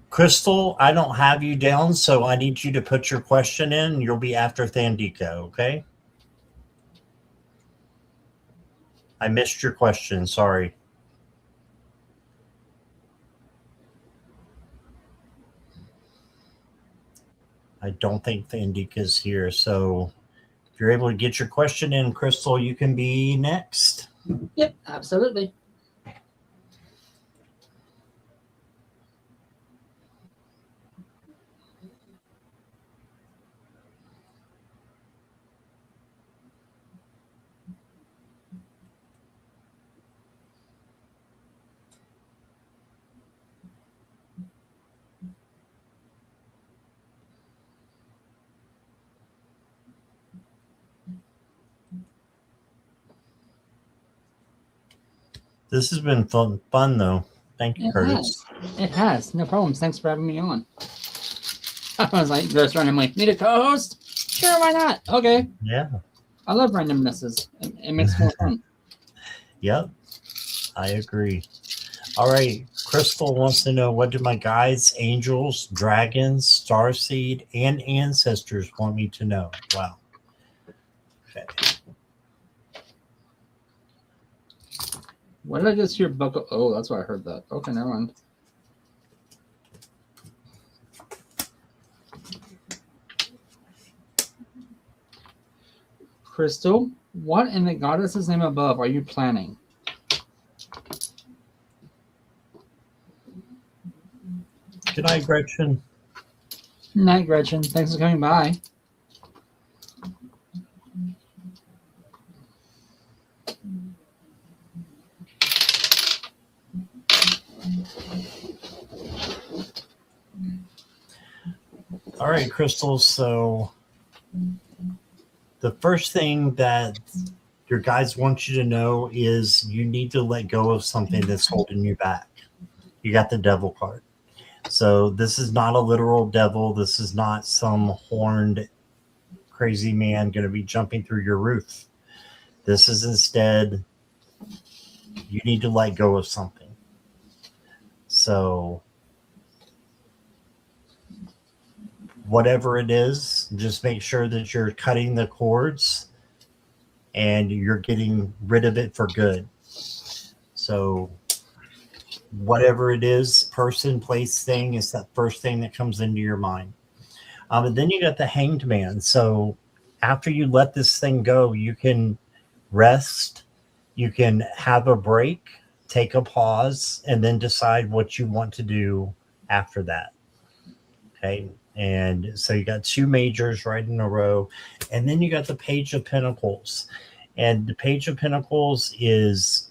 Crystal, I don't have you down, so I need you to put your question in. You'll be after Thandika, okay? I missed your question. Sorry. I don't think Thandika's here, so if you're able to get your question in, Crystal, you can be next. Yep, absolutely. This has been fun though. Thank you, Curtis. It has. No problems. Thanks for having me on. I was like, just randomly, need a co-host? Sure, why not? Okay. Yeah. I love randomnesses. It makes it more fun. Yep. I agree. All right. Crystal wants to know, what do my guides, angels, dragons, starseed, and ancestors want me to know? Wow. Okay. What did I just hear? Buckle? Oh, that's why I heard that. Okay, never mind. Crystal, what in the goddess's name above are you planning? Good night, Gretchen. Night, Gretchen. Thanks for coming by. All right, Crystal. So the first thing that your guides want you to know is you need to let go of something that's holding you back. You got the devil card. So this is not a literal devil. This is not some horned crazy man going to be jumping through your roof. This is instead, you need to let go of something. So whatever it is, just make sure that you're cutting the cords and you're getting rid of it for good. So whatever it is, person, place, thing, is that first thing that comes into your mind. And then you got the Hanged Man. So after you let this thing go, you can rest, you can have a break, take a pause, and then decide what you want to do after that. Okay. And so you got two majors right in a row. And then you got the Page of Pentacles. And the Page of Pentacles is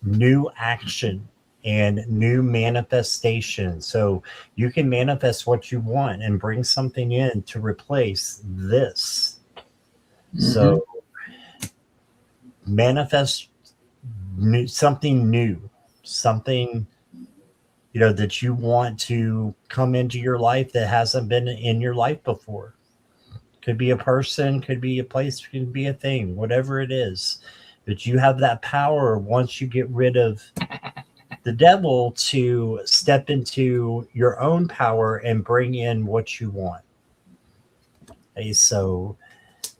new action and new manifestation. So you can manifest what you want and bring something in to replace this. So manifest something new, something, you know, that you want to come into your life that hasn't been in your life before. Could be a person, could be a place, could be a thing, whatever it is. But you have that power once you get rid of the devil to step into your own power and bring in what you want. Okay, so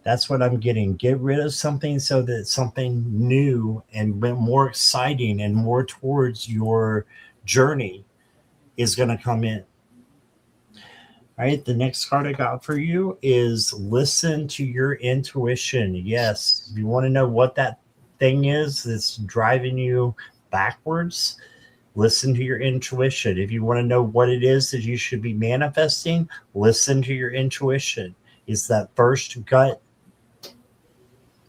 that's what I'm getting. Get rid of something so that something new and more exciting and more towards your journey is going to come in. All right, the next card I got for you is listen to your intuition. Yes, if you want to know what that thing is that's driving you backwards, listen to your intuition. If you want to know what it is that you should be manifesting, listen to your intuition. It's that first gut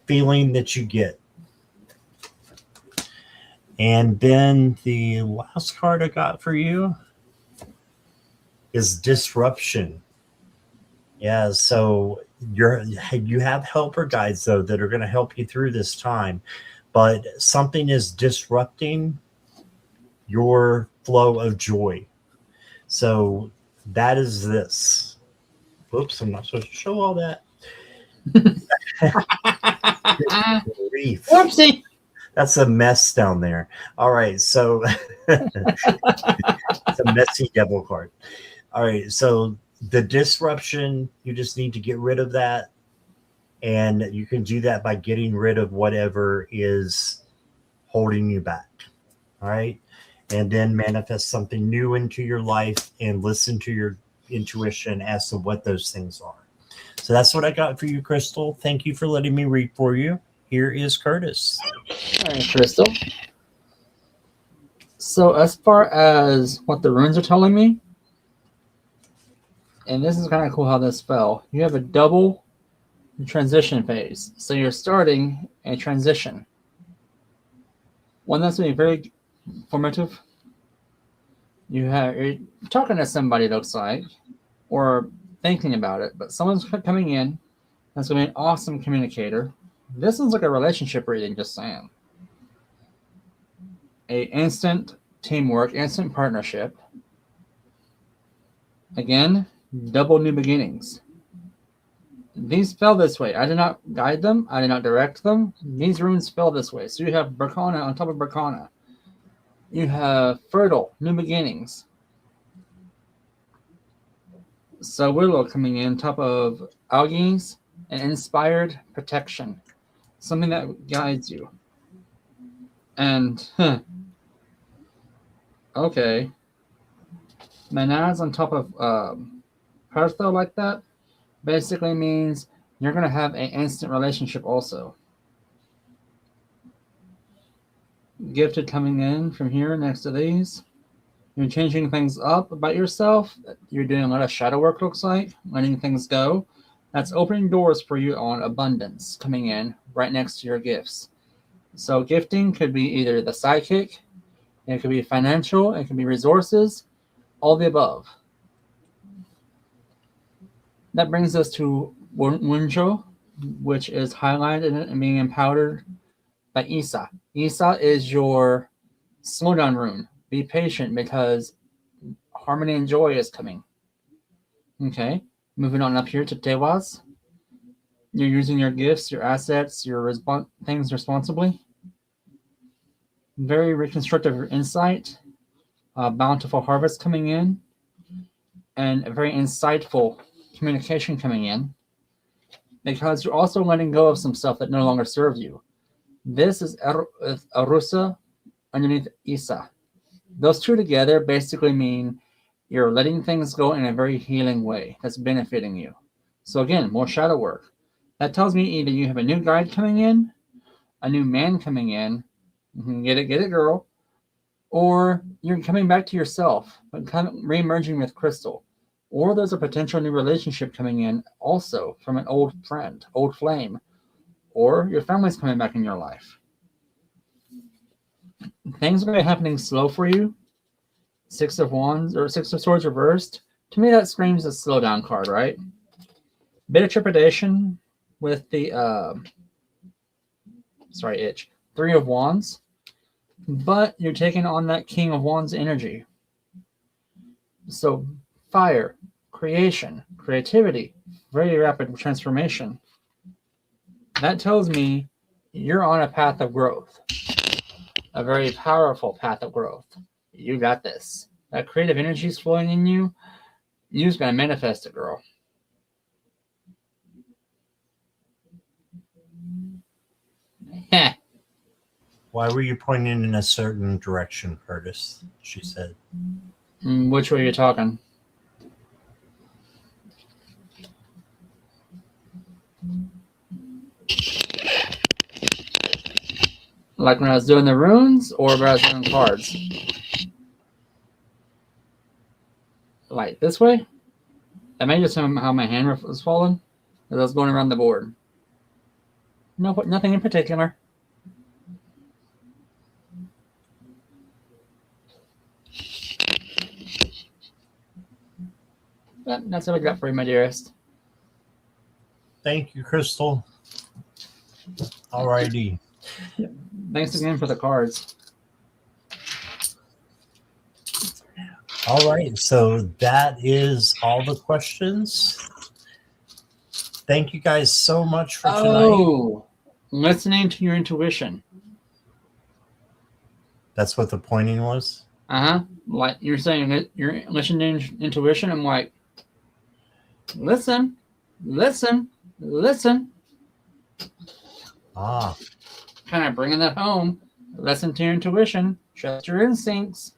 feeling that you get. And then the last card I got for you is disruption. Yeah, so you have helper guides though that are going to help you through this time, but something is disrupting your flow of joy. So that is this. Oops, I'm not supposed to show all that. Whoopsie. That's a mess down there. All right, so it's a messy devil card. All right, so the disruption, you just need to get rid of that. And you can do that by getting rid of whatever is holding you back. All right. And then manifest something new into your life and listen to your intuition as to what those things are. So that's what I got for you, Crystal. Thank you for letting me read for you. Here is Curtis. All right, Crystal. So as far as what the runes are telling me, and this is kind of cool how this fell, you have a double transition phase. So you're starting a transition. One that's going to be very formative. You're talking to somebody, it looks like, or thinking about it, but someone's coming in that's going to be an awesome communicator. This is like a relationship reading, just saying. A instant teamwork, instant partnership. Again, double new beginnings. These fell this way. I did not guide them. I did not direct them. These runes fell this way. So you have Berkana on top of Berkana. You have fertile, new beginnings. So Willow coming in top of Algies and inspired protection. Something that guides you. And, okay. Manaz on top of Partho like that basically means you're going to have an instant relationship also. Gifted coming in from here next to these. You're changing things up about yourself. You're doing a lot of shadow work, looks like. Letting things go. That's opening doors for you on abundance coming in right next to your gifts. So gifting could be either the psychic, it could be financial, it could be resources, all the above. That brings us to Wunjo, which is highlighted and being empowered by Isa. Isa is your slowdown rune. Be patient because harmony and joy is coming. Okay, moving on up here to Tewaz. You're using your gifts, your assets, your things responsibly. Very reconstructive insight, bountiful harvest coming in, and a very insightful communication coming in, because you're also letting go of some stuff that no longer serve you. This is Arusa underneath Isa. Those two together basically mean you're letting things go in a very healing way that's benefiting you. So again, more shadow work. That tells me either you have a new guide coming in, a new man coming in, get it, girl, or you're coming back to yourself, but kind of re-emerging with Crystal. Or there's a potential new relationship coming in also from an old friend, old flame, or your family's coming back in your life. Things are going to be happening slow for you. Six of Wands or Six of Swords reversed. To me, that screams a slow down card, right? Bit of trepidation with the Three of Wands, but you're taking on that King of Wands energy. So fire, creation, creativity, very rapid transformation. That tells me you're on a path of growth, a very powerful path of growth. You got this. That creative energy is flowing in you. You're just going to manifest it, girl. Why were you pointing in a certain direction, Curtis? She said. Which way are you talking? Like when I was doing the runes, or when I was doing cards? Like this way? That may just how my hand was falling as I was going around the board. No, nothing in particular. That's what I got for you, my dearest. Thank you, Crystal. All righty. Thanks again for the cards. All right, so that is all the questions. Thank you guys so much for tonight. Oh, listening to your intuition. That's what the pointing was? Like you're saying that you're listening to intuition. I'm like, listen. Ah. Kind of bringing that home. Listen to your intuition. Trust your instincts.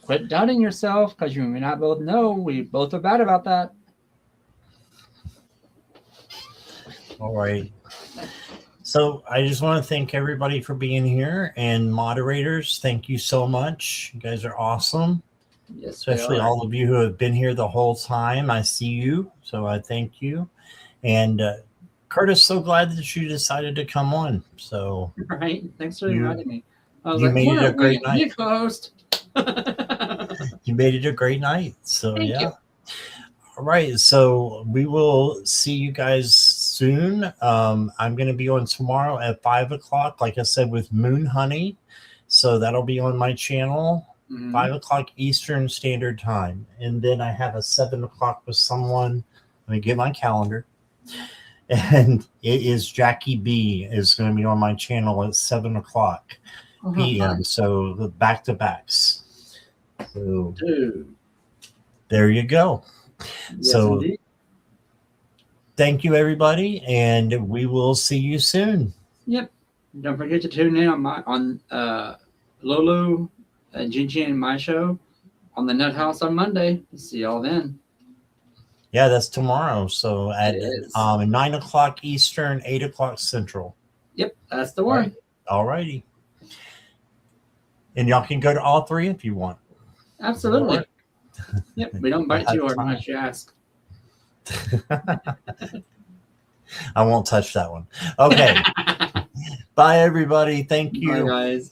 Quit doubting yourself, because you may not both know. We both are bad about that. All right. So I just want to thank everybody for being here, and moderators, thank you so much. You guys are awesome. Yes, especially all of you who have been here the whole time. I see you, so I thank you. And Curtis, so glad that you decided to come on. So right, thanks for inviting me. You made it a great night. You closed. You made it a great night. So Thank you. All right, so we will see you guys soon. I'm going to be on tomorrow at 5 o'clock, like I said, with Moon Honey. So that'll be on my channel. 5 o'clock Eastern Standard Time. And then I have a 7 o'clock with someone. Let me get my calendar. And it is Jackie B is going to be on my channel at 7 o'clock p.m. So the back-to-backs. So there you go. Yes, so indeed. Thank you, everybody, and we will see you soon. Yep. Don't forget to tune in on Lulu, Gigi, and my show on the Nut House on Monday. See y'all then. Yeah, that's tomorrow. So at 9 o'clock Eastern, 8 o'clock Central. Yep, that's the one. All righty. And y'all can go to all three if you want. Absolutely. Right. Yep, we don't bite too hard unless you ask. I won't touch that one. Okay. Bye, everybody. Thank you. Bye, guys.